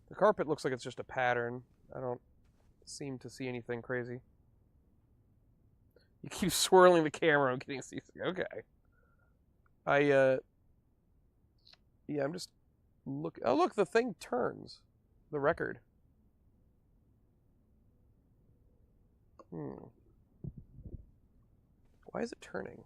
The carpet looks like it's just a pattern. I don't seem to see anything crazy. You keep swirling the camera and getting seasick. Okay. Yeah, I'm just oh, look, the thing turns. The record. Why is it turning?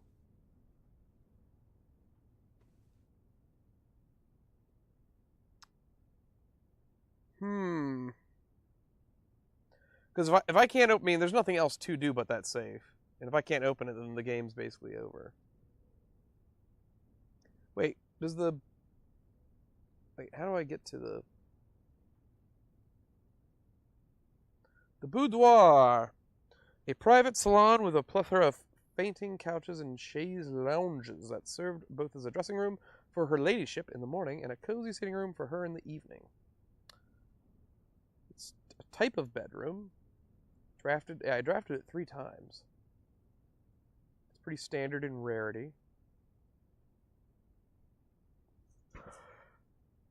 Because if I can't open, I mean, there's nothing else to do but that save. And if I can't open it, then the game's basically over. Wait, wait, how do I get to the boudoir? A private salon with a plethora of fainting couches and chaise lounges that served both as a dressing room for her ladyship in the morning and a cozy sitting room for her in the evening. It's a type of bedroom. I drafted it 3 times. It's pretty standard in rarity.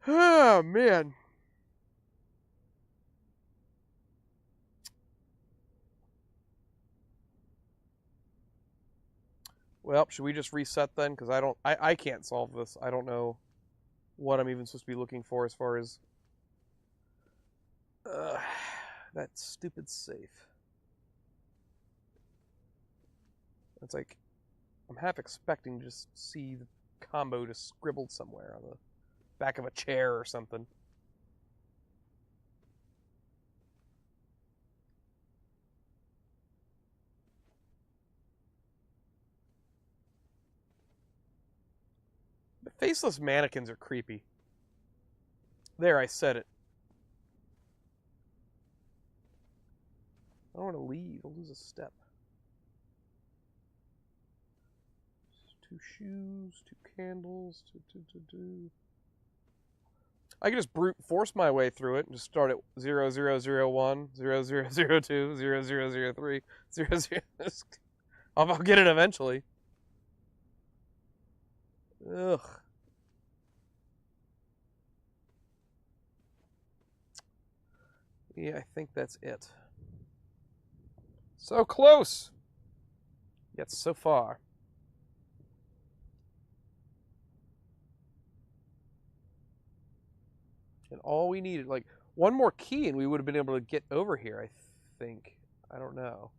Oh, man. Well, should we just reset then? Because I can't solve this. I don't know what I'm even supposed to be looking for as far as that stupid safe. It's like, I'm half expecting to just see the combo just scribbled somewhere on the back of a chair or something. The faceless mannequins are creepy. There, I said it. I don't want to leave. I'll lose a step. 2 shoes, 2 candles, 2. I can just brute force my way through it and just start at 0001, 0002, 0003, 00. I'll get it eventually. Ugh. Yeah, I think that's it. So close, yet so far. And all we needed, like, one more key and we would have been able to get over here, I think. I don't know.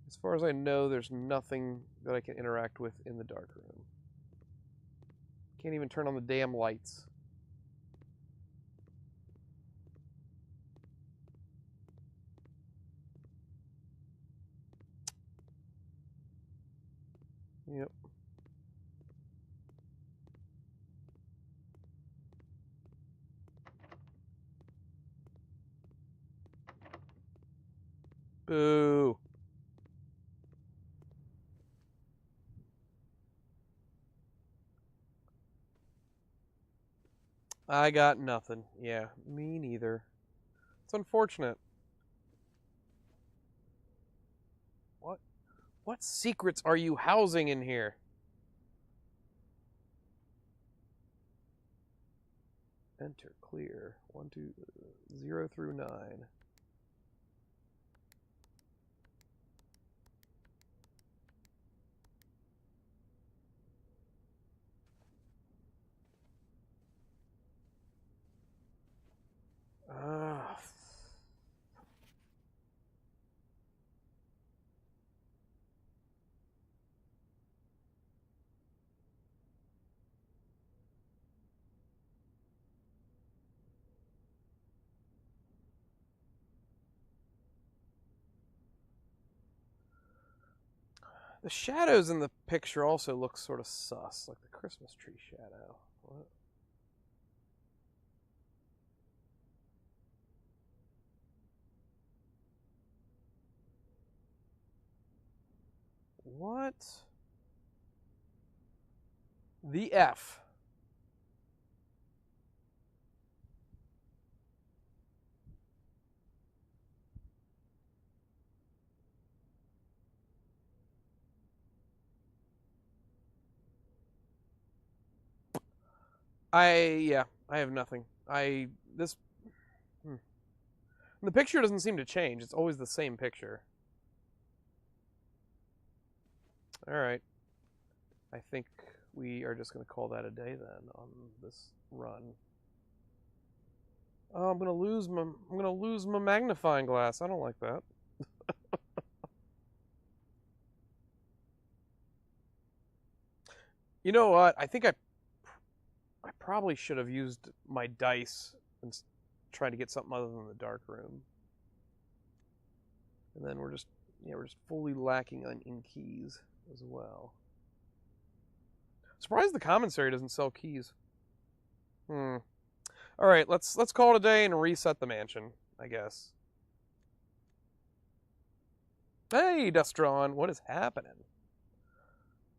As far as I know, there's nothing that I can interact with in the dark room. Can't even turn on the damn lights. Yep. Boo. I got nothing. Yeah, me neither. It's unfortunate. What secrets are you housing in here? Enter, clear. 1, 2, 0 through 9. Ah. The shadows in the picture also look sort of sus, like the Christmas tree shadow. What? What? The F. I have nothing. This the picture doesn't seem to change. It's always the same picture. All right. I think we are just going to call that a day then on this run. Oh, I'm going to lose my magnifying glass. I don't like that. You know what? I think I probably should have used my dice and tried to get something other than the dark room. And then we're just fully lacking in keys as well. Surprised the commissary doesn't sell keys. All right, let's call it a day and reset the mansion, I guess. Hey, Dustron, what is happening?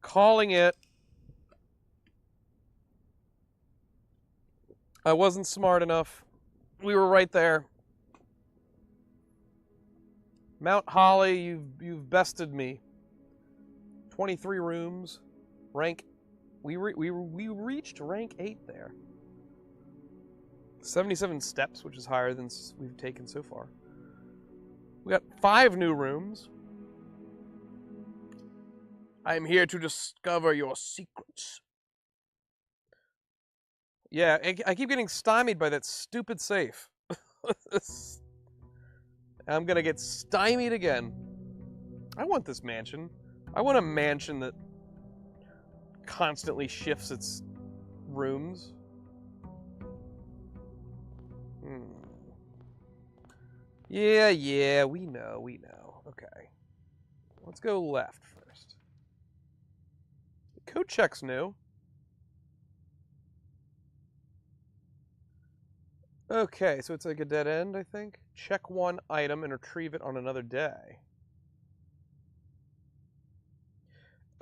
Calling it. I wasn't smart enough. We were right there. Mount Holly, you've bested me. 23 rooms, rank. We reached rank 8 there. 77 steps, which is higher than we've taken so far. We got 5 new rooms. I'm here to discover your secrets. Yeah, I keep getting stymied by that stupid safe. I'm gonna get stymied again. I want this mansion. I want a mansion that constantly shifts its rooms. Yeah, we know. Okay. Let's go left first. The code check's new. Okay, so it's like a dead end, I think. Check one item and retrieve it on another day.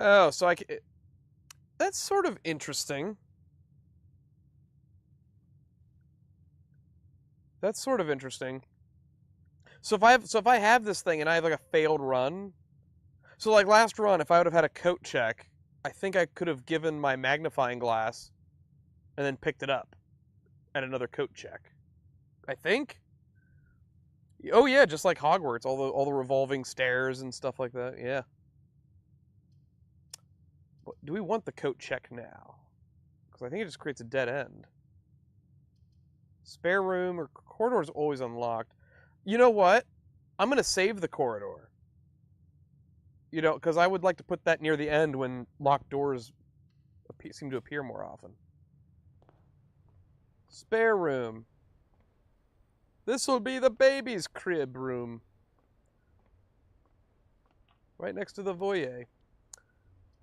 Oh, so that's sort of interesting. That's sort of interesting. So if I have this thing and I have like a failed run, so like last run, if I would have had a coat check, I think I could have given my magnifying glass and then picked it up at another coat check. I think. Oh yeah, just like Hogwarts, all the revolving stairs and stuff like that. Yeah. But do we want the coat check now? Because I think it just creates a dead end. Spare room or corridor is always unlocked. You know what? I'm gonna save the corridor. You know, because I would like to put that near the end when locked doors seem to appear more often. Spare room. This will be the baby's crib room. Right next to the foyer.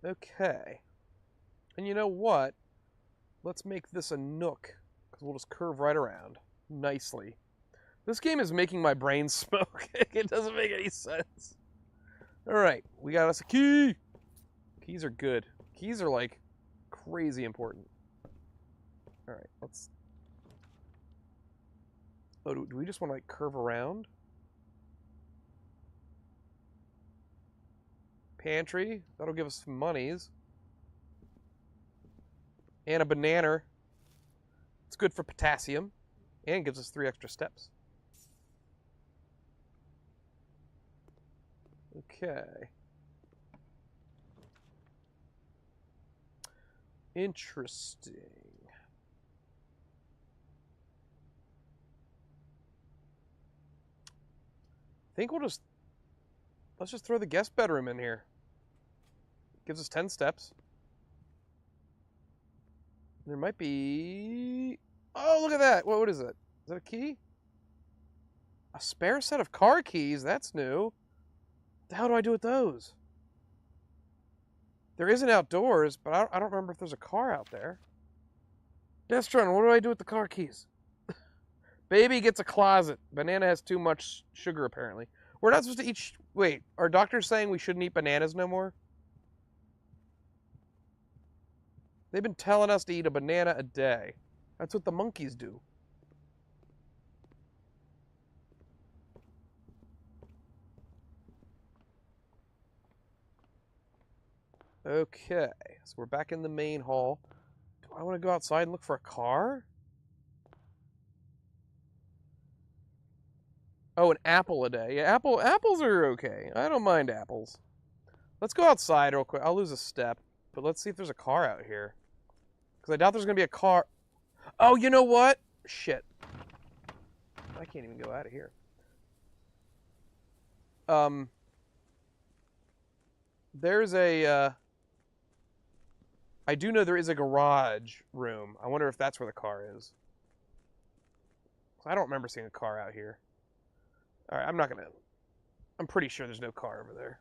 Okay. And you know what? Let's make this a nook, because we'll just curve right around nicely. This game is making my brain smoke. It doesn't make any sense. All right, we got us a key. Keys are good. Keys are like crazy important. All right, let's Oh, do we just want to, like, curve around? Pantry. That'll give us some monies. And a banana. It's good for potassium. And gives us 3 extra steps. Okay. Interesting. I think let's just throw the guest bedroom in here. Gives us 10 steps. There might be... Oh, look at that. What is it? Is that a key? A spare set of car keys? That's new. What the hell do I do with those? There is an outdoors, but I don't remember if there's a car out there. Destron, what do I do with the car keys? Baby gets a closet. Banana has too much sugar, apparently. We're not supposed to eat... Wait, are doctors saying we shouldn't eat bananas no more? They've been telling us to eat a banana a day. That's what the monkeys do. Okay, so we're back in the main hall. Do I want to go outside and look for a car? Oh, an apple a day. Yeah, apples are okay. I don't mind apples. Let's go outside real quick. I'll lose a step, but let's see if there's a car out here. Because I doubt there's going to be a car. Oh, you know what? Shit. I can't even go out of here. There's a... I do know there is a garage room. I wonder if that's where the car is. I don't remember seeing a car out here. Alright, I'm pretty sure there's no car over there.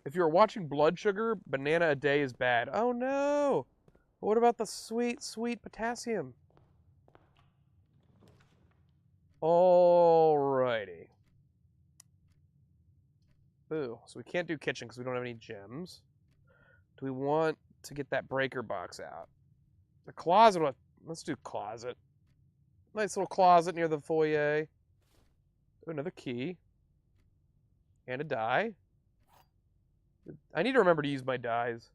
If you're watching blood sugar, banana a day is bad. Oh no! What about the sweet, sweet potassium? Alrighty. Ooh, so we can't do kitchen because we don't have any gems. Do we want to get that breaker box out? The closet, let's do closet. Nice little closet near the foyer. Ooh, another key. And a die. I need to remember to use my dies.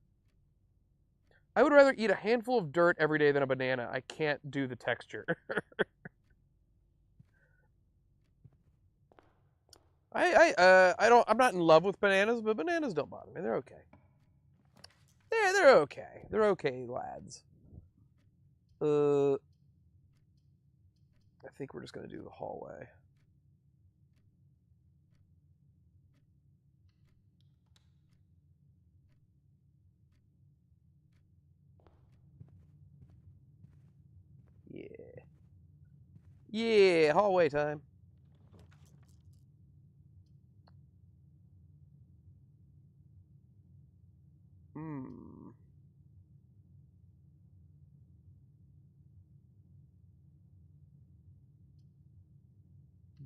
I would rather eat a handful of dirt every day than a banana. I can't do the texture. I'm not in love with bananas, but bananas don't bother me. They're okay. They're okay. They're okay, lads. I think we're just gonna do the hallway. Yeah. Yeah, hallway time.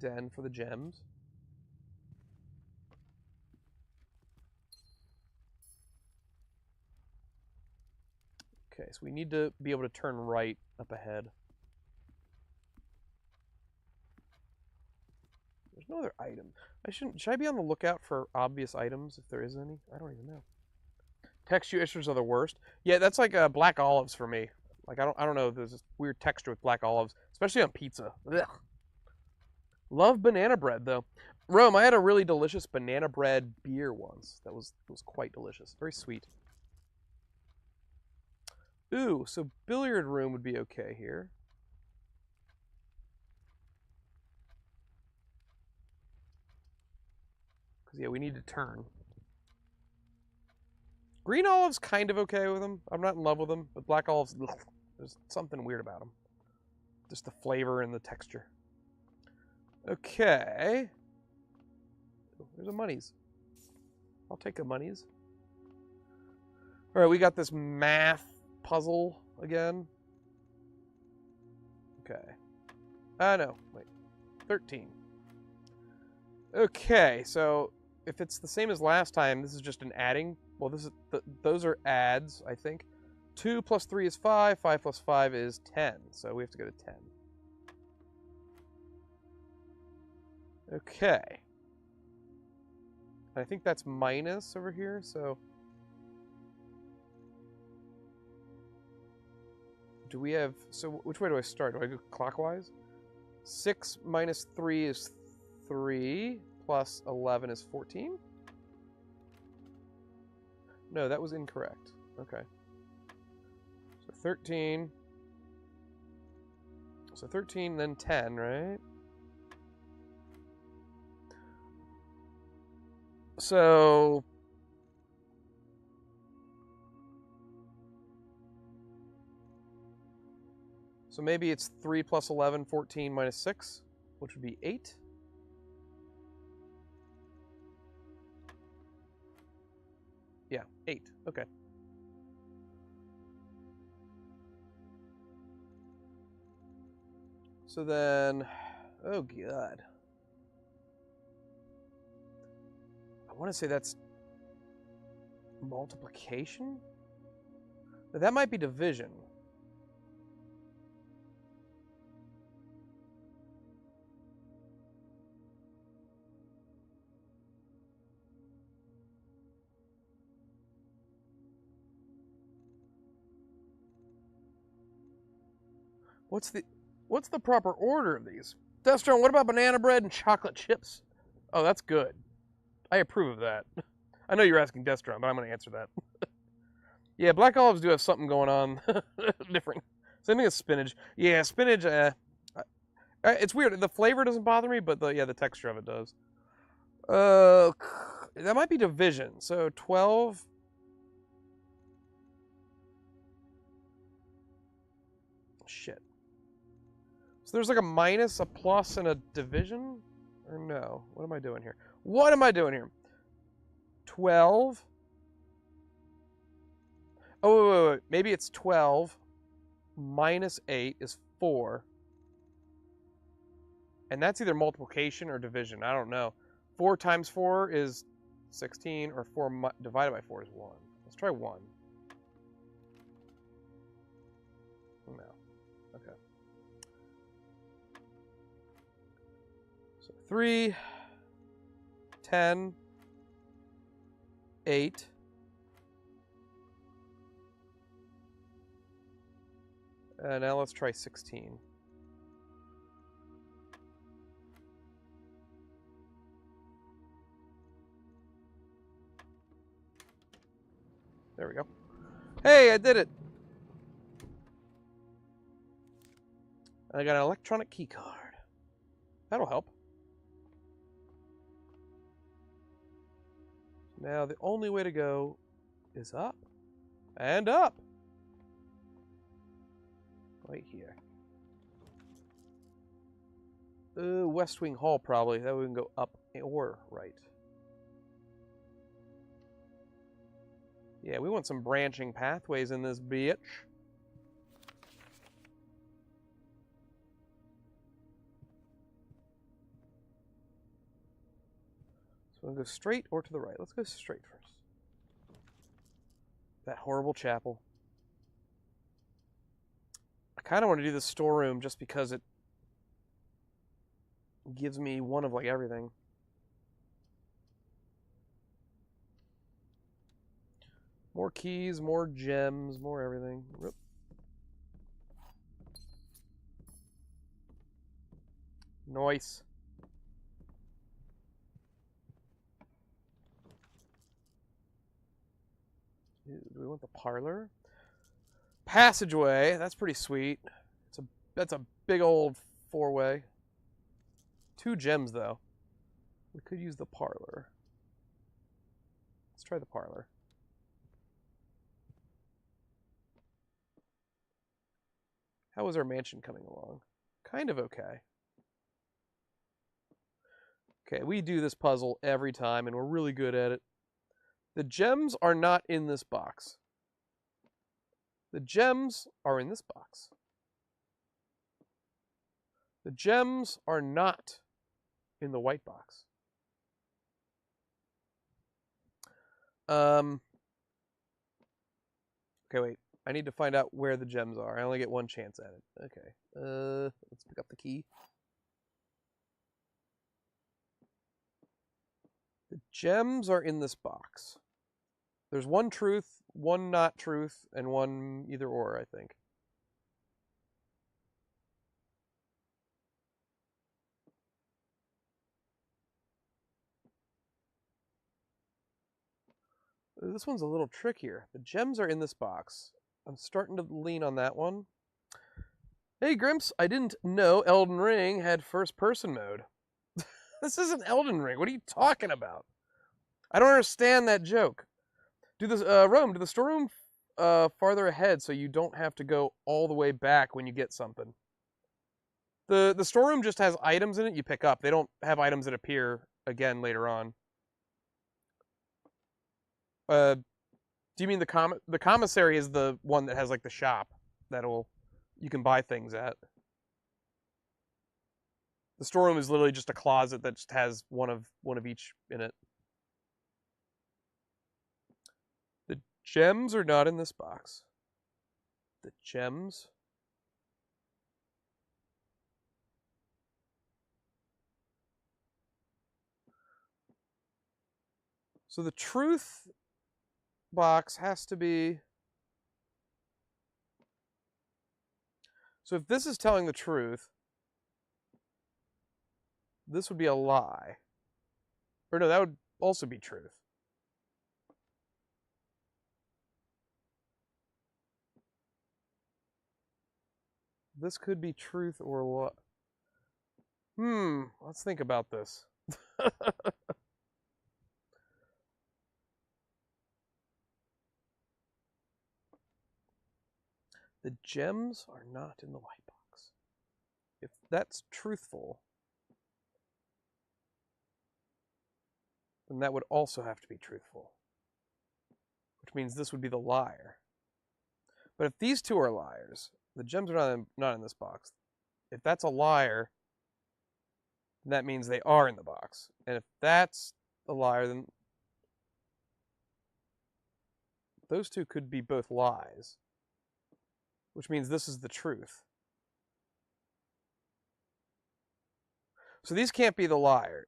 Den for the gems. Okay, so we need to be able to turn right up ahead. There's no other item. Should I be on the lookout for obvious items if there is any? I don't even know. Texture issues are the worst. Yeah, that's like black olives for me. Like I don't know. There's this weird texture with black olives, especially on pizza. Ugh. Love banana bread though. Rome, I had a really delicious banana bread beer once. That was quite delicious. Very sweet. Ooh, so billiard room would be okay here. Because yeah, we need to turn. Green olives kind of okay with them. I'm not in love with them, but black olives, ugh, there's something weird about them. Just the flavor and the texture. Okay. There's a monies. I'll take a monies. All right, we got this math puzzle again. Okay. No, wait. 13. Okay, so if it's the same as last time, this is just an adding. Well, those are adds, I think. 2 plus 3 is 5. 5 plus 5 is 10. So we have to go to 10. Okay. I think that's minus over here, so... Do we have... So which way do I start? Do I go clockwise? 6 minus 3 is 3, plus 11 is 14? No, that was incorrect. Okay. So 13. So 13, then 10, right? So... So maybe it's 3 plus 11, 14 minus 6, which would be 8. Yeah, 8. Okay. So then, oh god. I want to say that's multiplication? That might be division. What's the proper order of these? Destron, what about banana bread and chocolate chips? Oh, that's good. I approve of that. I know you're asking Destron, but I'm going to answer that. Yeah, black olives do have something going on different. Same thing as spinach. Yeah, spinach, it's weird. The flavor doesn't bother me, but the texture of it does. That might be division. So 12... Shit. So there's like a minus, a plus, and a division? Or no? What am I doing here? What am I doing here? 12. Oh, wait. Maybe it's 12 minus 8 is 4. And that's either multiplication or division. I don't know. 4 times 4 is 16, or 4 divided by 4 is 1. Let's try 1. No. Okay. So 3, 10, 8. Now let's try 16. There we go. Hey, I did it! I got an electronic key card. That'll help. Now the only way to go is up. And up! Right here. West Wing Hall, probably. That way we can go up or right. Yeah, we want some branching pathways in this bitch. So we'll go straight or to the right. Let's go straight first. That horrible chapel. I kind of want to do the storeroom just because it gives me one of like everything. More keys, more gems, more everything. Whoop. Nice. Do we want the parlor? Passageway. That's pretty sweet. That's a big old 4-way. 2 gems though. We could use the parlor. Let's try the parlor. How is our mansion coming along? Kind of okay. Okay, we do this puzzle every time, and we're really good at it. The gems are not in this box. The gems are in this box. The gems are not in the white box. Okay, wait. I need to find out where the gems are. I only get one chance at it. Okay. Let's pick up the key. The gems are in this box. There's one truth, one not truth, and one either or, I think. This one's a little trickier. The gems are in this box. I'm starting to lean on that one. Hey, Grimps, I didn't know Elden Ring had first-person mode. This isn't Elden Ring. What are you talking about? I don't understand that joke. Do the storeroom farther ahead so you don't have to go all the way back when you get something. The storeroom just has items in it you pick up. They don't have items that appear again later on. Do you mean the commissary is the one that has like the shop you can buy things at? The storeroom is literally just a closet that just has one of each in it. The gems are not in this box. The gems. So the truth box has to be... So if this is telling the truth, this would be a lie. Or no, that would also be truth. This could be truth or what? Let's think about this. The gems are not in the white box. If that's truthful, then that would also have to be truthful. Which means this would be the liar. But if these two are liars, the gems are not in this box. If that's a liar, then that means they are in the box. And if that's a liar, then those two could be both lies. Which means this is the truth. So these can't be the liar.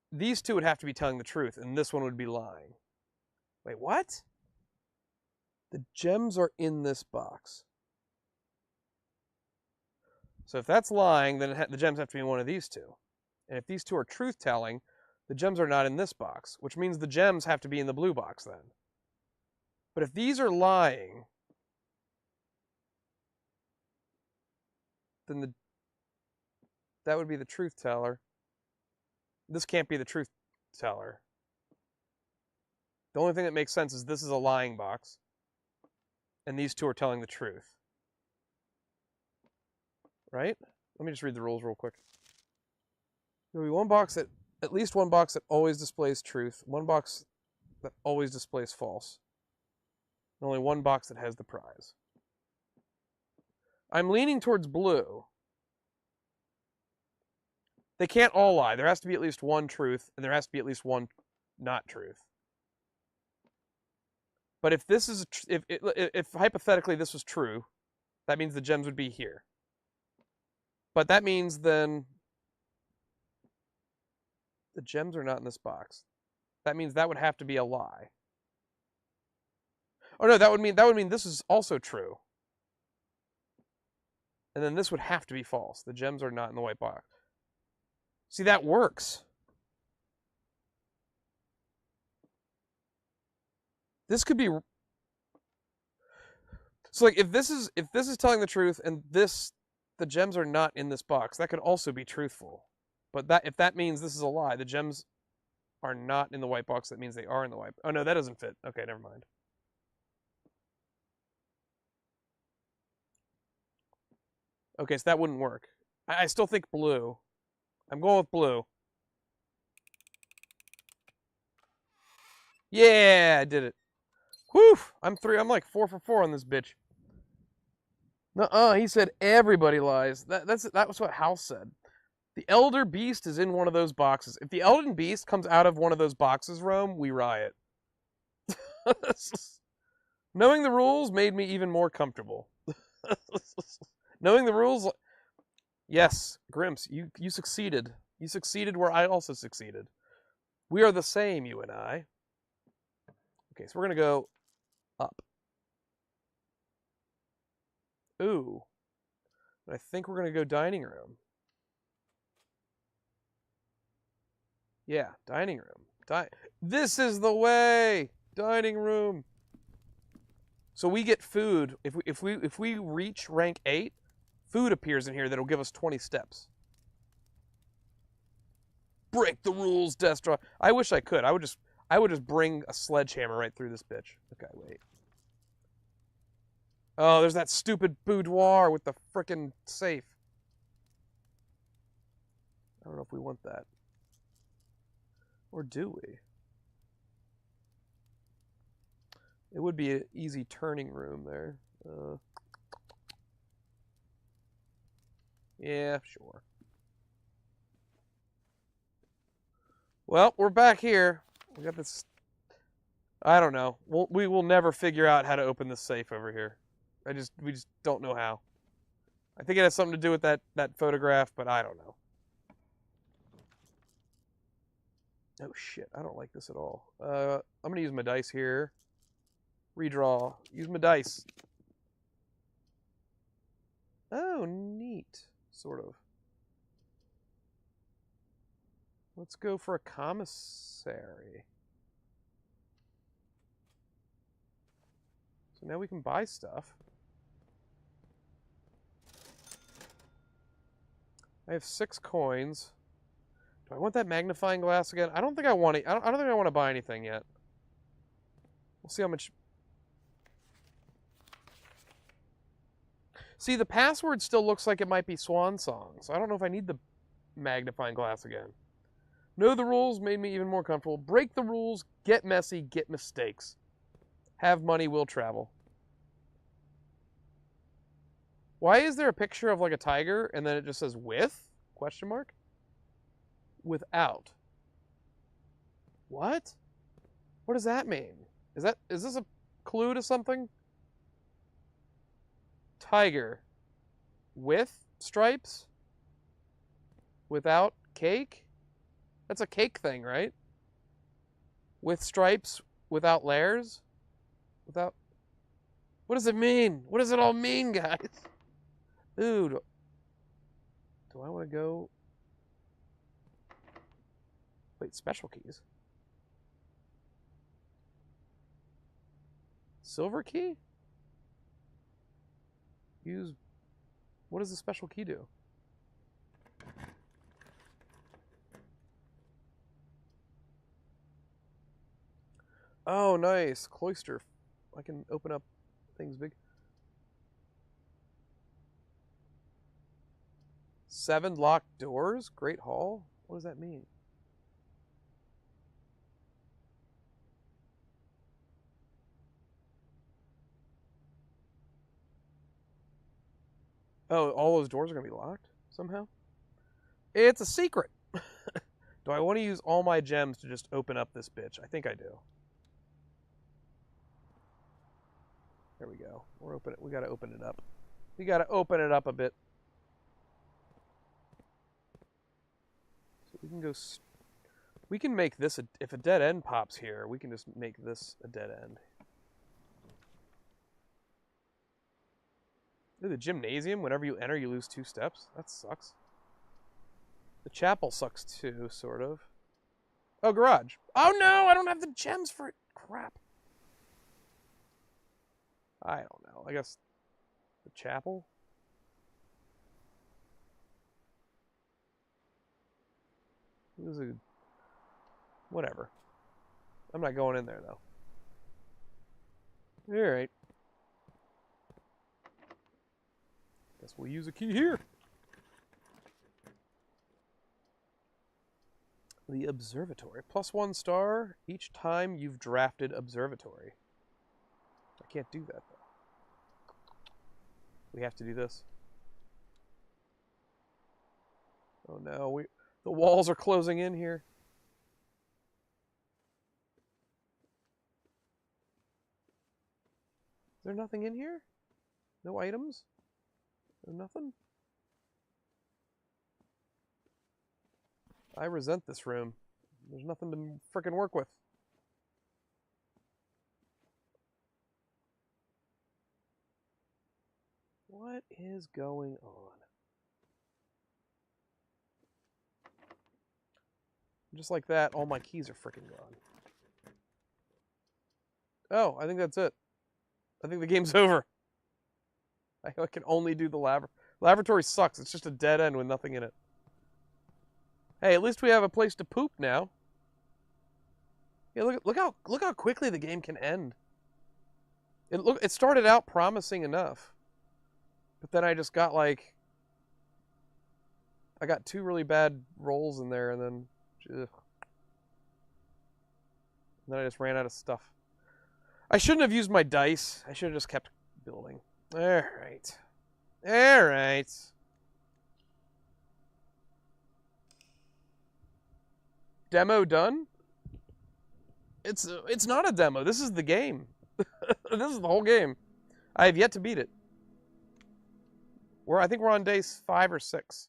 These two would have to be telling the truth, and this one would be lying. Wait, what? The gems are in this box. So if that's lying, then the gems have to be in one of these two. And if these two are truth-telling, the gems are not in this box, which means the gems have to be in the blue box then. But if these are lying, then that would be the truth teller. This can't be the truth teller. The only thing that makes sense is this is a lying box, and these two are telling the truth. Right? Let me just read the rules real quick. There'll be at least one box that always displays truth, one box that always displays false. And only one box that has the prize. I'm leaning towards blue. They can't all lie. There has to be at least one truth, and there has to be at least one not truth. But if this is if hypothetically this was true, that means the gems would be here. But that means then the gems are not in this box. That means that would have to be a lie. Oh no, that would mean this is also true. And then this would have to be false. The gems are not in the white box. See, that works. This could be... So like if this is telling the truth and the gems are not in this box, that could also be truthful. But if that means this is a lie, the gems are not in the white box, that means they are in the white. Oh no, that doesn't fit. Okay, never mind. Okay, so that wouldn't work. I still think blue. I'm going with blue. Yeah, I did it. Whew! I'm like 4 for 4 on this bitch. Nuh-uh, he said everybody lies. That was what House said. The Elder Beast is in one of those boxes. If the Elden Beast comes out of one of those boxes, Rome, we riot. Knowing the rules made me even more comfortable. Knowing the rules... Yes, Grimps, you succeeded. You succeeded where I also succeeded. We are the same, you and I. Okay, so we're going to go up. Ooh. I think we're going to go dining room. Yeah, dining room. This is the way! Dining room. So we get food. If we reach rank 8, food appears in here that'll give us 20 steps. Break the rules, Destroy. I wish I could. I would just bring a sledgehammer right through this bitch. Okay, wait. Oh, there's that stupid boudoir with the frickin' safe. I don't know if we want that. Or do we? It would be an easy turning room there. Yeah, sure. Well, we're back here. We got this... I don't know. We will never figure out how to open this safe over here. We just don't know how. I think it has something to do with that photograph, but I don't know. Oh shit, I don't like this at all. I'm gonna use my dice here. Redraw. Use my dice. Oh, neat. Sort of. Let's go for a commissary. So now we can buy stuff. I have 6 coins. Do I want that magnifying glass again? I don't think I want it. I don't think I want to buy anything yet. We'll see how much. See, the password still looks like it might be Swan Song, so I don't know if I need the magnifying glass again. Know the rules made me even more comfortable. Break the rules, get messy, get mistakes. Have money, will travel. Why is there a picture of like a tiger and then it just says with? Question mark? Without. What? What does that mean? Is this a clue to something? Tiger. With stripes? Without cake? That's a cake thing, right? With stripes, without layers? Without... What does it mean? What does it all mean, guys? Ooh. Do I want to go... Wait, special keys? Silver key? Use... What does the special key do? Oh, nice. Cloister. I can open up things big. 7 locked doors? Great Hall? What does that mean? Oh, all those doors are going to be locked somehow? It's a secret. Do I want to use all my gems to just open up this bitch? I think I do. There we go. We got to open it up. We got to open it up a bit. So we can go... We can make this... If a dead end pops here, we can just make this a dead end. Ooh, the gymnasium, whenever you enter, you lose 2 steps. That sucks. The chapel sucks too, sort of. Oh, garage. Oh no, I don't have the gems for it. Crap. I don't know. I guess the chapel? This is a... Whatever. I'm not going in there, though. Alright. Guess we'll use a key here. The observatory. +1 star each time you've drafted observatory. I can't do that, though. We have to do this. Oh no, the walls are closing in here. there nothing in here? No items? No nothing? I resent this room. There's nothing to frickin' work with. What is going on? Just like that, all my keys are frickin' gone. Oh, I think that's it. I think the game's over. I can only do the laboratory sucks. It's just a dead end with nothing in it. Hey, at least we have a place to poop now. Yeah, look how quickly the game can end. It started out promising enough, but then I just got like I got 2 really bad rolls in there, and then I just ran out of stuff. I shouldn't have used my dice. I should have just kept building. All right. All right. Demo done? It's not a demo. This is the game. This is the whole game. I have yet to beat it. I think we're on day 5 or 6.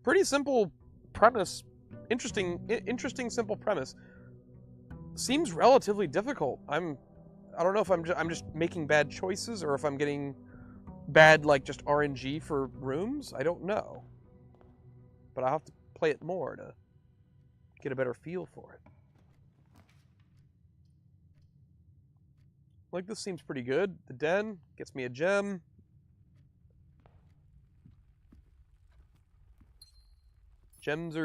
Pretty simple premise. Interesting simple premise. Seems relatively difficult. I don't know if I'm just making bad choices or if I'm getting bad like just RNG for rooms. I don't know. But I'll have to play it more to get a better feel for it. Like, this seems pretty good. The den gets me a gem. Gems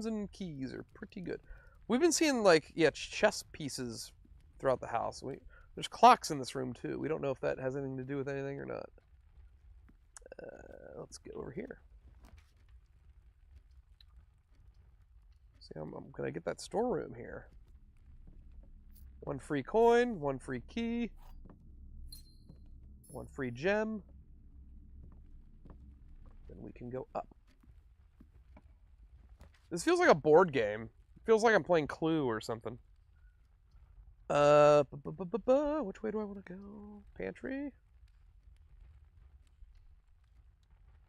and keys are pretty good. We've been seeing like chess pieces throughout the house. There's clocks in this room too. We don't know if that has anything to do with anything or not. Let's get over here. See, I'm gonna get that storeroom here. 1 free coin, 1 free key, 1 free gem. Then we can go up. This feels like a board game. It feels like I'm playing Clue or something. Which way do I want to go? Pantry?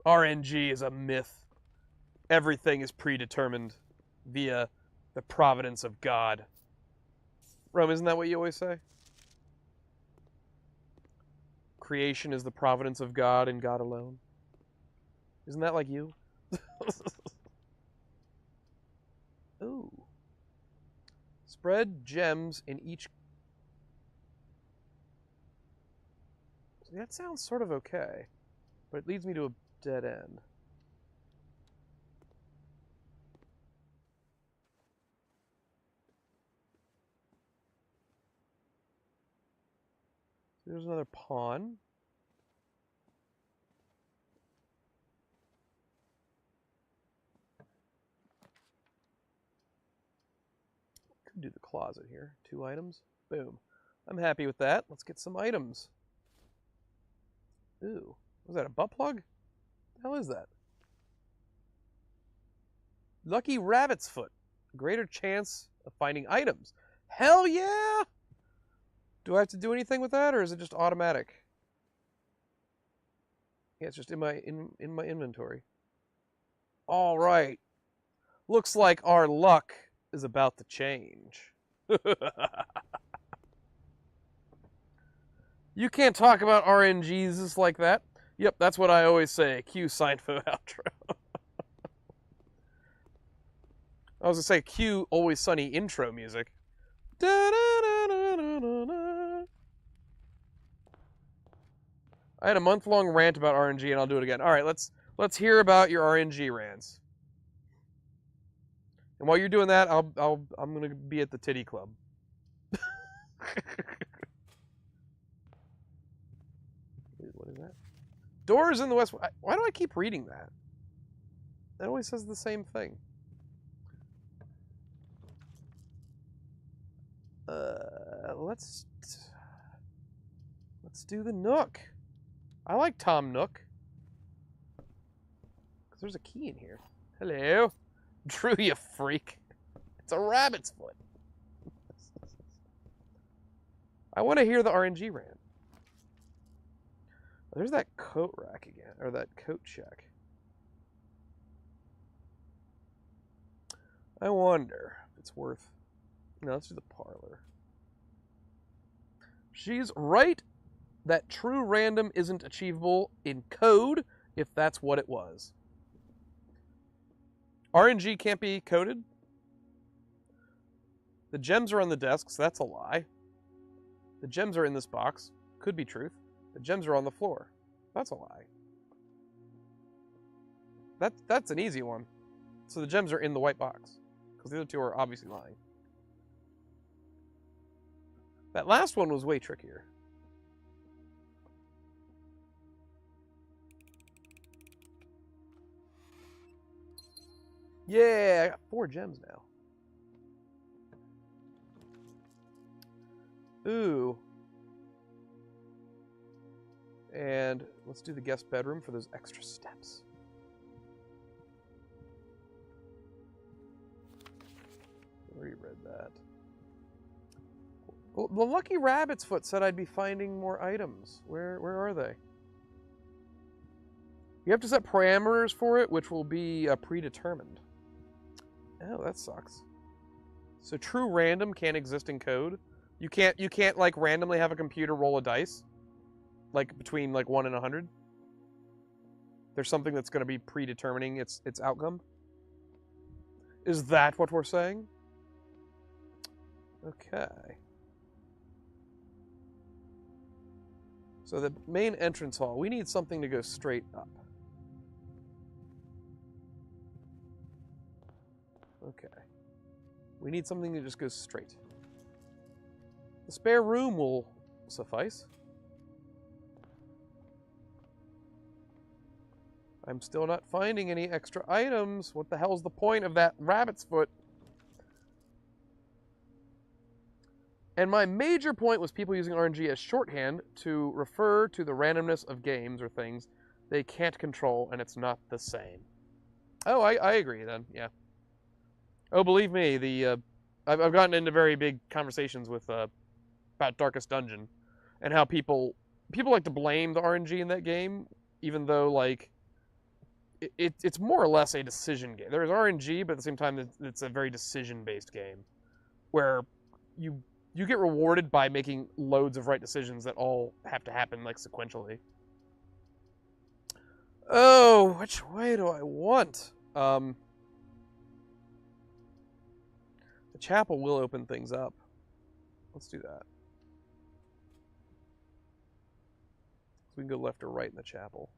RNG is a myth. Everything is predetermined via the providence of God. Rome, isn't that what you always say? Creation is the providence of God and God alone. Isn't that like you? Ooh. Spread gems in each... That sounds sort of okay, but it leads me to a dead end. There's another pawn. Could do the closet here. 2 items. Boom. I'm happy with that. Let's get some items. Ooh. Was that a butt plug? What the hell is that? Lucky rabbit's foot. Greater chance of finding items. Hell yeah! Do I have to do anything with that, or is it just automatic? Yeah, it's just in my inventory. All right. Looks like our luck is about to change. You can't talk about RNGs just like that. Yep, that's what I always say. Cue Seinfeld outro. I was going to say cue Always Sunny intro music. I had a month-long rant about RNG, and I'll do it again. All right, let's hear about your RNG rants. And while you're doing that, I'm gonna be at the titty club. What is that? Doors in the West. Why do I keep reading that? That always says the same thing. Let's do the Nook. I like Tom Nook. Because there's a key in here. Hello. Drew, you freak. It's a rabbit's foot. I want to hear the RNG rant. There's that coat rack again, or that coat check. I wonder if it's worth... No, let's do the parlor. She's right that true random isn't achievable in code if that's what it was. RNG can't be coded. The gems are on the desks. That's a lie. The gems are in this box. Could be truth. The gems are on the floor. That's a lie. That's an easy one. So the gems are in the white box. Because the other two are obviously lying. That last one was way trickier. Yeah, I got 4 gems now. Ooh. And let's do the guest bedroom for those extra steps. I already read that. Well, the Lucky Rabbit's Foot said I'd be finding more items. Where are they? You have to set parameters for it, which will be predetermined. Oh, that sucks. So true random can't exist in code. You can't like randomly have a computer roll a dice, like between like 1 and 100. There's something that's going to be predetermining its outcome. Is that what we're saying? Okay. So the main entrance hall, we need something to go straight up. Okay. We need something that just goes straight. The spare room will suffice. I'm still not finding any extra items. What the hell's the point of that rabbit's foot? And my major point was people using RNG as shorthand to refer to the randomness of games or things they can't control, and it's not the same. Oh, I agree then, yeah. Oh, believe me, I've gotten into very big conversations with about Darkest Dungeon, and how people like to blame the RNG in that game, even though like it's more or less a decision game. There's RNG, but at the same time, it's a very decision-based game, where you get rewarded by making loads of right decisions that all have to happen like sequentially. Oh, which way do I want? The chapel will open things up. Let's do that. So we can go left or right in the chapel.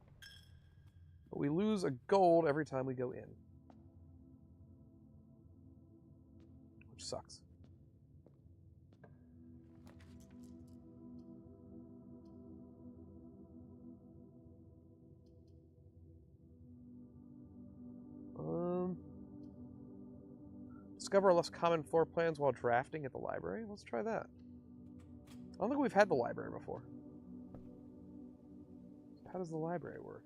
But we lose a gold every time we go in. Which sucks. Discover less common floor plans while drafting at the library. Let's try that. I don't think we've had the library before. How does the library work?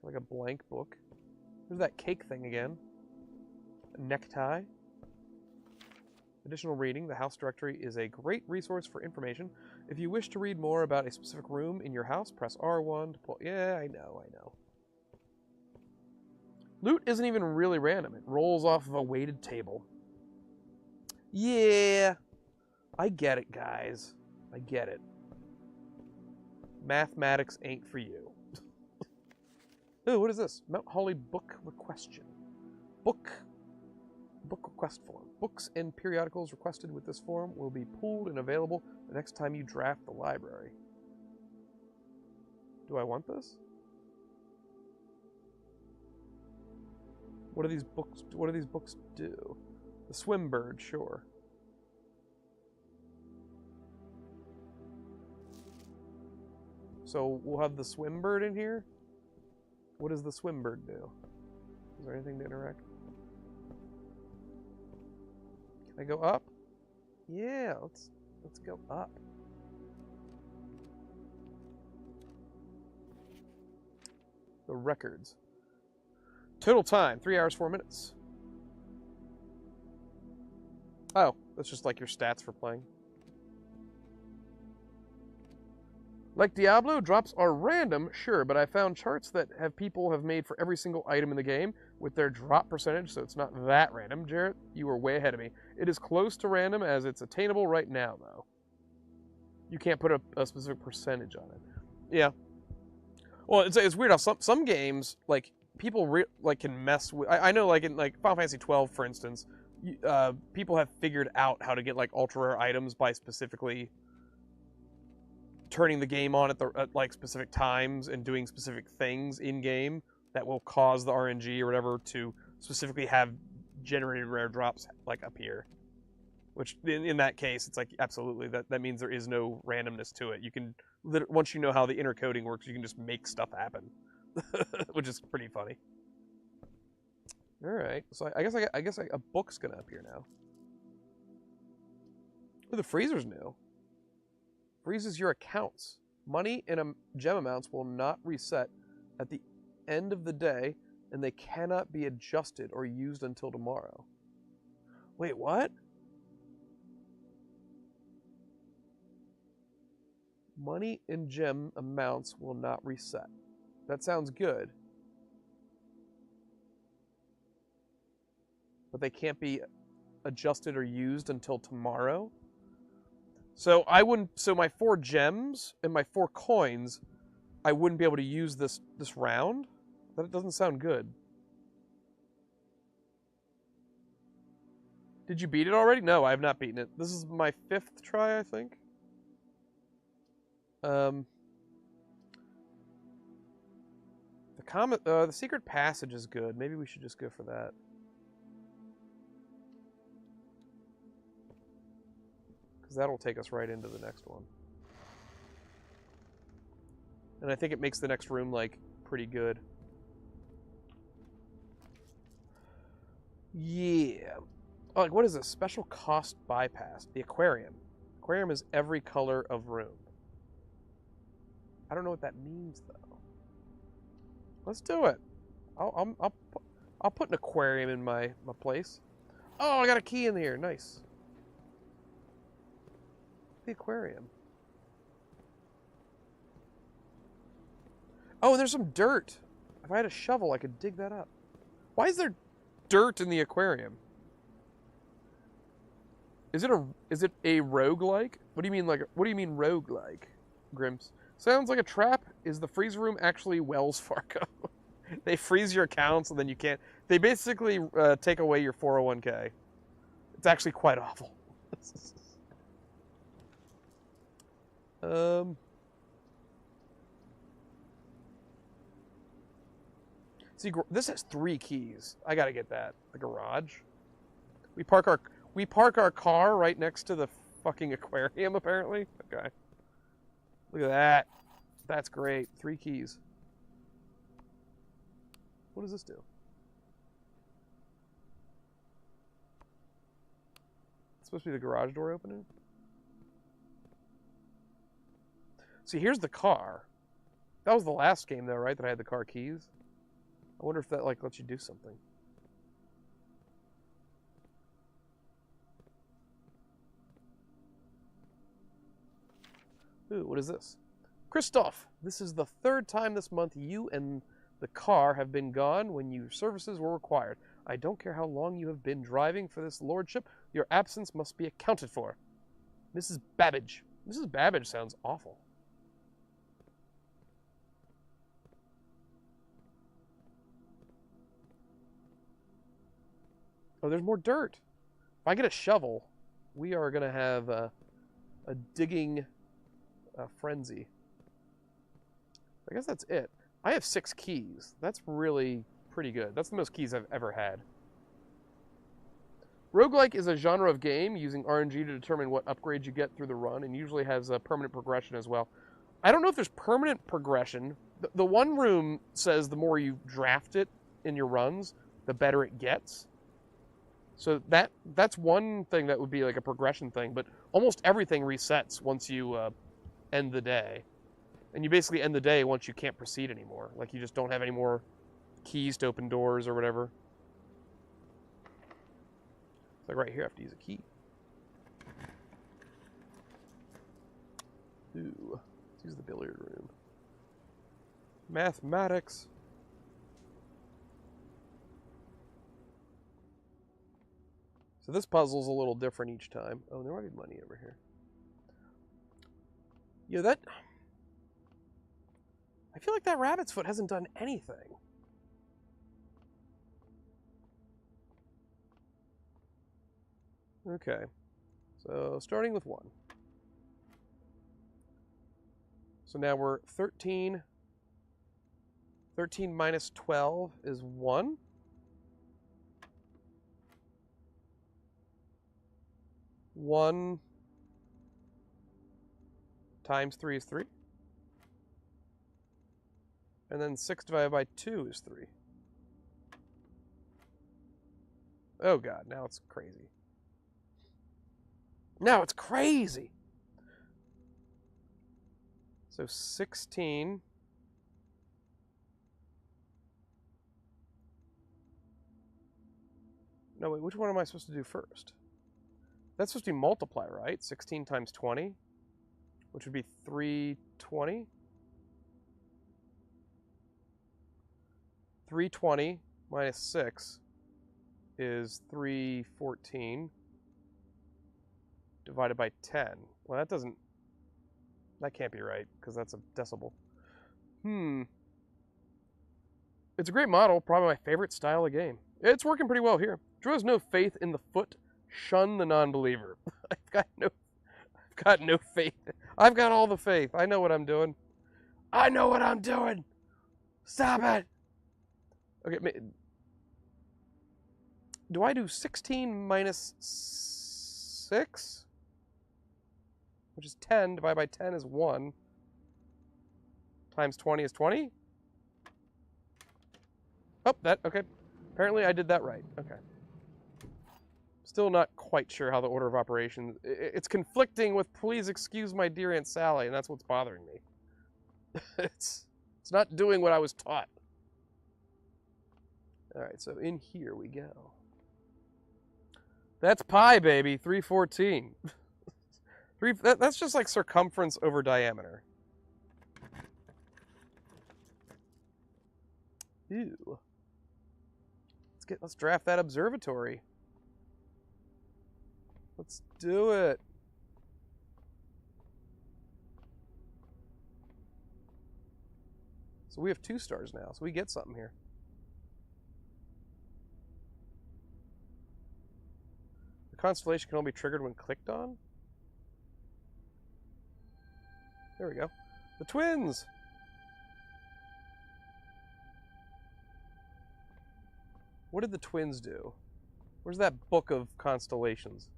Like a blank book. There's that cake thing again. A necktie. Additional reading. The house directory is a great resource for information. If you wish to read more about a specific room in your house, press R1 to pull... Yeah, I know. Loot isn't even really random. It rolls off of a weighted table. Yeah. I get it, guys. I get it. Mathematics ain't for you. Ooh, what is this? Mount Holly book requestion. Book request form. Books and periodicals requested with this form will be pooled and available the next time you draft the library. Do I want this? What do these books do? The swim bird, sure. So we'll have the swim bird in here. What does the swim bird do? Is there anything to interact? Can I go up? Yeah, let's go up. The records. Total time, 3 hours, 4 minutes. Oh, that's just like your stats for playing. Like Diablo, drops are random, sure, but I found charts that people have made for every single item in the game with their drop percentage, so it's not that random. Jarrett, you were way ahead of me. It is close to random as it's attainable right now, though. You can't put a specific percentage on it. Yeah. Well, it's weird how some games, like, people can mess with... I know, like, in like Final Fantasy 12, for instance, people have figured out how to get, like, ultra-rare items by specifically turning the game on at like specific times and doing specific things in game that will cause the RNG or whatever to specifically have generated rare drops like appear. Which in that case, it's like absolutely that means there is no randomness to it. You can once you know how the inner coding works, you can just make stuff happen, which is pretty funny. All right, so I guess a book's gonna appear now. Oh, the freezer's new. Freezes your accounts. Money and gem amounts will not reset at the end of the day, and they cannot be adjusted or used until tomorrow. Wait, what? Money and gem amounts will not reset. That sounds good. But they can't be adjusted or used until tomorrow? So so my 4 gems and my 4 coins, I wouldn't be able to use this round? That doesn't sound good. Did you beat it already? No, I have not beaten it. This is my 5th try, I think. The secret passage is good. Maybe we should just go for that. Because that'll take us right into the next one. And I think it makes the next room, like, pretty good. Yeah. Oh, like, what is this? Special cost bypass. The aquarium. Aquarium is every color of room. I don't know what that means, though. Let's do it. I'll put an aquarium in my place. Oh, I got a key in here. Nice. The aquarium. Oh, and there's some dirt. If I had a shovel, I could dig that up. Why is there dirt in the aquarium? Is it a roguelike? What do you mean roguelike, Grimps? Sounds like a trap. Is the freezer room actually Wells Fargo? They freeze your accounts and then you can't... They basically take away your 401k. It's actually quite awful. See, this has 3 keys. I gotta get that. The garage. We park our car right next to the fucking aquarium, apparently. Okay. Look at that. That's great. 3 keys. What does this do? It's supposed to be the garage door opening? See, here's the car. That was the last game, though, right? That I had the car keys. I wonder if that, like, lets you do something. Ooh, what is this? Christoph, this is the 3rd time this month you and the car have been gone when your services were required. I don't care how long you have been driving for this lordship. Your absence must be accounted for. Mrs. Babbage. Mrs. Babbage sounds awful. Oh, there's more dirt. If I get a shovel, we are going to have a digging frenzy. I guess that's it. I have 6 keys. That's really pretty good. That's the most keys I've ever had. Roguelike is a genre of game using RNG to determine what upgrades you get through the run, and usually has a permanent progression as well. I don't know if there's permanent progression. The one room says the more you draft it in your runs, the better it gets. So that's one thing that would be like a progression thing, but almost everything resets once you end the day. And you basically end the day once you can't proceed anymore. Like, you just don't have any more keys to open doors or whatever. It's like right here, I have to use a key. Ooh, let's use the billiard room. Mathematics. So this puzzle's a little different each time. Oh, there might be money over here. Yeah, that... I feel like that rabbit's foot hasn't done anything. Okay. So, starting with 1. So now we're 13. 13 minus 12 is 1. 1 times 3 is 3. And then 6 divided by 2 is 3. Oh god, now it's crazy. Now it's crazy! So 16... No, wait, which one am I supposed to do first? That's supposed to be multiply, right? 16 times 20, which would be 320. 320 minus 6 is 314 divided by 10. Well, that can't be right, because that's a decibel. It's a great model, probably my favorite style of game. It's working pretty well here. Drew has no faith in the foot. Shun the non-believer. I've got no faith. I've got all the faith. I know what I'm doing. I know what I'm doing. Stop it. Okay, do I do 16 minus 6? Which is 10. Divided by 10 is 1. Times 20 is 20? Oh, okay. Apparently I did that right. Okay. Still not quite sure how the order of operations... It's conflicting with please excuse my dear Aunt Sally, and that's what's bothering me. It's not doing what I was taught. Alright, so in here we go. That's pi, baby. 314. That's just like circumference over diameter. Ew. Let's draft that observatory. Let's do it. So we have 2 stars now, so we get something here. The constellation can only be triggered when clicked on? There we go. The twins! What did the twins do? Where's that book of constellations?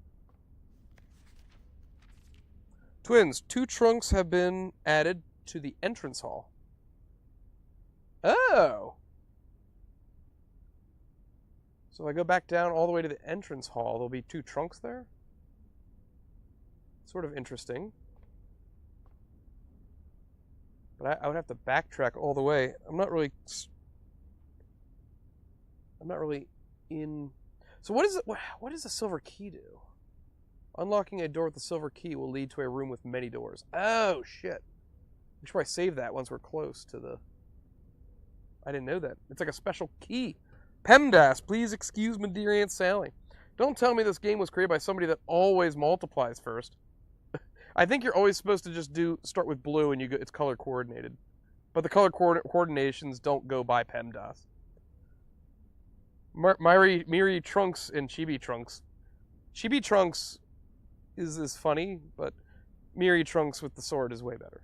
Twins, 2 trunks have been added to the entrance hall. Oh! So if I go back down all the way to the entrance hall, there'll be 2 trunks there? Sort of interesting. But I would have to backtrack all the way. I'm not really in... So what does the silver key do? Unlocking a door with the silver key will lead to a room with many doors. Oh, shit. We should probably save that once we're close to the... I didn't know that. It's like a special key. PEMDAS, please excuse my dear Aunt Sally. Don't tell me this game was created by somebody that always multiplies first. I think you're always supposed to just start with blue and it's color coordinated. But the color coordinations don't go by PEMDAS. Miri Trunks and Chibi Trunks. Chibi Trunks is funny, but Miri Trunks with the sword is way better.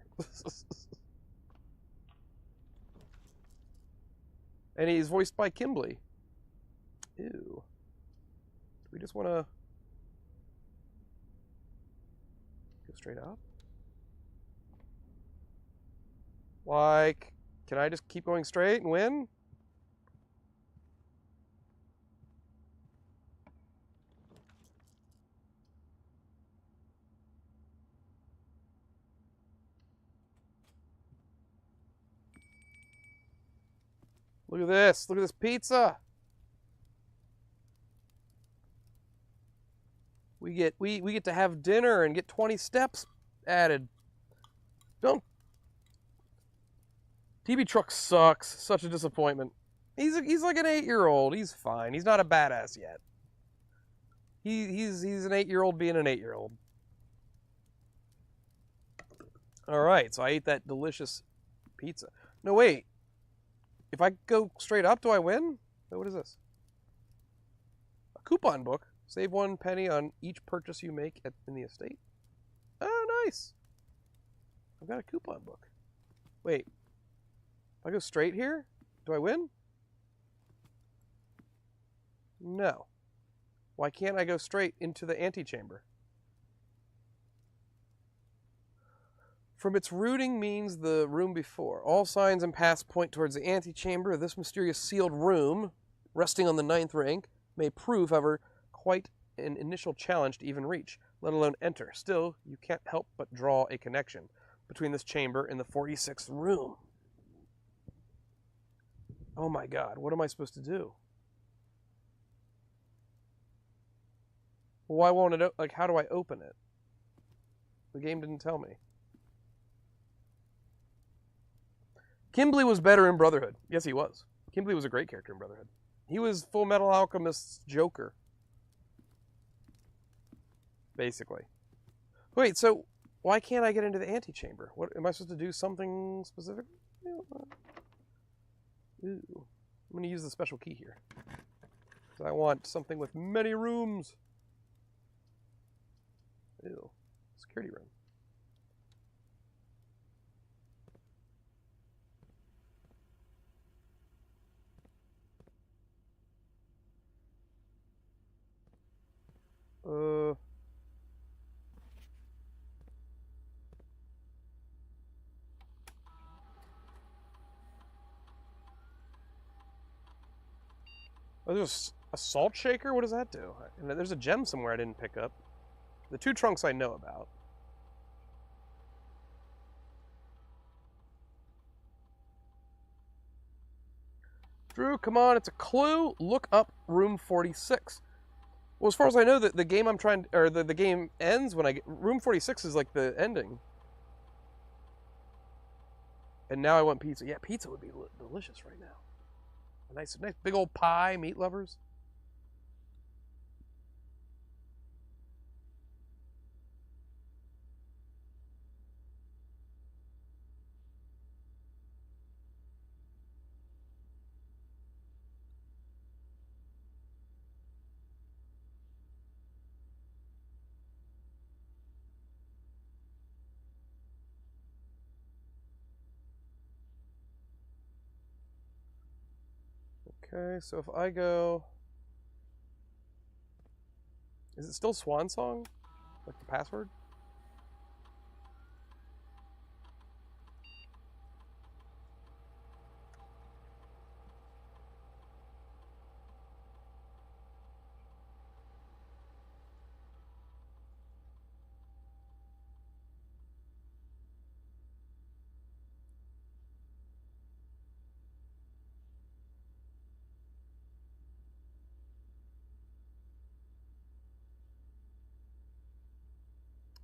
And he's voiced by Kimberly. Ew. Do we just want to go straight up? Like, can I just keep going straight and win? Look at this. Look at this pizza. We get to have dinner and get 20 steps added. Don't. TB Truck sucks. Such a disappointment. He's like an 8-year-old. He's fine. He's not a badass yet. He's an 8-year-old being an 8-year-old. All right, so I ate that delicious pizza. No, wait. If I go straight up, do I win? What is this? A coupon book. Save 1 penny on each purchase you make in the estate. Oh, nice. I've got a coupon book. Wait. If I go straight here, do I win? No. Why can't I go straight into the antechamber? From its routing means the room before. All signs and paths point towards the antechamber. This mysterious sealed room, resting on the 9th rank, may prove, however, quite an initial challenge to even reach, let alone enter. Still, you can't help but draw a connection between this chamber and the 46th room. Oh my god, what am I supposed to do? Well, why won't it, like, how do I open it? The game didn't tell me. Kimberly was better in Brotherhood. Yes, he was. Kimberly was a great character in Brotherhood. He was Full Metal Alchemist's Joker. Basically. Wait, so why can't I get into the antechamber? What, am I supposed to do something specific? Ooh. I'm going to use the special key here. So I want something with many rooms. Ew. Security room. Oh, there's a salt shaker? What does that do? And there's a gem somewhere I didn't pick up. The 2 trunks I know about. Drew, come on, it's a clue. Look up room 46. Well, as far as I know, the game I'm trying, or the game ends when I get, room 46 is like the ending. And now I want pizza. Yeah, pizza would be delicious right now. A nice big old pie, meat lovers. Okay, so if I go... Is it still Swan Song? Like the password?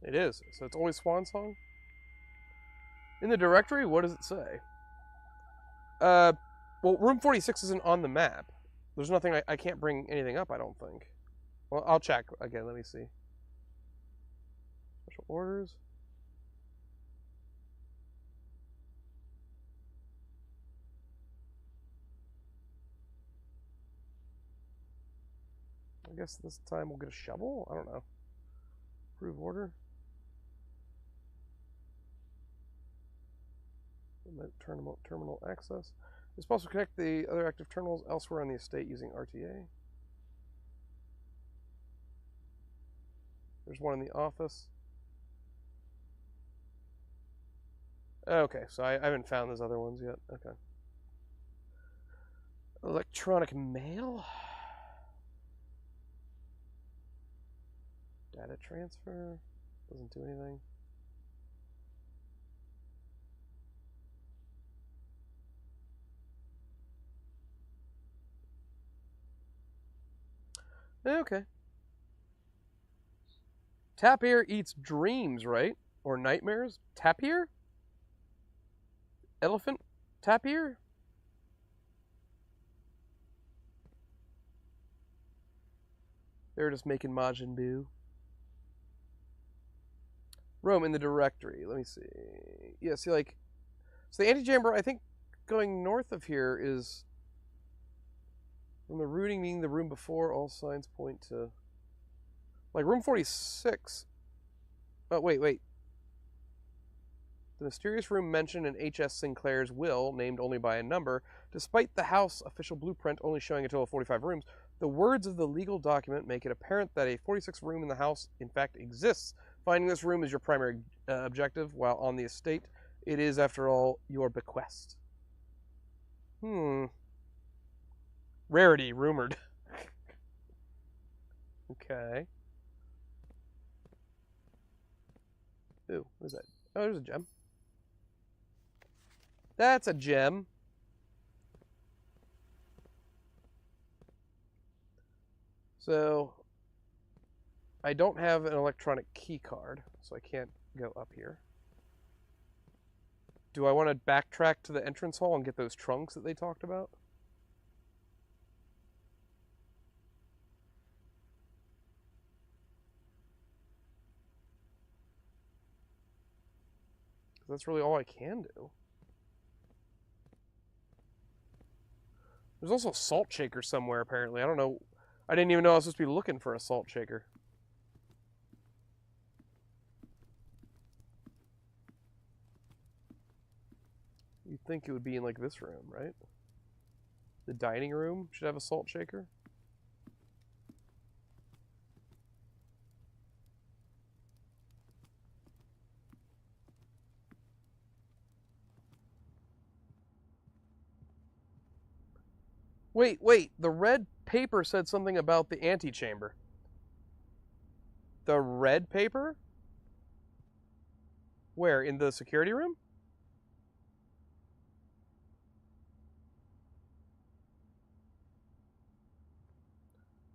It is. So it's always Swan Song? In the directory, what does it say? Well, room 46 isn't on the map. There's nothing, I can't bring anything up, I don't think. Well, I'll check again, let me see. Special orders. I guess this time we'll get a shovel? I don't know. Approve order. Terminal access. It's possible to connect the other active terminals elsewhere on the estate using RTA. There's one in the office. Okay, so I haven't found those other ones yet. Okay. Electronic mail. Data transfer. Doesn't do anything. Okay. Tapir eats dreams, right? Or nightmares? Tapir? elephant tapir? They're just making Majin Buu. Rome in the directory. Let me see. Yeah, see, like, so the antechamber, I think, going north of here is from the routing, meaning the room before. All signs point to, like, room 46. Oh, wait. The mysterious room mentioned in H.S. Sinclair's will, named only by a number, despite the house official blueprint only showing a total of 45 rooms, the words of the legal document make it apparent that a 46th room in the house in fact exists. Finding this room is your primary objective, while on the estate, it is, after all, your bequest. Rarity, rumored. Okay. Ooh, what is that? Oh, there's a gem. That's a gem. So, I don't have an electronic key card, so I can't go up here. Do I want to backtrack to the entrance hall and get those trunks that they talked about? That's really all I can do. There's also a salt shaker somewhere, apparently. I don't know. I didn't even know I was supposed to be looking for a salt shaker. You'd think it would be in, like, this room, right? The dining room should have a salt shaker. Wait. The red paper said something about the antechamber. The red paper? Where? In the security room?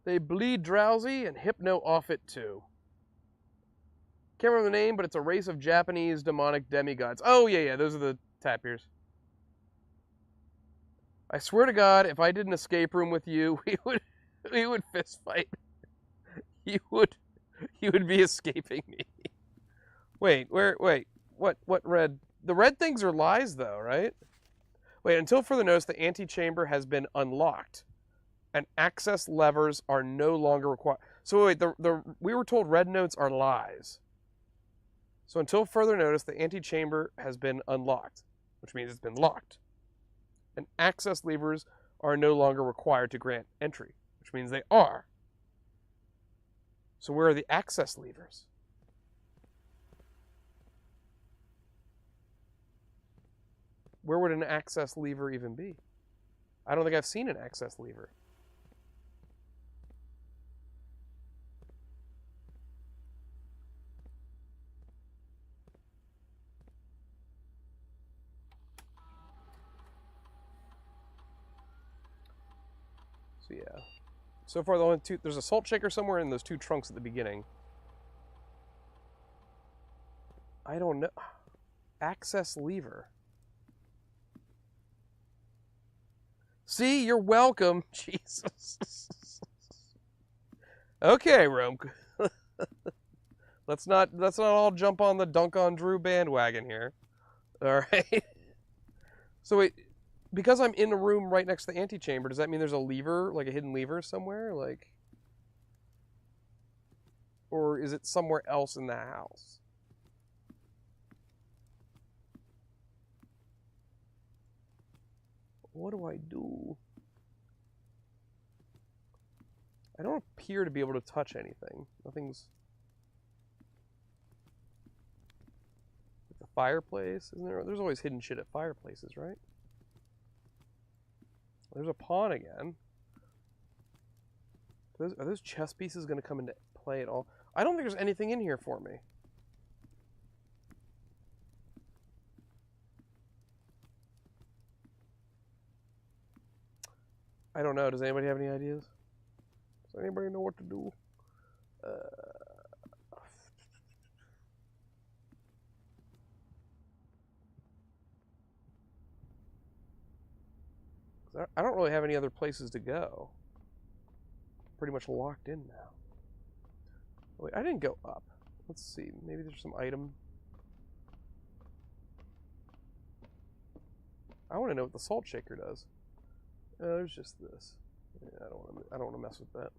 They bleed drowsy and hypno off it too. Can't remember the name, but it's a race of Japanese demonic demigods. Oh, yeah, those are the tapirs. I swear to God, if I did an escape room with you, we would fist fight. You would be escaping me. Wait, what red? The red things are lies though, right? Wait, until further notice, the antechamber has been unlocked, and access levers are no longer required. So wait, we were told red notes are lies. So until further notice, the antechamber has been unlocked, which means it's been locked. And access levers are no longer required to grant entry, which means they are. So where are the access levers? Where would an access lever even be? I don't think I've seen an access lever. So yeah. So far, the only two, there's a salt shaker somewhere in those two trunks at the beginning. I don't know. Access lever. See, you're welcome. Jesus. Okay, Rome. let's not all jump on the Dunk on Drew bandwagon here. All right. So wait, because I'm in a room right next to the antechamber, does that mean there's a lever, like a hidden lever somewhere, like, or is it somewhere else in the house? What do I do? I don't appear to be able to touch anything. Nothing's... The fireplace, isn't there? There's always hidden shit at fireplaces, right? There's a pawn again. Are those chess pieces going to come into play at all? I don't think there's anything in here for me. I don't know. Does anybody have any ideas? Does anybody know what to do? I don't really have any other places to go. Pretty much locked in now. Wait, I didn't go up. Let's see. Maybe there's some item. I want to know what the salt shaker does. There's just this. Yeah, I don't want to mess with that.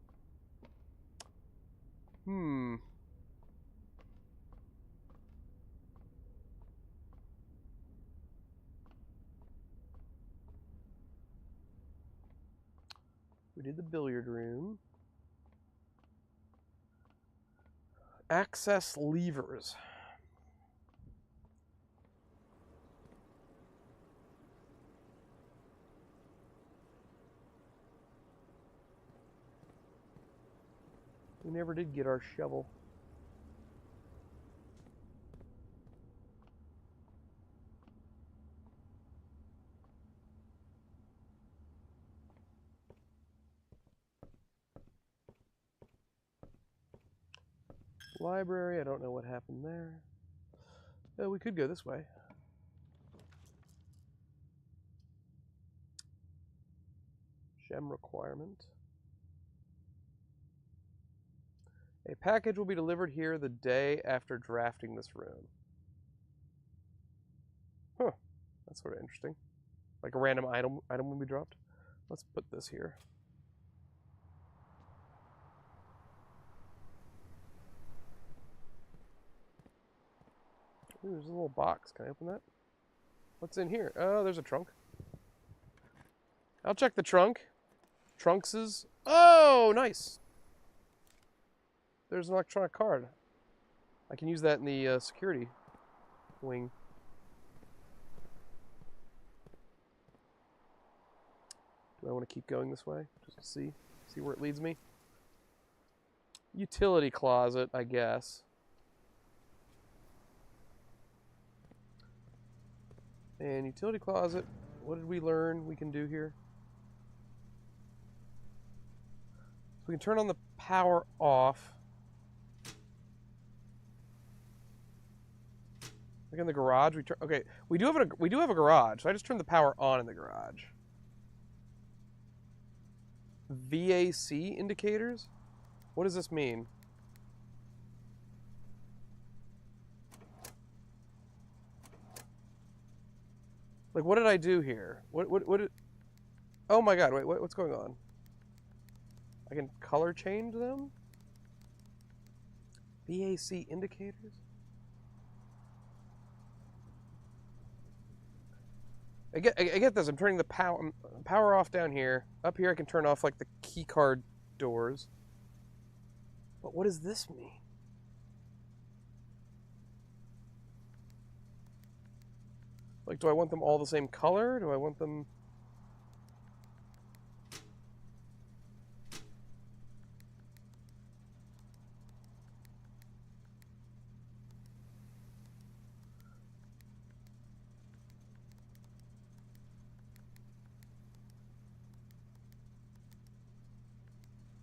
We did the billiard room. Access levers. We never did get our shovel. Library, I don't know what happened there. We could go this way. Gem requirement. A package will be delivered here the day after drafting this room. Huh. That's sort of interesting. Like a random item will be dropped. Let's put this here. Ooh, there's a little box. Can I open that? What's in here? Oh, there's a trunk. I'll check the trunk. Trunkses. Oh, nice. There's an electronic card. I can use that in the security wing. Do I want to keep going this way? Just to see where it leads me? Utility closet, I guess. And utility closet, what did we learn we can do here? So we can turn on the power off. Like in the garage, okay, we do have a garage. So I just turned the power on in the garage. VAC indicators? What does this mean? Like, what did I do here? What did... Oh my god, wait, what's going on? I can color change them? VAC indicators? I get this. I'm turning the power off down here. Up here I can turn off like the key card doors. But what does this mean? Like, do I want them all the same color? Do I want them...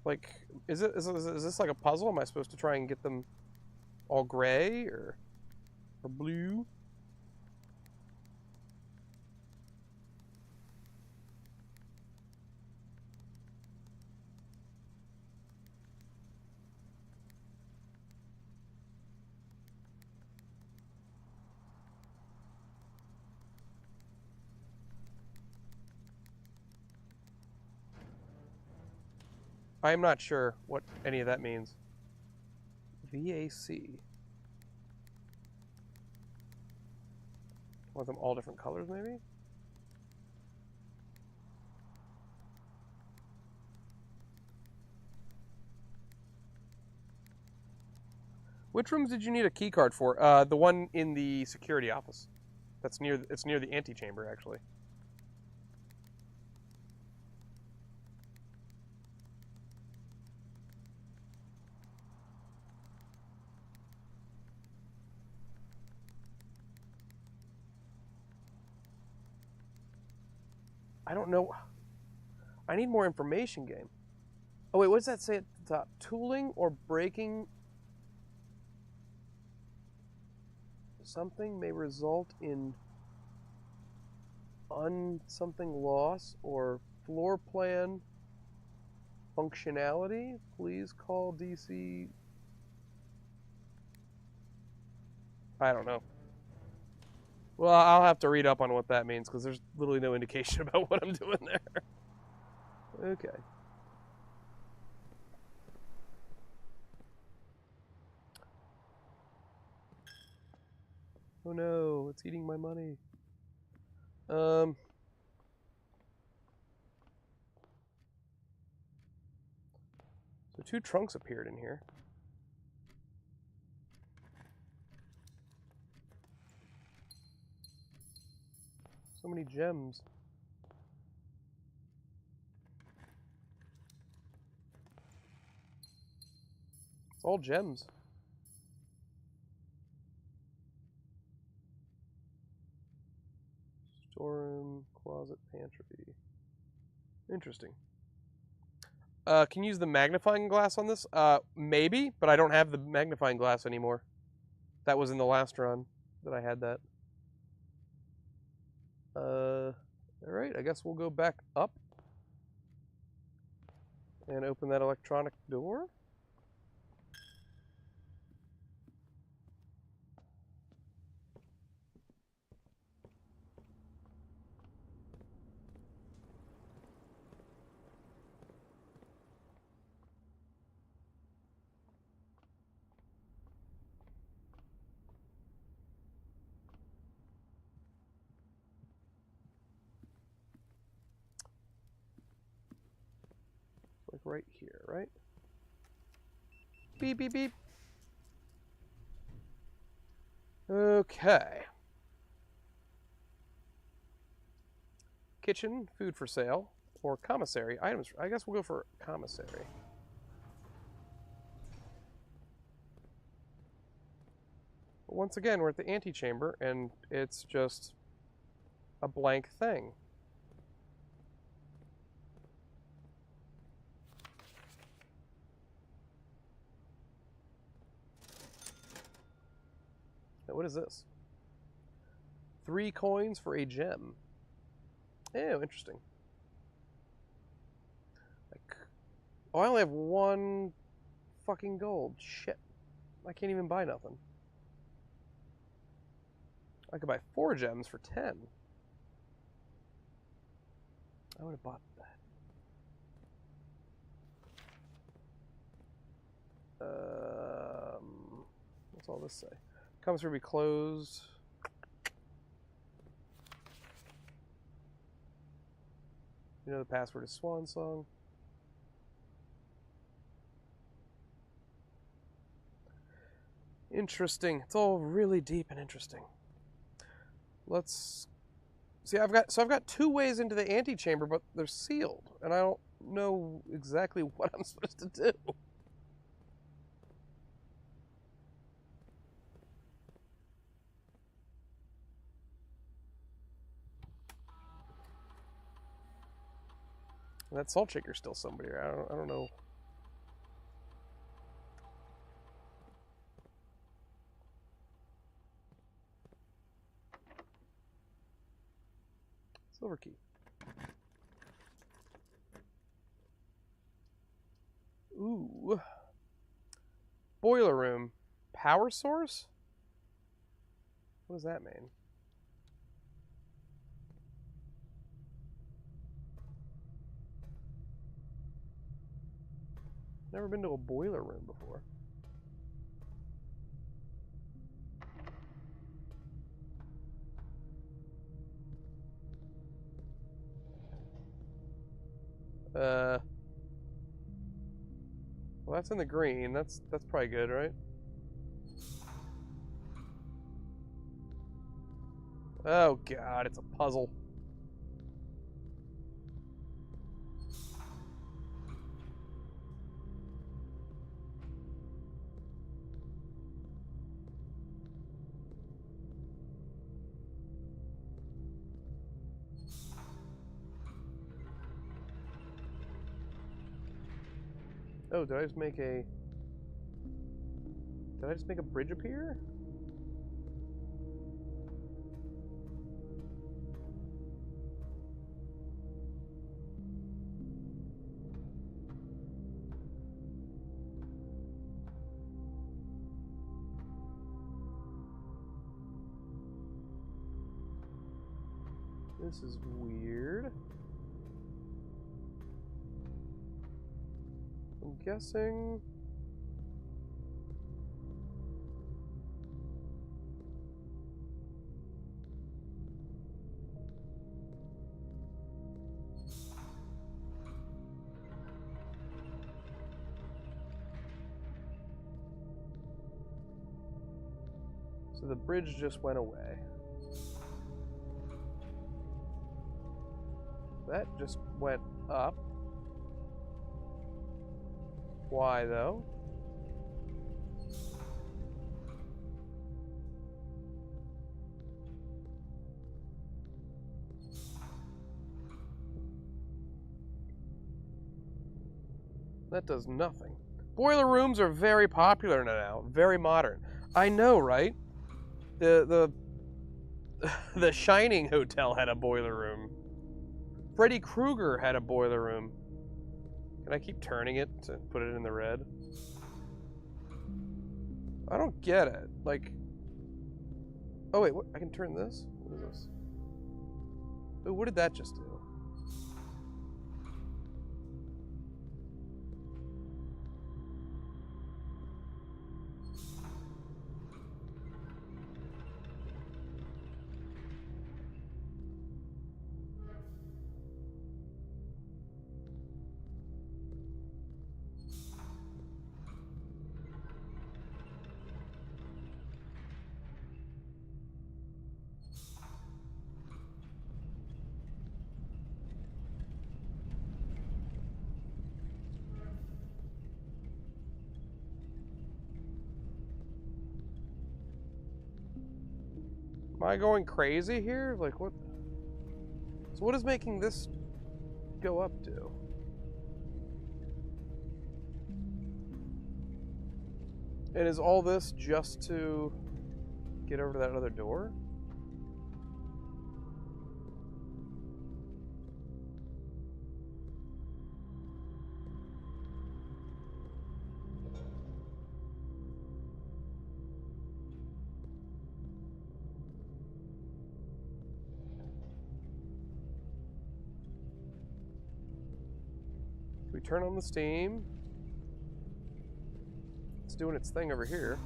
Like, is this like a puzzle? Am I supposed to try and get them all gray or blue? I am not sure what any of that means. VAC. Want them all different colors, maybe? Which rooms did you need a key card for? The one in the security office. It's near the antechamber, actually. I don't know. I need more information, game. Oh, wait, what does that say at the top? Tooling or breaking something may result in something loss or floor plan functionality. Please call DC. I don't know. Well, I'll have to read up on what that means because there's literally no indication about what I'm doing there. Okay. Oh no, it's eating my money. So 2 trunks appeared in here. So many gems. It's all gems. Storeroom, closet, pantry. Interesting. Can you use the magnifying glass on this? Maybe, but I don't have the magnifying glass anymore. That was in the last run that I had that. Alright, I guess we'll go back up and open that electronic door. Like right here, right? Beep, beep, beep. Okay. Kitchen, food for sale, or commissary items. I guess we'll go for commissary. But once again, we're at the antechamber, and it's just a blank thing. Now, what is this? 3 coins for a gem. Oh, interesting. Oh, I only have 1 fucking gold. Shit. I can't even buy nothing. I could buy 4 gems for 10. I would have bought that. What's all this say? Comes to be closed. You know the password is Swan Song. Interesting. It's all really deep and interesting. Let's see. I've got 2 ways into the antechamber, but they're sealed, and I don't know exactly what I'm supposed to do. And that salt shaker's still somewhere. I don't know. Silver key. Ooh. Boiler room. Power source? What does that mean? Never been to a boiler room before. Well, that's in the green. That's probably good, right? Oh god, it's a puzzle. Oh, did I just make a bridge appear? This is weird. I'm guessing... So the bridge just went away. That just went up. Why, though? That does nothing. Boiler rooms are very popular now, very modern. I know, right? The The Shining Hotel had a boiler room. Freddy Krueger had a boiler room. Can I keep turning it to put it in the red? I don't get it. Like... Oh wait, what? I can turn this? What is this? Oh, what did that just do? Am I going crazy here? Like, what? So what is making this go up to? And is all this just to get over to that other door? We turn on the steam. It's doing its thing over here.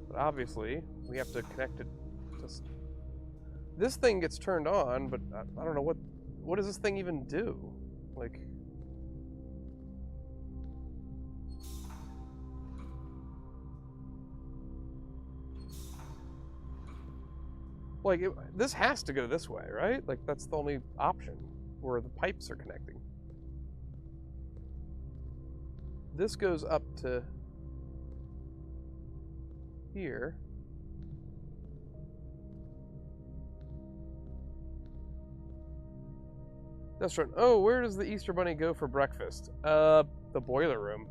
But obviously, we have to connect it to... This thing gets turned on, but I don't know what does this thing even do? Like... Like, this has to go this way, right? Like, that's the only option where the pipes are connecting. This goes up to here. That's right. Oh, where does the Easter Bunny go for breakfast? The boiler room.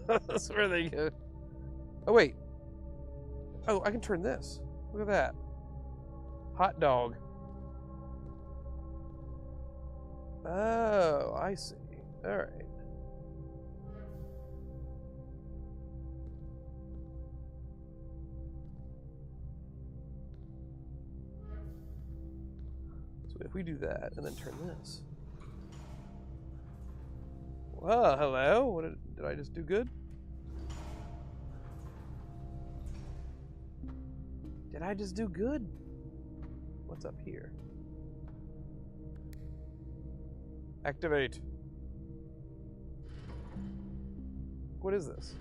That's where they go. Oh, wait. Oh, I can turn this. Look at that. Hot dog. Oh, I see. All right. So if we do that and then turn this. Well, hello. What did I just do good? Did I just do good? What's up here? Activate. What is this?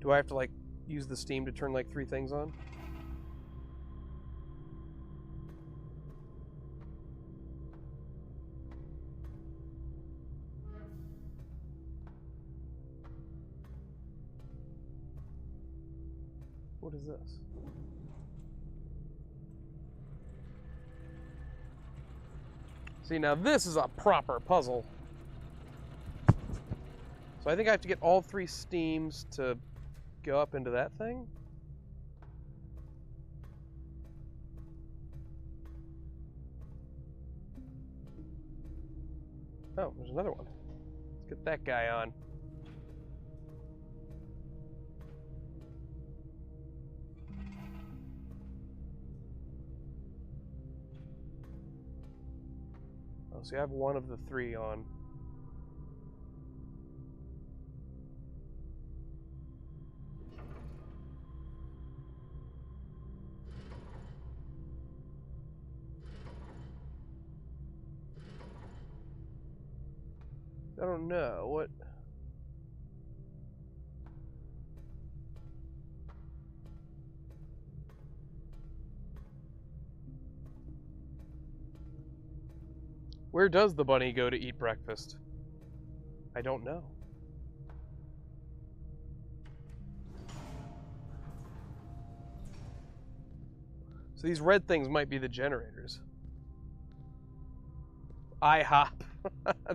Do I have to, like, use the steam to turn, like, 3 things on? What is this? See, now this is a proper puzzle. So I think I have to get all 3 steams to go up into that thing? Oh, there's another one. Let's get that guy on. Oh, so you have one of the three on. I don't know what. Where does the bunny go to eat breakfast? I don't know. So these red things might be the generators. IHOP.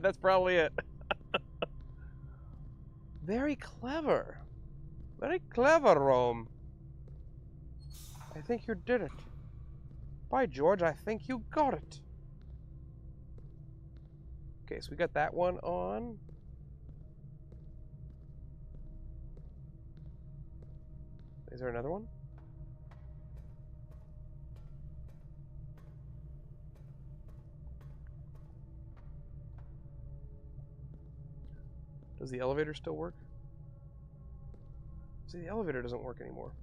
That's probably it. Very clever. Very clever, Rome. I think you did it. By George, I think you got it. Okay, so we got that one on. Is there another one? Does the elevator still work? See, the elevator doesn't work anymore.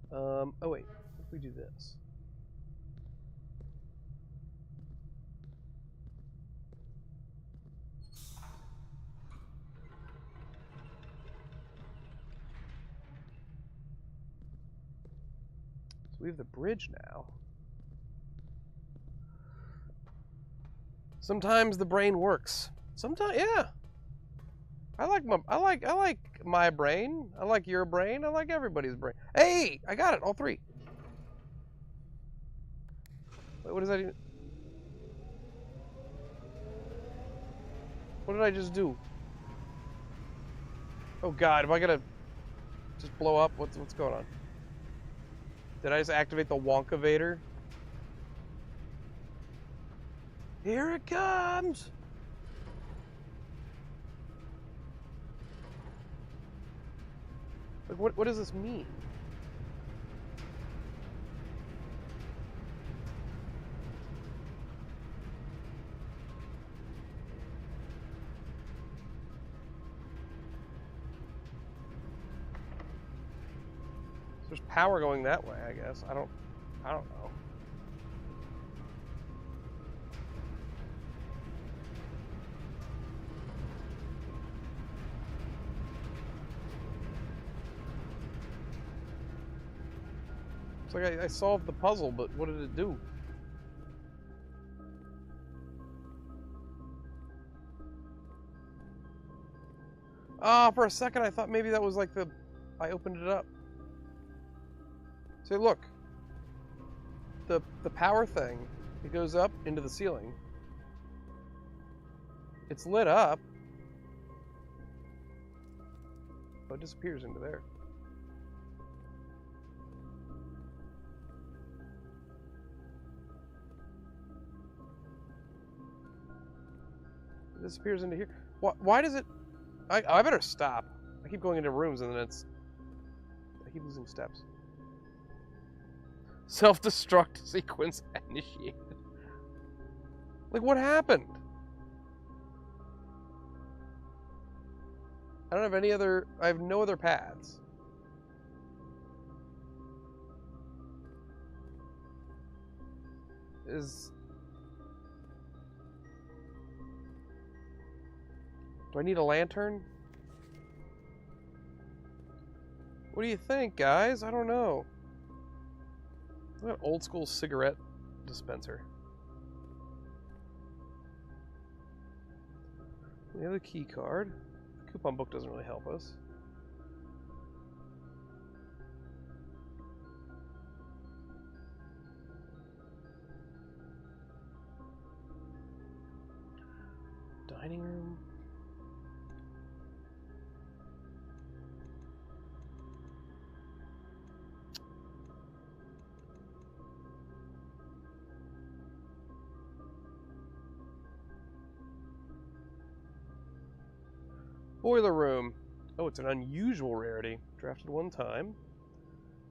Oh wait, if we do this. So we have the bridge now. Sometimes the brain works. Sometimes, yeah. I like my brain. I like your brain. I like everybody's brain. Hey, I got it. All three. Wait, what does that even? What did I just do? Oh God, am I gonna just blow up? What's going on? Did I just activate the Wonkavator? Here it comes! Like, what does this mean? So there's power going that way, I guess. I don't know. It's like I solved the puzzle, but what did it do? Ah, for a second I thought maybe that was like I opened it up. See, look. The power thing, it goes up into the ceiling. It's lit up. But it disappears into there. It disappears into here. Why does it... I better stop. I keep going into rooms and then I keep losing steps. Self-destruct sequence initiated. Like, what happened? I don't have any other... I have no other paths. Do I need a lantern? What do you think, guys? I don't know. Look at that old school cigarette dispenser. We have a key card. The coupon book doesn't really help us. Dining room. Boiler room. Oh, it's an unusual rarity. Drafted one time.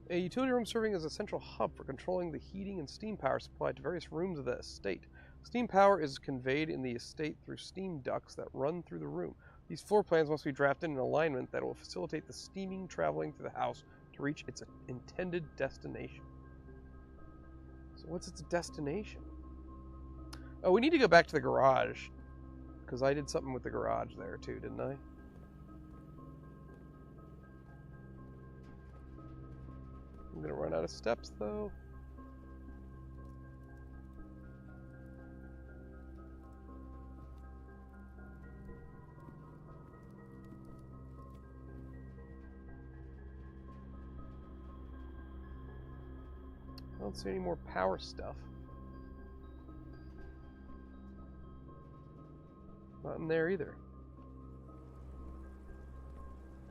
A utility room serving as a central hub for controlling the heating and steam power supplied to various rooms of the estate. Steam power is conveyed in the estate through steam ducts that run through the room. These floor plans must be drafted in alignment that will facilitate the steaming traveling through the house to reach its intended destination. So what's its destination? Oh, we need to go back to the garage. Because I did something with the garage there too, didn't I? I'm going to run out of steps though. I don't see any more power stuff. Not in there either.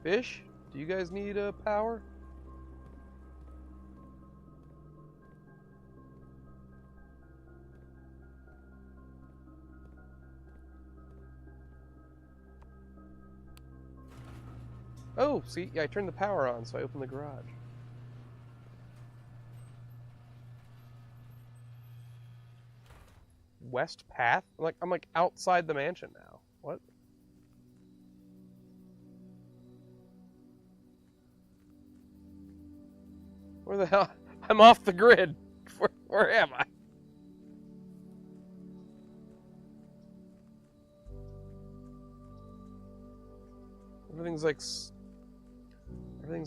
Fish? Do you guys need power? Oh, see, yeah, I turned the power on, so I opened the garage. West path? I'm like outside the mansion now. What? Where the hell? I'm off the grid. Where am I? Everything's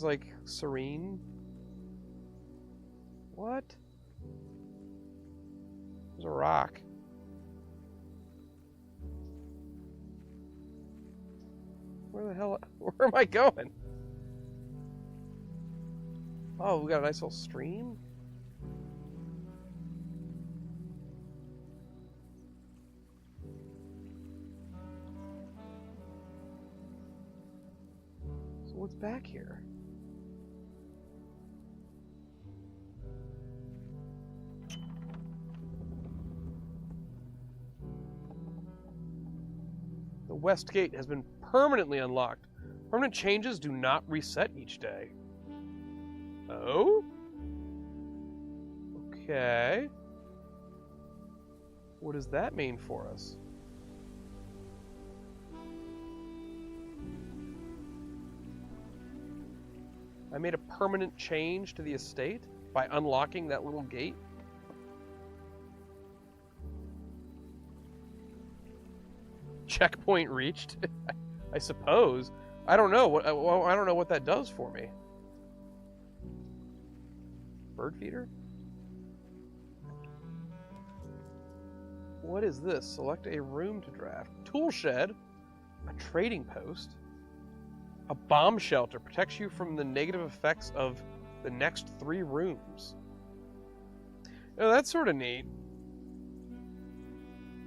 like serene. What? There's a rock. Where am I going? Oh, we got a nice little stream? So what's back here? The west gate has been permanently unlocked. Permanent changes do not reset each day. Oh? Okay. What does that mean for us? I made a permanent change to the estate by unlocking that little gate? Checkpoint reached. I suppose. I don't know. I don't know what that does for me. Bird feeder? What is this? Select a room to draft. Tool shed. A trading post. A bomb shelter protects you from the negative effects of the next 3 rooms. Oh, that's sort of neat.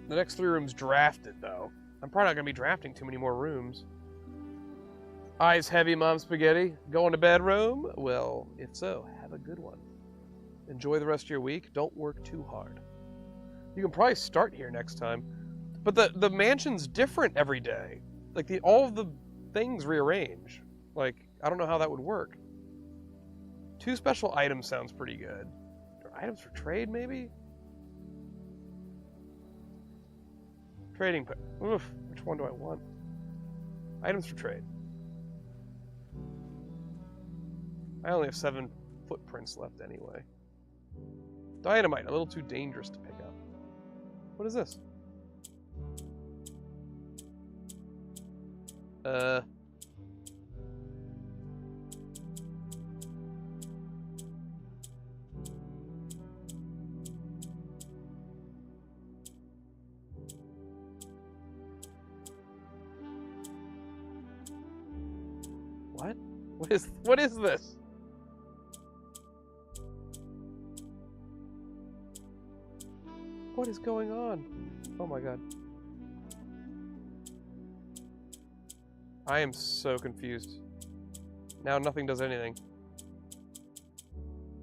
The next 3 rooms drafted, though. I'm probably not going to be drafting too many more rooms. Eyes heavy, Mom Spaghetti. Going to bed, Rome? Well, if so, have a good one. Enjoy the rest of your week. Don't work too hard. You can probably start here next time. But the mansion's different every day. Like, all of the things rearrange. Like, I don't know how that would work. 2 special items sounds pretty good. Items for trade, maybe? Trading put. Oof, which one do I want? Items for trade. I only have 7 footprints left anyway. Dynamite, a little too dangerous to pick up. What is this? What? What is this? What is going on? Oh my god. I am so confused. Now nothing does anything.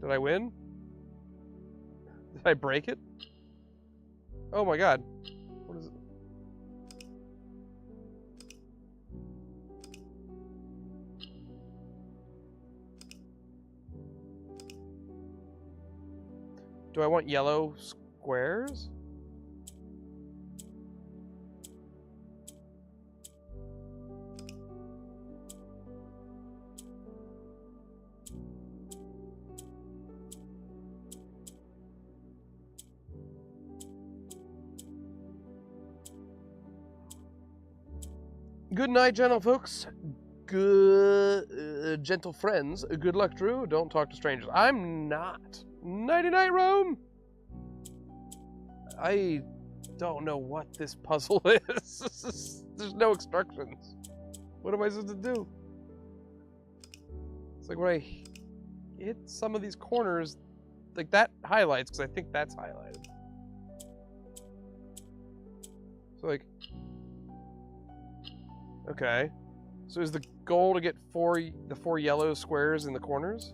Did I win? Did I break it? Oh my god. What is it? Do I want yellow squares? Good night, gentle folks. Good, gentle friends. Good luck, Drew. Don't talk to strangers. I'm not. Nighty-night, Rome. I don't know what this puzzle is. There's no instructions. What am I supposed to do? It's like when I hit some of these corners, like that highlights, because I think that's highlighted. So like, okay. So is the goal to get the four yellow squares in the corners?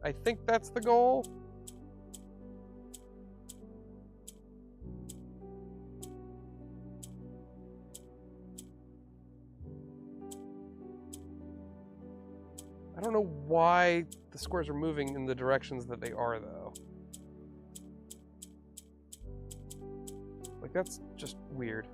I think that's the goal. I don't know why the squares are moving in the directions that they are, though. Like, that's just weird.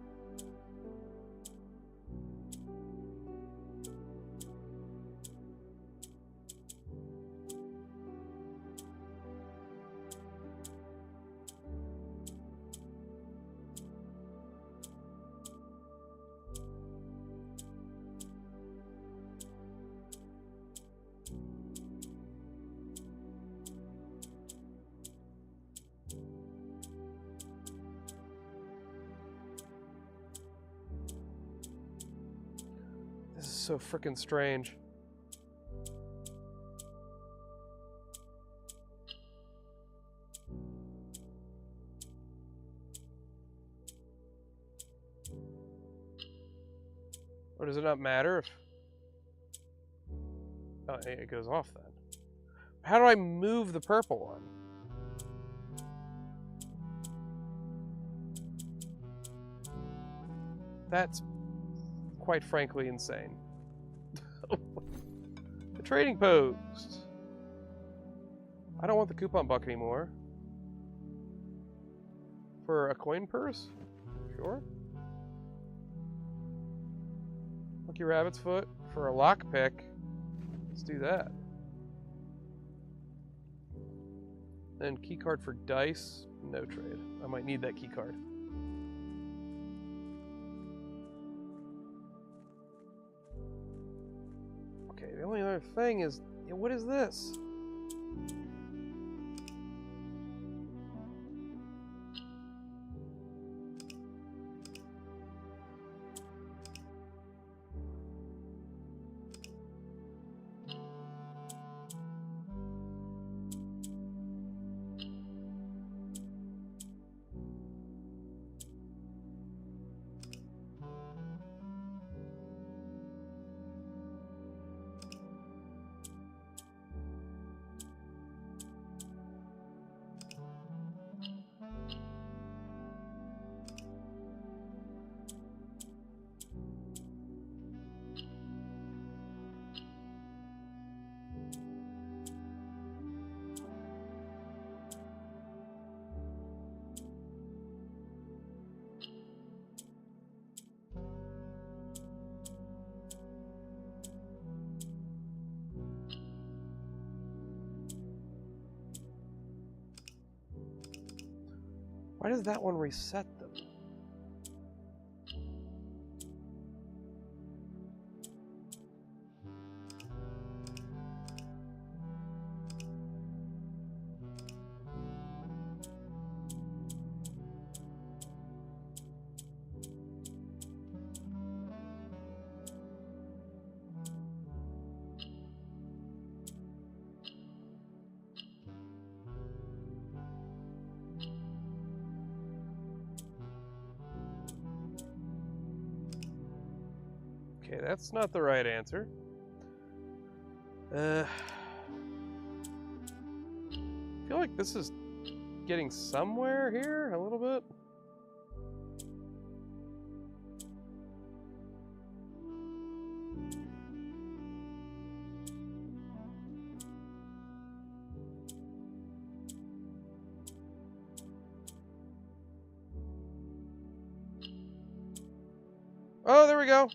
So freaking strange. Or does it not matter if... Oh, it goes off then. How do I move the purple one? That's quite frankly insane. The trading post. I don't want the coupon buck anymore. For a coin purse? Sure. Lucky rabbit's foot for a lockpick. Let's do that. And key card for dice. No trade. I might need that key card. The only other thing is, what is this? Why does that one reset them? Okay, that's not the right answer. I feel like this is getting somewhere here, a little bit. Oh, there we go.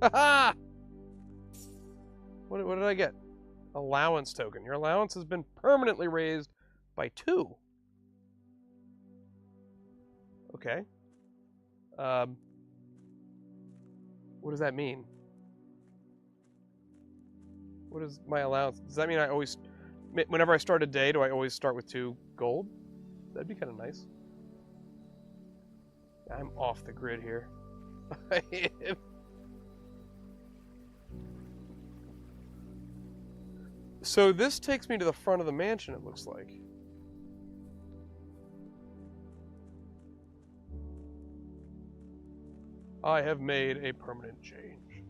Ha-ha! What did I get? Allowance token. Your allowance has been permanently raised by 2. Okay. What does that mean? What is my allowance? Does that mean I always, whenever I start a day, do I always start with 2 gold? That'd be kind of nice. I'm off the grid here. So this takes me to the front of the mansion, it looks like. I have made a permanent change.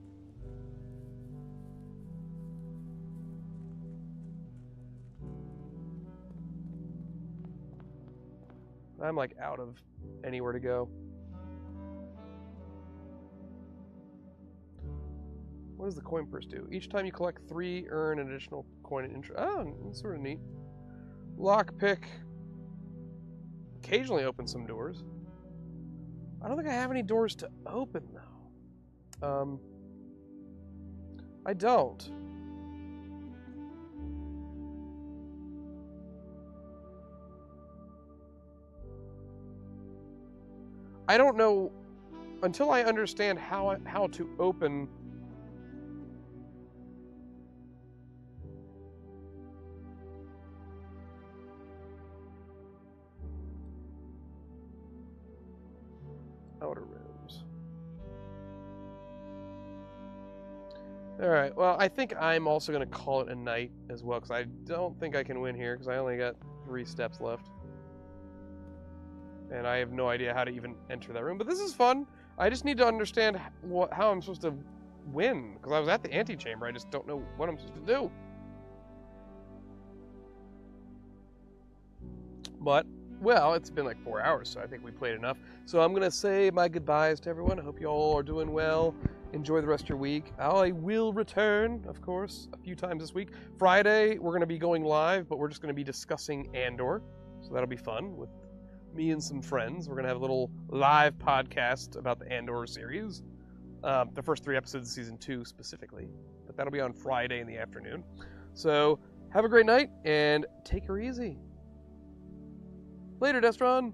I'm like out of anywhere to go. What does the coin purse do? Each time you collect 3, earn an additional coin and interest. Oh, that's sort of neat. Lockpick. Occasionally open some doors. I don't think I have any doors to open, though. I don't. I don't know until I understand how to open. Outer rooms. Alright, well, I think I'm also going to call it a night as well, because I don't think I can win here, because I only got 3 steps left. And I have no idea how to even enter that room, but this is fun. I just need to understand how I'm supposed to win, because I was at the antechamber. I just don't know what I'm supposed to do. But, well, it's been like 4 hours, so I think we played enough. So I'm going to say my goodbyes to everyone. I hope you all are doing well. Enjoy the rest of your week. I will return, of course, a few times this week. Friday, we're going to be going live, but we're just going to be discussing Andor. So that'll be fun with me and some friends. We're going to have a little live podcast about the Andor series. The first 3 episodes of Season 2 specifically. But that'll be on Friday in the afternoon. So have a great night, and take her easy. Later, Destron.